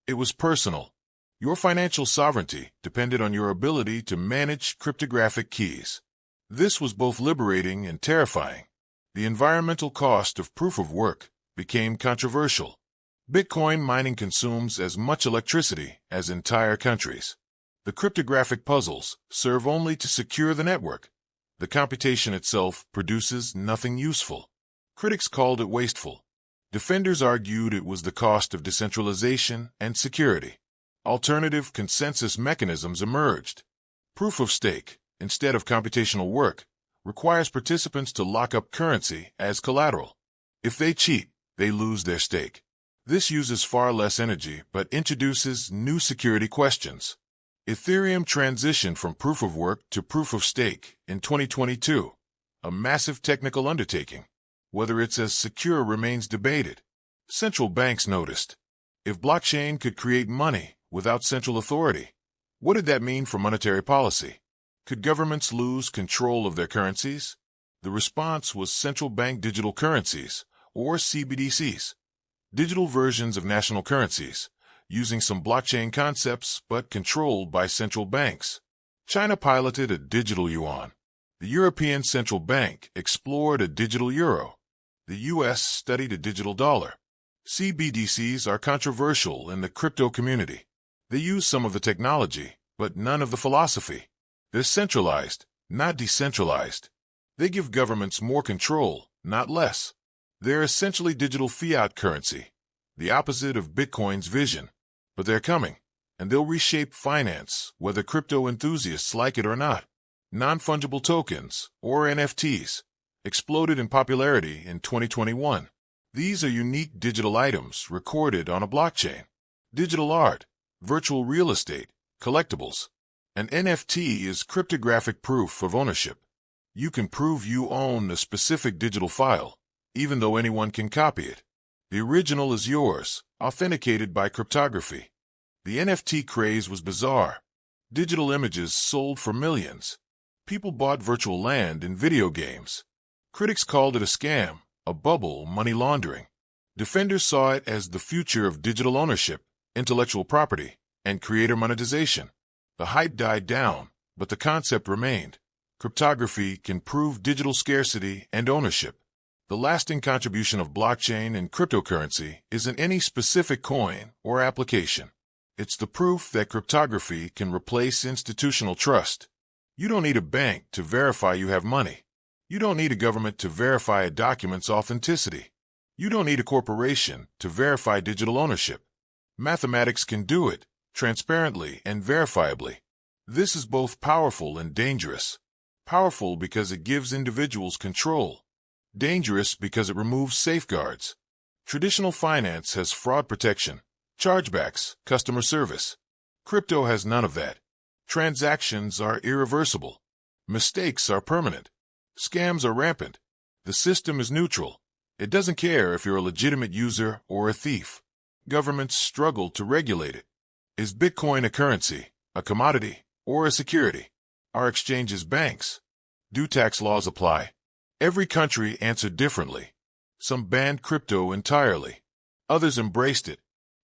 It was personal. Your financial sovereignty depended on your ability to manage cryptographic keys. This was both liberating and terrifying. The environmental cost of proof of work became controversial. Bitcoin mining consumes as much electricity as entire countries. The cryptographic puzzles serve only to secure the network. The computation itself produces nothing useful. Critics called it wasteful. Defenders argued it was the cost of decentralization and security. Alternative consensus mechanisms emerged. Proof of stake, instead of computational work, requires participants to lock up currency as collateral. If they cheat, they lose their stake. This uses far less energy but introduces new security questions. Ethereum transitioned from proof of work to proof of stake in 2022, a massive technical undertaking. Whether it's as secure remains debated. Central banks noticed. If blockchain could create money without central authority, what did that mean for monetary policy? Could governments lose control of their currencies? The response was central bank digital currencies, or CBDCs. Digital versions of national currencies, using some blockchain concepts but controlled by central banks. China piloted a digital yuan. The European Central Bank explored a digital euro. The U.S. studied a digital dollar. CBDCs are controversial in the crypto community. They use some of the technology, but none of the philosophy. They're centralized, not decentralized. They give governments more control, not less. They're essentially digital fiat currency, the opposite of Bitcoin's vision. But they're coming, and they'll reshape finance, whether crypto enthusiasts like it or not. Non-fungible tokens, or NFTs, exploded in popularity in 2021. These are unique digital items recorded on a blockchain. Digital art, virtual real estate, collectibles. An NFT is cryptographic proof of ownership. You can prove you own a specific digital file, even though anyone can copy it. The original is yours, authenticated by cryptography. The NFT craze was bizarre. Digital images sold for millions. People bought virtual land in video games. Critics called it a scam, a bubble, money laundering. Defenders saw it as the future of digital ownership, intellectual property, and creator monetization. The hype died down, but the concept remained. Cryptography can prove digital scarcity and ownership. The lasting contribution of blockchain and cryptocurrency isn't any specific coin or application. It's the proof that cryptography can replace institutional trust. You don't need a bank to verify you have money. You don't need a government to verify a document's authenticity. You don't need a corporation to verify digital ownership. Mathematics can do it, transparently and verifiably. This is both powerful and dangerous. Powerful because it gives individuals control. Dangerous because it removes safeguards. Traditional finance has fraud protection, chargebacks, customer service. Crypto has none of that. Transactions are irreversible. Mistakes are permanent. Scams are rampant. The system is neutral. It doesn't care if you're a legitimate user or a thief. Governments struggle to regulate it. Is Bitcoin a currency, a commodity, or a security? Are exchanges banks? Do tax laws apply? Every country answered differently. Some banned crypto entirely. Others embraced it.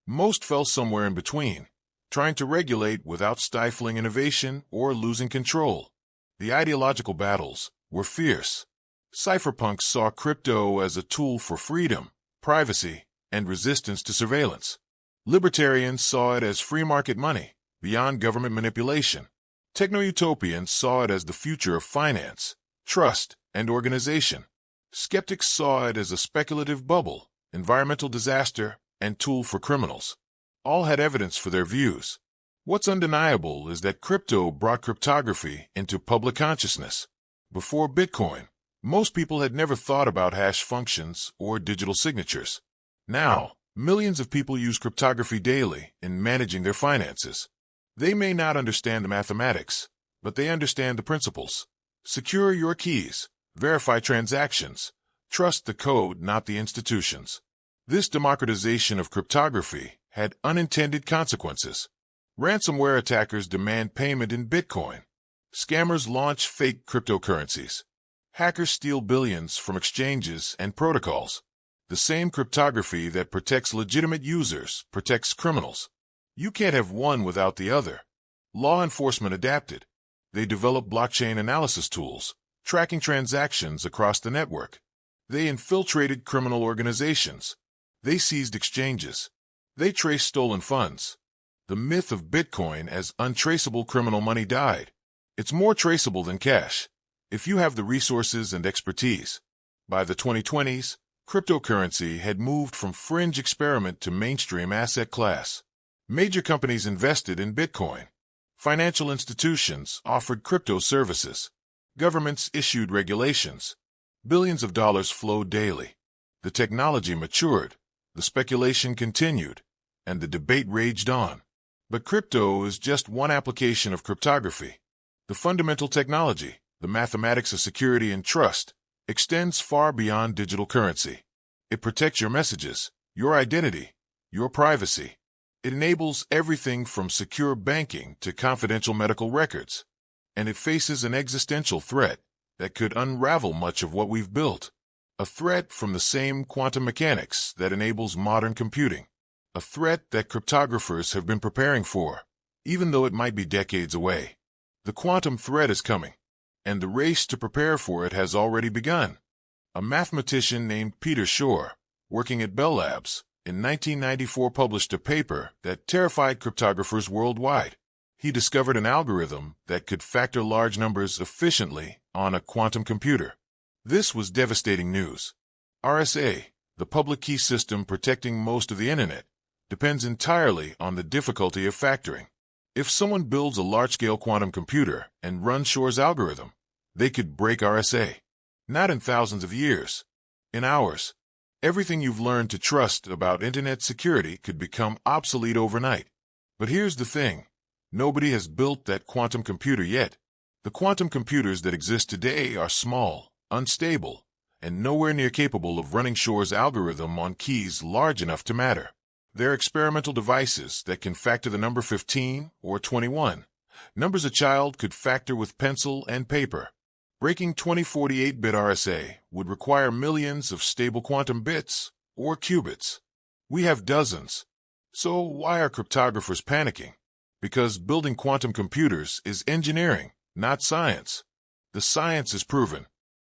Most fell somewhere in between, trying to regulate without stifling innovation or losing control. The ideological battles were fierce. Cypherpunks saw crypto as a tool for freedom, privacy, and resistance to surveillance. Libertarians saw it as free market money, beyond government manipulation. Techno-utopians saw it as the future of finance, trust, and organization. Skeptics saw it as a speculative bubble, environmental disaster, and tool for criminals. All had evidence for their views. What's undeniable is that crypto brought cryptography into public consciousness. Before Bitcoin, Most people had never thought about hash functions or digital signatures. Now, millions of people use cryptography daily in managing their finances. They may not understand the mathematics, but they understand the principles. Secure your keys, verify transactions, trust the code, not the institutions. This democratization of cryptography had unintended consequences. Ransomware attackers demand payment in Bitcoin. Scammers launch fake cryptocurrencies. Hackers steal billions from exchanges and protocols. The same cryptography that protects legitimate users protects criminals. You can't have one without the other. Law enforcement adapted. They developed blockchain analysis tools, tracking transactions across the network. They infiltrated criminal organizations. They seized exchanges. They traced stolen funds. The myth of Bitcoin as untraceable criminal money died. It's more traceable than cash, if you have the resources and expertise. By the 2020s, cryptocurrency had moved from fringe experiment to mainstream asset class. Major companies invested in Bitcoin. Financial institutions offered crypto services. Governments issued regulations. Billions of dollars flowed daily. The technology matured. The speculation continued. And the debate raged on. But crypto is just one application of cryptography. The fundamental technology, the mathematics of security and trust, extends far beyond digital currency. It protects your messages, your identity, your privacy. It enables everything from secure banking to confidential medical records. And it faces an existential threat that could unravel much of what we've built. A threat from the same quantum mechanics that enables modern computing. A threat that cryptographers have been preparing for, even though it might be decades away. The quantum threat is coming, and the race to prepare for it has already begun. A mathematician named Peter Shor, working at Bell Labs, in 1994 published a paper that terrified cryptographers worldwide. He discovered an algorithm that could factor large numbers efficiently on a quantum computer. This was devastating news. RSA, the public key system protecting most of the internet, depends entirely on the difficulty of factoring. If someone builds a large-scale quantum computer and runs Shor's algorithm, they could break RSA. Not in thousands of years. In hours. Everything you've learned to trust about internet security could become obsolete overnight. But here's the thing. Nobody has built that quantum computer yet. The quantum computers that exist today are small, unstable, and nowhere near capable of running Shor's algorithm on keys large enough to matter. They're experimental devices that can factor the number 15 or 21, numbers a child could factor with pencil and paper. Breaking 2048-bit RSA would require millions of stable quantum bits or qubits. We have dozens. So why are cryptographers panicking? Because building quantum computers is engineering, not science. The science is proven.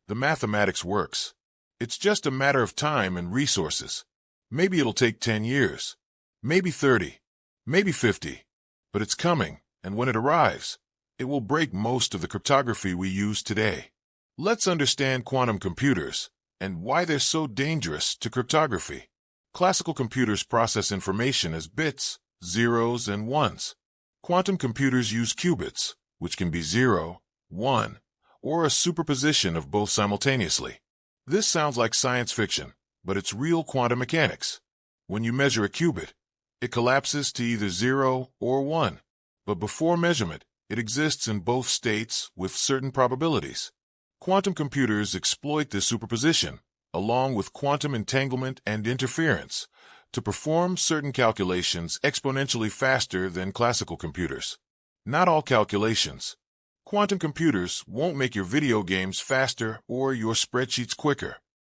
The mathematics works. It's just a matter of time and resources. Maybe it'll take 10 years, maybe 30, maybe 50, but it's coming, and when it arrives, it will break most of the cryptography we use today. Let's understand quantum computers and why they're so dangerous to cryptography. Classical computers process information as bits, zeros, and ones. Quantum computers use qubits, which can be 0, 1, or a superposition of both simultaneously. This sounds like science fiction, but it's real quantum mechanics. When you measure a qubit, it collapses to either 0 or 1. But before measurement, it exists in both states with certain probabilities. Quantum computers exploit this superposition, along with quantum entanglement and interference, to perform certain calculations exponentially faster than classical computers. Not all calculations. Quantum computers won't make your video games faster or your spreadsheets quicker.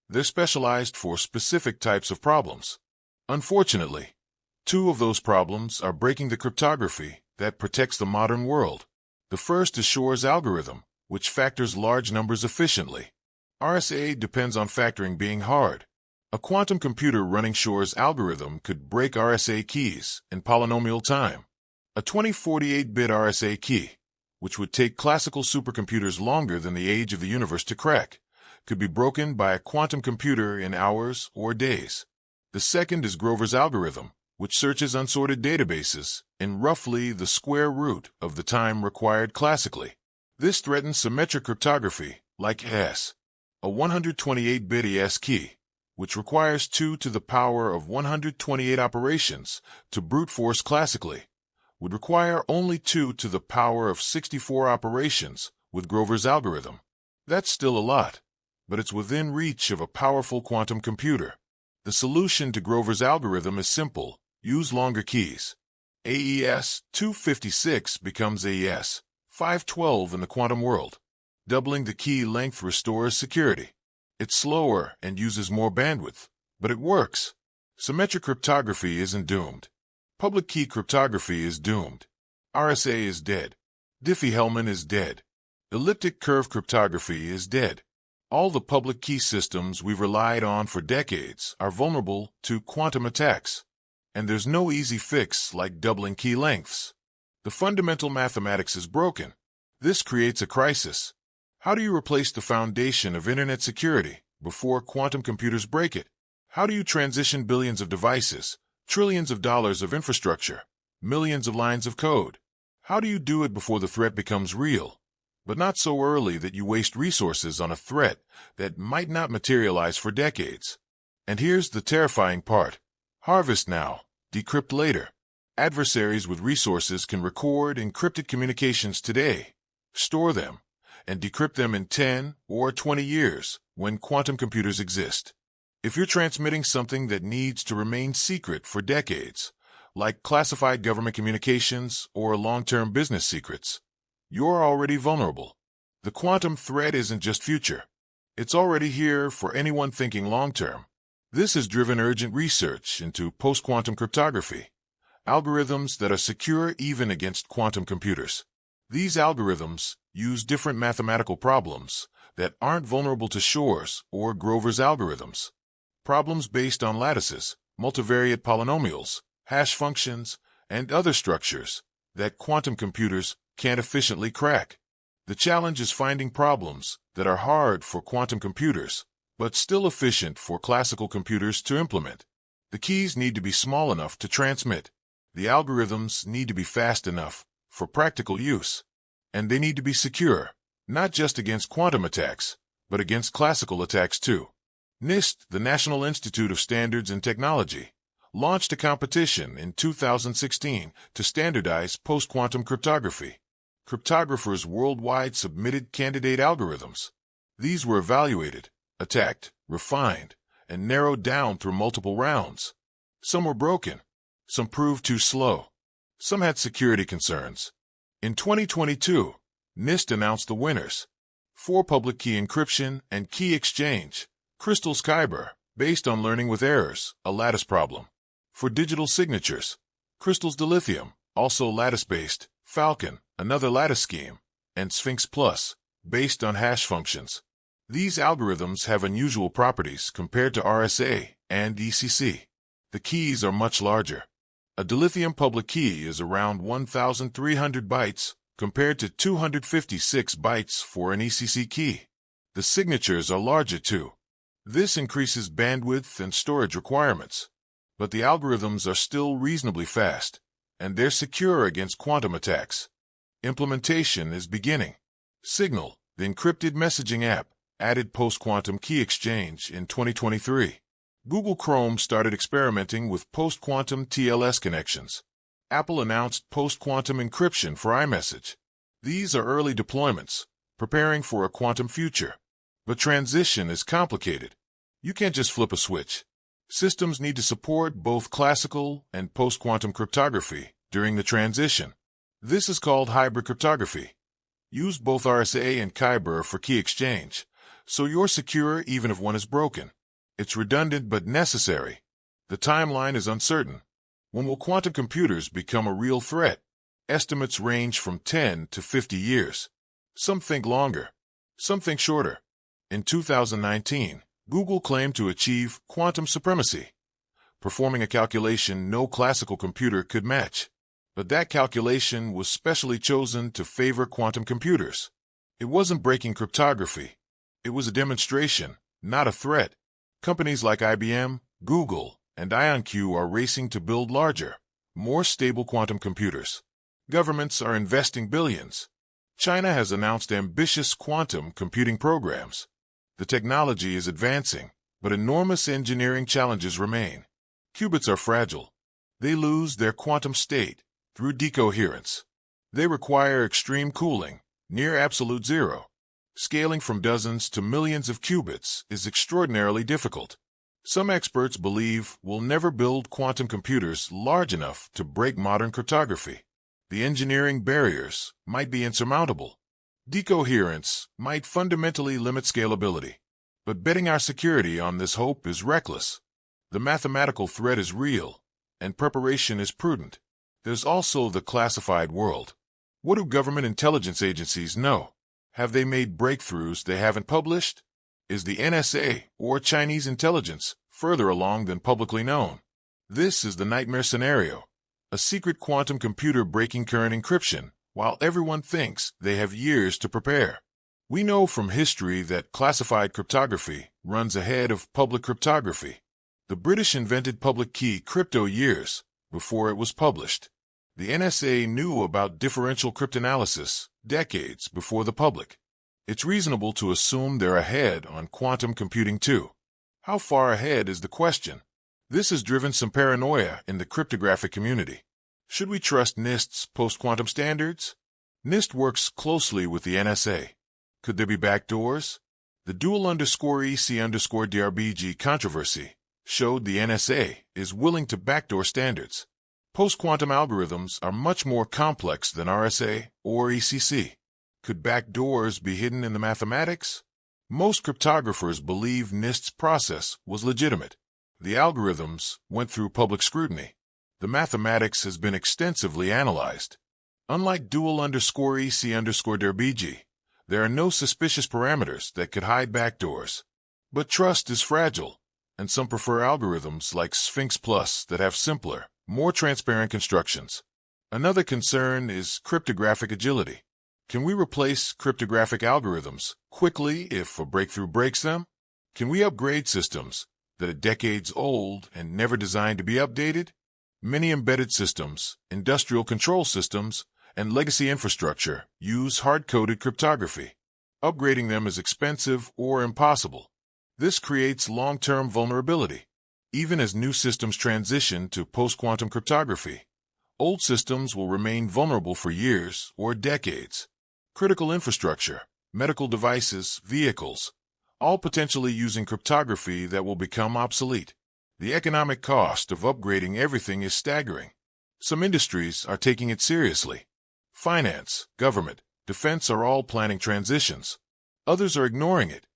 They're specialized for specific types of problems. Unfortunately, two of those problems are breaking the cryptography that protects the modern world. The first is Shor's algorithm, which factors large numbers efficiently. RSA depends on factoring being hard. A quantum computer running Shor's algorithm could break RSA keys in polynomial time. A 2048-bit RSA key, which would take classical supercomputers longer than the age of the universe to crack, could be broken by a quantum computer in hours or days. The second is Grover's algorithm, which searches unsorted databases in roughly the square root of the time required classically. This threatens symmetric cryptography, like S. A 128-bit ASCII, which requires 2 to the power of 128 operations to brute force classically, would require only 2 to the power of 64 operations with Grover's algorithm. That's still a lot, but it's within reach of a powerful quantum computer. The solution to Grover's algorithm is simple: use longer keys. AES 256 becomes AES 512 in the quantum world. Doubling the key length restores security. It's slower and uses more bandwidth, but it works. Symmetric cryptography isn't doomed. Public key cryptography is doomed. RSA is dead. Diffie-Hellman is dead. Elliptic curve cryptography is dead. All the public key systems we've relied on for decades are vulnerable to quantum attacks. And there's no easy fix like doubling key lengths. The fundamental mathematics is broken. This creates a crisis. How do you replace the foundation of internet security before quantum computers break it? How do you transition billions of devices, trillions of dollars of infrastructure, millions of lines of code? How do you do it before the threat becomes real, but not so early that you waste resources on a threat that might not materialize for decades? And here's the terrifying part. Harvest now, decrypt later. Adversaries with resources can record encrypted communications today, store them, and decrypt them in 10 or 20 years when quantum computers exist. If you're transmitting something that needs to remain secret for decades, like classified government communications or long-term business secrets, you're already vulnerable. The quantum threat isn't just future. It's already here for anyone thinking long-term. This has driven urgent research into post-quantum cryptography, algorithms that are secure even against quantum computers. These algorithms use different mathematical problems that aren't vulnerable to Shor's or Grover's algorithms. Problems based on lattices, multivariate polynomials, hash functions, and other structures that quantum computers can't efficiently crack. The challenge is finding problems that are hard for quantum computers, but still efficient for classical computers to implement. The keys need to be small enough to transmit. The algorithms need to be fast enough for practical use. And they need to be secure, not just against quantum attacks, but against classical attacks too. NIST, the National Institute of Standards and Technology, launched a competition in 2016 to standardize post-quantum cryptography. Cryptographers worldwide submitted candidate algorithms. These were evaluated, attacked, refined, and narrowed down through multiple rounds. Some were broken. Some proved too slow. Some had security concerns. In 2022, NIST announced the winners. 4 public key encryption and key exchange. Crystal's Kyber, based on learning with errors, a lattice problem. For digital signatures, Crystal's Dilithium, also lattice-based. Falcon, another lattice scheme. And Sphinx Plus, based on hash functions. These algorithms have unusual properties compared to RSA and ECC. The keys are much larger. A dilithium public key is around 1,300 bytes compared to 256 bytes for an ECC key. The signatures are larger too. This increases bandwidth and storage requirements. But the algorithms are still reasonably fast, and they're secure against quantum attacks. Implementation is beginning. Signal, the encrypted messaging app, added post-quantum key exchange in 2023. Google Chrome started experimenting with post-quantum TLS connections. Apple announced post-quantum encryption for iMessage. These are early deployments, preparing for a quantum future. But transition is complicated. You can't just flip a switch. Systems need to support both classical and post-quantum cryptography during the transition. This is called hybrid cryptography. Use both RSA and Kyber for key exchange, so you're secure even if one is broken. It's redundant but necessary. The timeline is uncertain. When will quantum computers become a real threat? Estimates range from 10 to 50 years. Some think longer. Some think shorter. In 2019, Google claimed to achieve quantum supremacy, performing a calculation no classical computer could match. But that calculation was specially chosen to favor quantum computers. It wasn't breaking cryptography. It was a demonstration, not a threat. Companies like IBM, Google, and IonQ are racing to build larger, more stable quantum computers. Governments are investing billions. China has announced ambitious quantum computing programs. The technology is advancing, but enormous engineering challenges remain. Qubits are fragile. They lose their quantum state through decoherence. They require extreme cooling, near absolute zero. Scaling from dozens to millions of qubits is extraordinarily difficult. Some experts believe we'll never build quantum computers large enough to break modern cryptography. The engineering barriers might be insurmountable. Decoherence might fundamentally limit scalability. But betting our security on this hope is reckless. The mathematical threat is real, and preparation is prudent. There's also the classified world. What do government intelligence agencies know? Have they made breakthroughs they haven't published? Is the NSA or Chinese intelligence further along than publicly known? This is the nightmare scenario. A secret quantum computer breaking current encryption, while everyone thinks they have years to prepare. We know from history that classified cryptography runs ahead of public cryptography. The British invented public key crypto years before it was published. The NSA knew about differential cryptanalysis decades before the public. It's reasonable to assume they're ahead on quantum computing too. How far ahead is the question? This has driven some paranoia in the cryptographic community. Should we trust NIST's post-quantum standards? NIST works closely with the NSA. Could there be backdoors? The dual_EC_DRBG controversy showed the NSA is willing to backdoor standards. Post-quantum algorithms are much more complex than RSA or ECC. Could backdoors be hidden in the mathematics? Most cryptographers believe NIST's process was legitimate. The algorithms went through public scrutiny. The mathematics has been extensively analyzed. Unlike dual_EC_DRBG, there are no suspicious parameters that could hide backdoors. But trust is fragile, and some prefer algorithms like Sphinx Plus that have simpler, more transparent constructions. Another concern is cryptographic agility. Can we replace cryptographic algorithms quickly if a breakthrough breaks them? Can we upgrade systems that are decades old and never designed to be updated? Many embedded systems, industrial control systems, and legacy infrastructure use hard-coded cryptography. Upgrading them is expensive or impossible. This creates long-term vulnerability. Even as new systems transition to post-quantum cryptography, old systems will remain vulnerable for years or decades. Critical infrastructure, medical devices, vehicles, all potentially using cryptography that will become obsolete. The economic cost of upgrading everything is staggering. Some industries are taking it seriously. Finance, government, defense are all planning transitions. Others are ignoring it,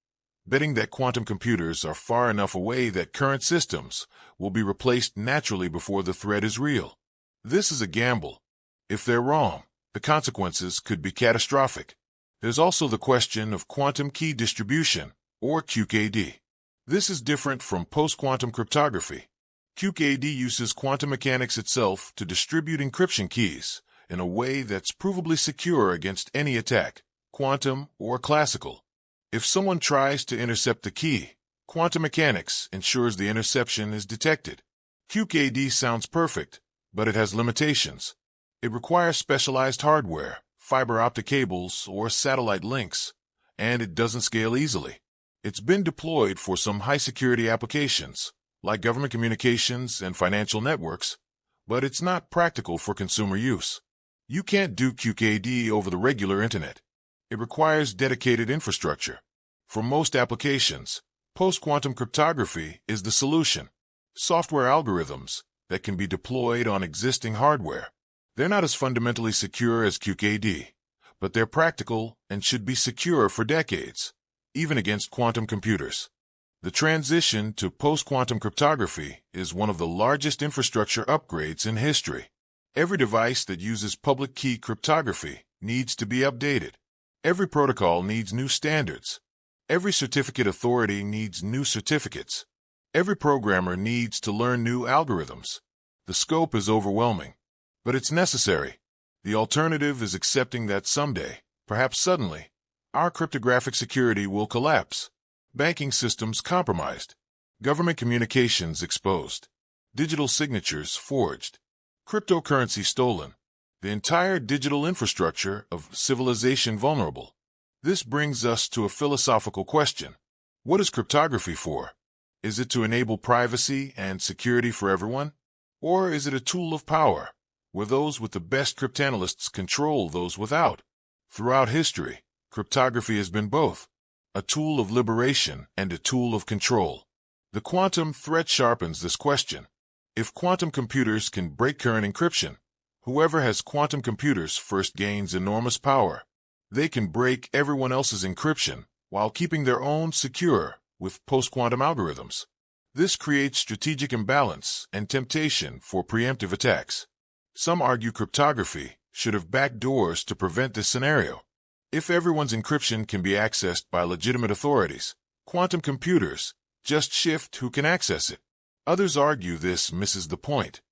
betting that quantum computers are far enough away that current systems will be replaced naturally before the threat is real. This is a gamble. If they're wrong, the consequences could be catastrophic. There's also the question of quantum key distribution, or QKD. This is different from post-quantum cryptography. QKD uses quantum mechanics itself to distribute encryption keys in a way that's provably secure against any attack, quantum or classical. If someone tries to intercept the key, quantum mechanics ensures the interception is detected. QKD sounds perfect, but it has limitations. It requires specialized hardware, fiber optic cables, or satellite links, and it doesn't scale easily. It's been deployed for some high-security applications, like government communications and financial networks, but it's not practical for consumer use. You can't do QKD over the regular internet. It requires dedicated infrastructure. For most applications, post-quantum cryptography is the solution. Software algorithms that can be deployed on existing hardware. They're not as fundamentally secure as QKD, but they're practical and should be secure for decades, even against quantum computers. The transition to post-quantum cryptography is one of the largest infrastructure upgrades in history. Every device that uses public key cryptography needs to be updated. Every protocol needs new standards. Every certificate authority needs new certificates. Every programmer needs to learn new algorithms. The scope is overwhelming, but it's necessary. The alternative is accepting that someday, perhaps suddenly, our cryptographic security will collapse. Banking systems compromised. Government communications exposed. Digital signatures forged. Cryptocurrency stolen. The entire digital infrastructure of civilization vulnerable. This brings us to a philosophical question. What is cryptography for? Is it to enable privacy and security for everyone? Or is it a tool of power, where those with the best cryptanalysts control those without? Throughout history, cryptography has been both a tool of liberation and a tool of control. The quantum threat sharpens this question. If quantum computers can break current encryption, whoever has quantum computers first gains enormous power. They can break everyone else's encryption while keeping their own secure with post-quantum algorithms. This creates strategic imbalance and temptation for preemptive attacks. Some argue cryptography should have backdoors to prevent this scenario. If everyone's encryption can be accessed by legitimate authorities, quantum computers just shift who can access it. Others argue this misses the point.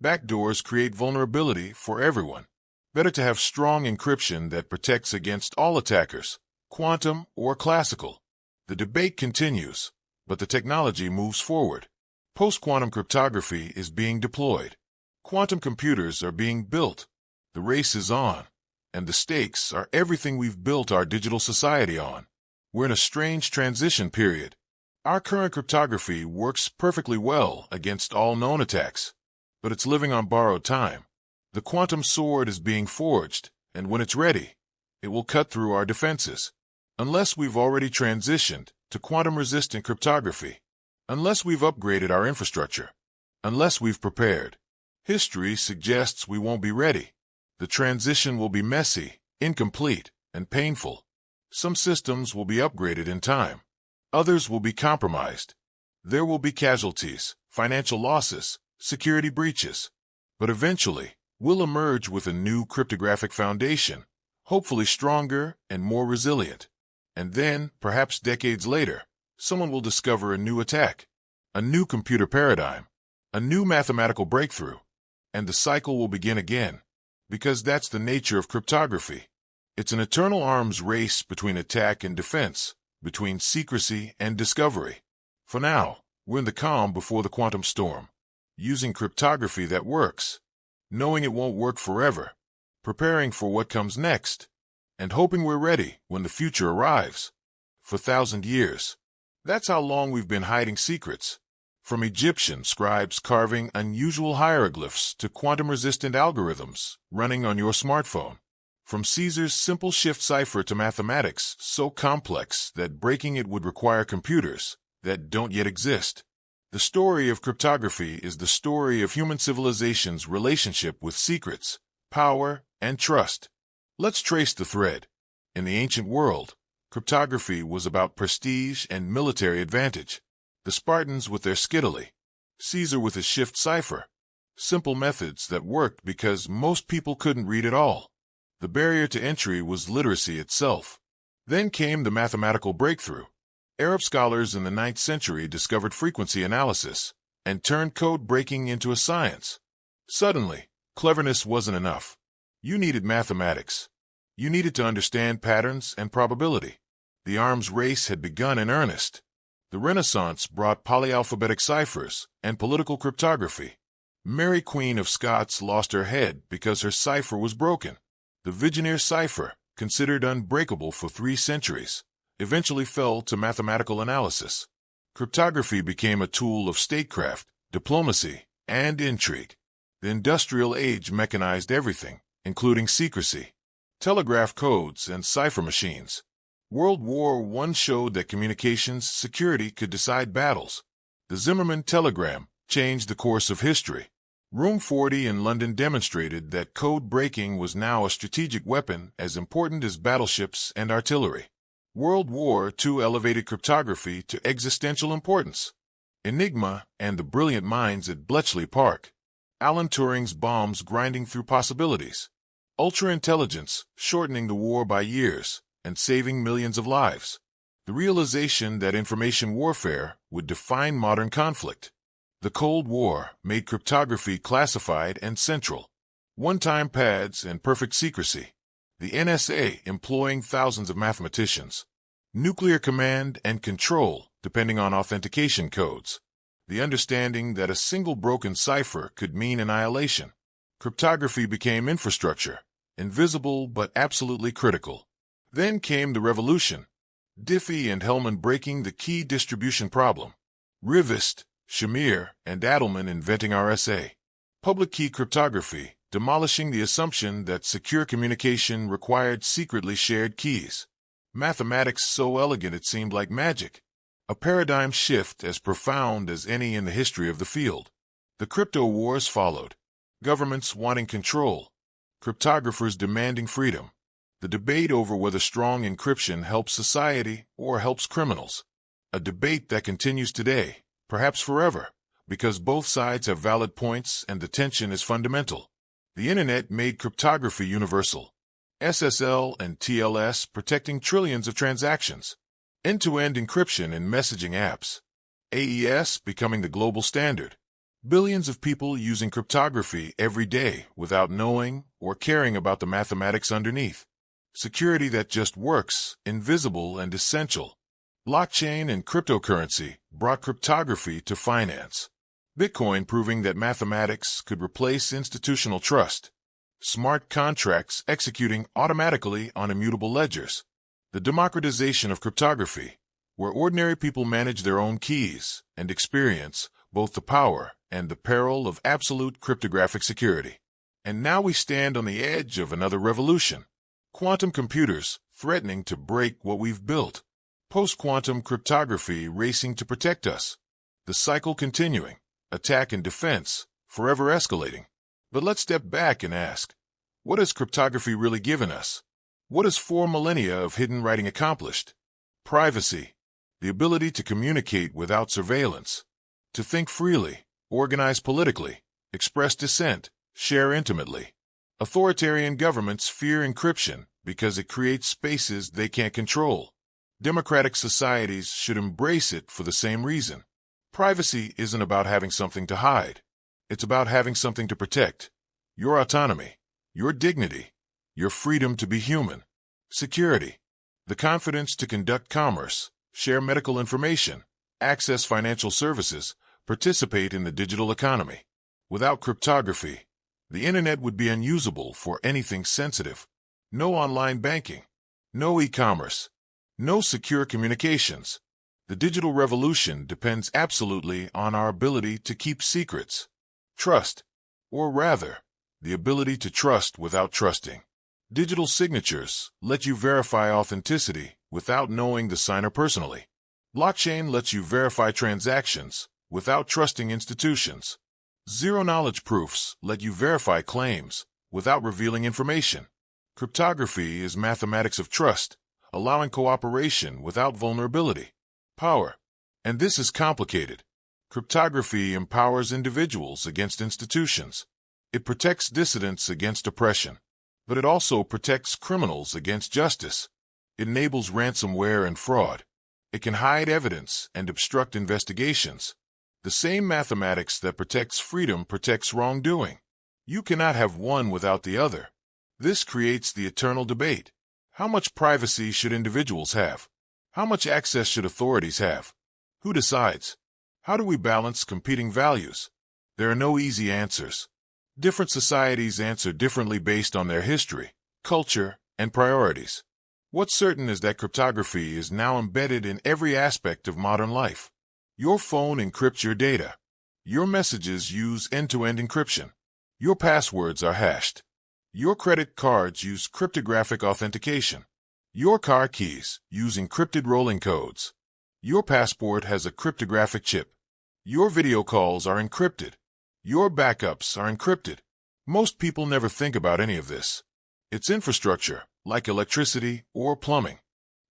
Backdoors create vulnerability for everyone. Better to have strong encryption that protects against all attackers, quantum or classical. The debate continues, but the technology moves forward. Post-quantum cryptography is being deployed. Quantum computers are being built. The race is on, and the stakes are everything we've built our digital society on. We're in a strange transition period. Our current cryptography works perfectly well against all known attacks, but it's living on borrowed time. The quantum sword is being forged, and when it's ready, it will cut through our defenses. Unless we've already transitioned to quantum-resistant cryptography, unless we've upgraded our infrastructure, unless we've prepared, history suggests we won't be ready. The transition will be messy, incomplete, and painful. Some systems will be upgraded in time. Others will be compromised. There will be casualties, financial losses, security breaches. But eventually, we'll emerge with a new cryptographic foundation, hopefully stronger and more resilient. And then, perhaps decades later, someone will discover a new attack, a new computer paradigm, a new mathematical breakthrough, and the cycle will begin again. Because that's the nature of cryptography. It's an eternal arms race between attack and defense, between secrecy and discovery. For now, we're in the calm before the quantum storm, using cryptography that works, knowing it won't work forever, preparing for what comes next, and hoping we're ready when the future arrives. For 1,000 years. That's how long we've been hiding secrets. From Egyptian scribes carving unusual hieroglyphs to quantum-resistant algorithms running on your smartphone. From Caesar's simple shift cipher to mathematics so complex that breaking it would require computers that don't yet exist. The story of cryptography is the story of human civilization's relationship with secrets, power, and trust. Let's trace the thread. In the ancient world, cryptography was about prestige and military advantage. The Spartans with their scytale, Caesar with his shift cipher. Simple methods that worked because most people couldn't read at all. The barrier to entry was literacy itself. Then came the mathematical breakthrough. Arab scholars in the 9th century discovered frequency analysis and turned code breaking into a science. Suddenly, cleverness wasn't enough. You needed mathematics. You needed to understand patterns and probability. The arms race had begun in earnest. The Renaissance brought polyalphabetic ciphers and political cryptography. Mary Queen of Scots lost her head because her cipher was broken. The Vigenère cipher, considered unbreakable for 3 centuries, eventually fell to mathematical analysis. Cryptography became a tool of statecraft, diplomacy, and intrigue. The industrial age mechanized everything, including secrecy, telegraph codes, and cipher machines. World War I showed that communications security could decide battles. The Zimmermann telegram changed the course of history. Room 40 in London demonstrated that code breaking was now a strategic weapon as important as battleships and artillery. World War II elevated cryptography to existential importance. Enigma and the brilliant minds at Bletchley Park. Alan Turing's bombs grinding through possibilities. Ultra-intelligence shortening the war by years and saving millions of lives. The realization that information warfare would define modern conflict. The Cold War made cryptography classified and central. One-time pads and perfect secrecy. The NSA employing thousands of mathematicians. Nuclear command and control depending on authentication codes. The understanding that a single broken cipher could mean annihilation. Cryptography became infrastructure, invisible but absolutely critical. Then came the revolution. Diffie and Hellman breaking the key distribution problem. Rivest, Shamir, and Adelman inventing RSA. Public key cryptography, demolishing the assumption that secure communication required secretly shared keys. Mathematics so elegant it seemed like magic. A paradigm shift as profound as any in the history of the field. The crypto wars followed. Governments wanting control. Cryptographers demanding freedom. The debate over whether strong encryption helps society or helps criminals. A debate that continues today, perhaps forever, because both sides have valid points and the tension is fundamental. The Internet made cryptography universal. SSL and TLS protecting trillions of transactions. End-to-end encryption in messaging apps. AES becoming the global standard. Billions of people using cryptography every day without knowing or caring about the mathematics underneath. Security that just works, invisible and essential. Blockchain and cryptocurrency brought cryptography to finance. Bitcoin proving that mathematics could replace institutional trust. Smart contracts executing automatically on immutable ledgers. The democratization of cryptography, where ordinary people manage their own keys and experience both the power and the peril of absolute cryptographic security. And now we stand on the edge of another revolution. Quantum computers threatening to break what we've built. Post-quantum cryptography racing to protect us. The cycle continuing, attack and defense, forever escalating. But let's step back and ask, what has cryptography really given us? What has 4 millennia of hidden writing accomplished? Privacy, the ability to communicate without surveillance, to think freely, organize politically, express dissent, share intimately. Authoritarian governments fear encryption because it creates spaces they can't control. Democratic societies should embrace it for the same reason. Privacy isn't about having something to hide. It's about having something to protect. Your autonomy, your dignity, your freedom to be human. Security, the confidence to conduct commerce, share medical information, access financial services, participate in the digital economy. Without cryptography, the Internet would be unusable for anything sensitive. No online banking, no e-commerce, no secure communications. The digital revolution depends absolutely on our ability to keep secrets. Trust, or rather, the ability to trust without trusting. Digital signatures let you verify authenticity without knowing the signer personally. Blockchain lets you verify transactions without trusting institutions. Zero-knowledge proofs let you verify claims without revealing information. Cryptography is mathematics of trust, allowing cooperation without vulnerability. Power. And this is complicated. Cryptography empowers individuals against institutions. It protects dissidents against oppression. But it also protects criminals against justice. It enables ransomware and fraud. It can hide evidence and obstruct investigations. The same mathematics that protects freedom protects wrongdoing. You cannot have one without the other. This creates the eternal debate. How much privacy should individuals have? How much access should authorities have? Who decides? How do we balance competing values? There are no easy answers. Different societies answer differently based on their history, culture, and priorities. What's certain is that cryptography is now embedded in every aspect of modern life. Your phone encrypts your data. Your messages use end-to-end encryption. Your passwords are hashed. Your credit cards use cryptographic authentication. Your car keys use encrypted rolling codes. Your passport has a cryptographic chip. Your video calls are encrypted. Your backups are encrypted. Most people never think about any of this. It's infrastructure, like electricity or plumbing.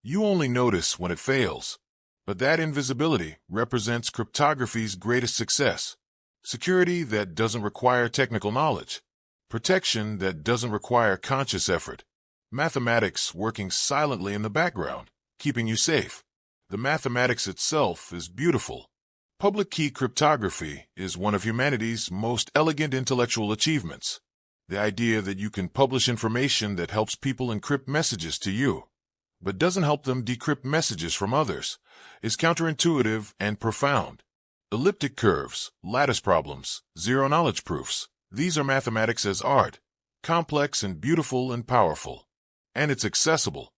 You only notice when it fails. But that invisibility represents cryptography's greatest success. Security that doesn't require technical knowledge. Protection that doesn't require conscious effort. Mathematics working silently in the background, keeping you safe. The mathematics itself is beautiful. Public key cryptography is one of humanity's most elegant intellectual achievements. The idea that you can publish information that helps people encrypt messages to you, but doesn't help them decrypt messages from others, is counterintuitive and profound. Elliptic curves, lattice problems, zero-knowledge proofs. These are mathematics as art, complex and beautiful and powerful. And it's accessible.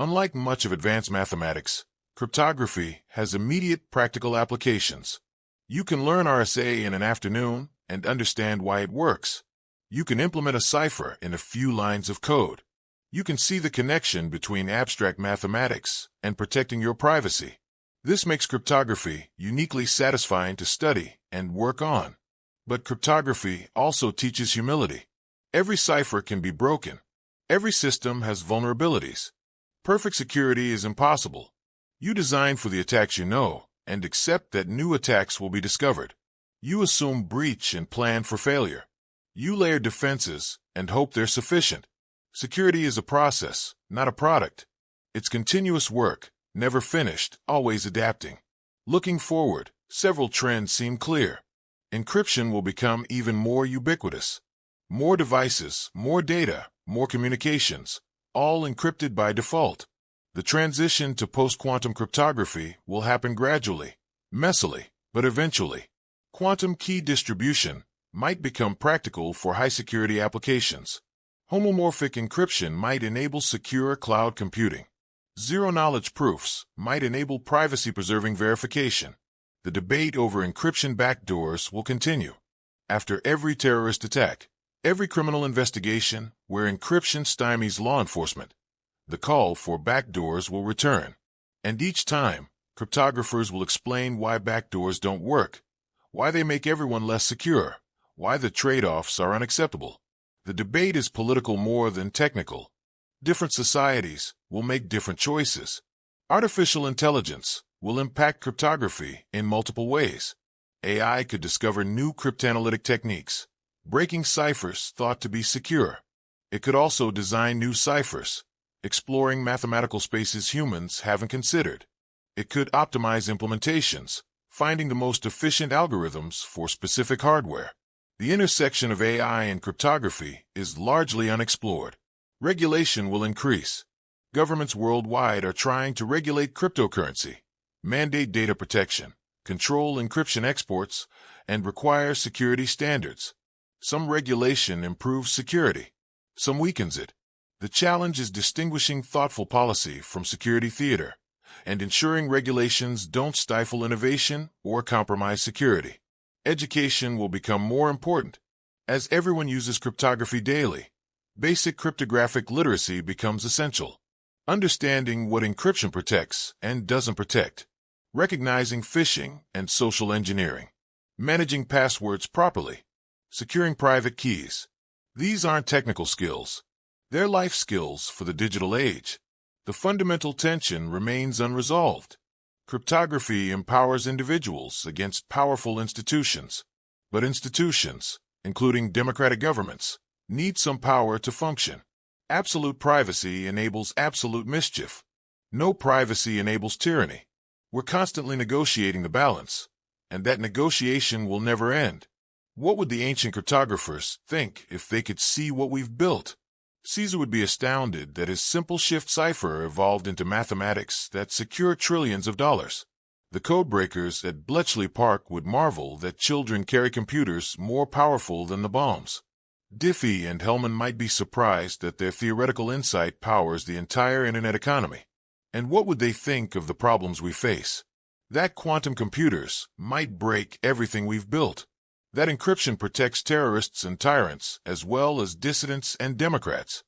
Unlike much of advanced mathematics, cryptography has immediate practical applications. You can learn RSA in an afternoon and understand why it works. You can implement a cipher in a few lines of code. You can see the connection between abstract mathematics and protecting your privacy. This makes cryptography uniquely satisfying to study and work on. But cryptography also teaches humility. Every cipher can be broken. Every system has vulnerabilities. Perfect security is impossible. You design for the attacks you know and accept that new attacks will be discovered. You assume breach and plan for failure. You layer defenses and hope they're sufficient. Security is a process, not a product. It's continuous work, never finished, always adapting. Looking forward, several trends seem clear. Encryption will become even more ubiquitous. More devices, more data, more communications, all encrypted by default. The transition to post-quantum cryptography will happen gradually, messily, but eventually. Quantum key distribution might become practical for high-security applications. Homomorphic encryption might enable secure cloud computing. Zero-knowledge proofs might enable privacy-preserving verification. The debate over encryption backdoors will continue. After every terrorist attack, every criminal investigation where encryption stymies law enforcement, the call for backdoors will return. And each time, cryptographers will explain why backdoors don't work, why they make everyone less secure, why the trade-offs are unacceptable. The debate is political more than technical. Different societies will make different choices. Artificial intelligence will impact cryptography in multiple ways. AI could discover new cryptanalytic techniques, breaking ciphers thought to be secure. It could also design new ciphers, exploring mathematical spaces humans haven't considered. It could optimize implementations, finding the most efficient algorithms for specific hardware. The intersection of AI and cryptography is largely unexplored. Regulation will increase. Governments worldwide are trying to regulate cryptocurrency, mandate data protection, control encryption exports, and require security standards. Some regulation improves security, some weakens it. The challenge is distinguishing thoughtful policy from security theater, and ensuring regulations don't stifle innovation or compromise security. Education will become more important. As everyone uses cryptography daily, basic cryptographic literacy becomes essential. Understanding what encryption protects and doesn't protect. Recognizing phishing and social engineering. Managing passwords properly. Securing private keys. These aren't technical skills. They're life skills for the digital age. The fundamental tension remains unresolved. Cryptography empowers individuals against powerful institutions. But institutions, including democratic governments, need some power to function. Absolute privacy enables absolute mischief. No privacy enables tyranny. We're constantly negotiating the balance, and that negotiation will never end. What would the ancient cryptographers think if they could see what we've built? Caesar would be astounded that his simple shift cipher evolved into mathematics that secure trillions of dollars. The codebreakers at Bletchley Park would marvel that children carry computers more powerful than the bombs. Diffie and Hellman might be surprised that their theoretical insight powers the entire internet economy. And what would they think of the problems we face? That quantum computers might break everything we've built. That encryption protects terrorists and tyrants as well as dissidents and Democrats.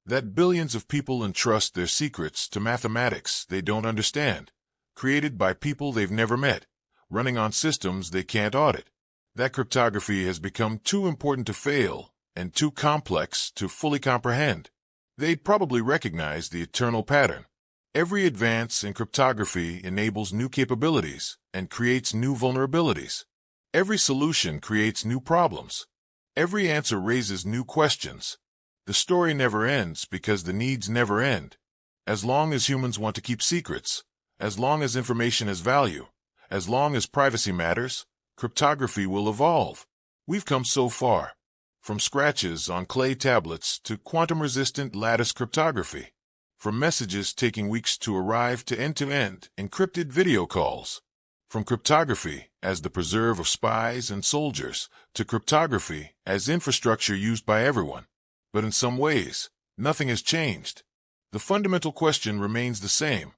That billions of people entrust their secrets to mathematics they don't understand, created by people they've never met, running on systems they can't audit. That cryptography has become too important to fail and too complex to fully comprehend. They'd probably recognize the eternal pattern. Every advance in cryptography enables new capabilities and creates new vulnerabilities. Every solution creates new problems. Every answer raises new questions. The story never ends because the needs never end. As long as humans want to keep secrets, as long as information has value, as long as privacy matters, cryptography will evolve. We've come so far, from scratches on clay tablets to quantum-resistant lattice cryptography, from messages taking weeks to arrive to end-to-end encrypted video calls. From cryptography as the preserve of spies and soldiers to cryptography as infrastructure used by everyone. But in some ways, nothing has changed. The fundamental question remains the same.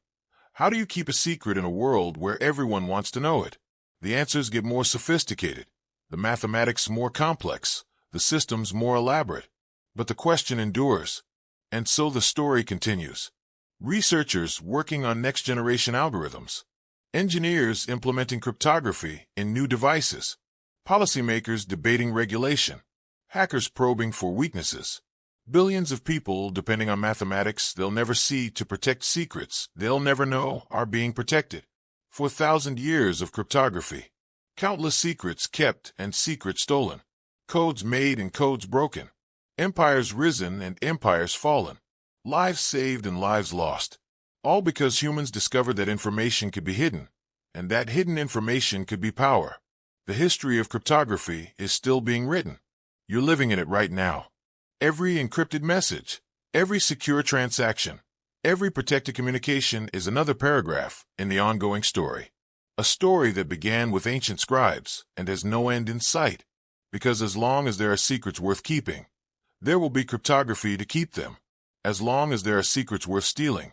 How do you keep a secret in a world where everyone wants to know it? The answers get more sophisticated, the mathematics more complex, the systems more elaborate. But the question endures. And so the story continues. Researchers working on next-generation algorithms, engineers implementing cryptography in new devices, policymakers debating regulation, hackers probing for weaknesses, billions of people depending on mathematics they'll never see to protect secrets they'll never know are being protected. For 1,000 years of cryptography, countless secrets kept and secrets stolen, codes made and codes broken, empires risen and empires fallen, lives saved and lives lost, all because humans discovered that information could be hidden, and that hidden information could be power. The history of cryptography is still being written. You're living in it right now. Every encrypted message, every secure transaction, every protected communication is another paragraph in the ongoing story. A story that began with ancient scribes and has no end in sight. Because as long as there are secrets worth keeping, there will be cryptography to keep them. As long as there are secrets worth stealing,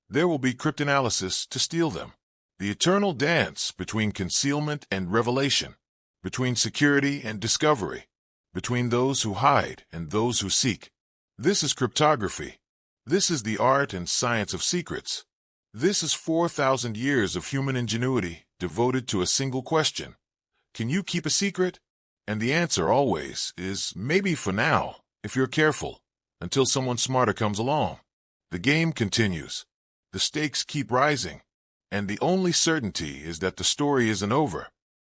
there will be cryptanalysis to steal them. The eternal dance between concealment and revelation, between security and discovery, between those who hide and those who seek. This is cryptography. This is the art and science of secrets. This is 4,000 years of human ingenuity devoted to a single question. Can you keep a secret? And the answer always is maybe for now, if you're careful, until someone smarter comes along. The game continues. The stakes keep rising. And the only certainty is that the story isn't over.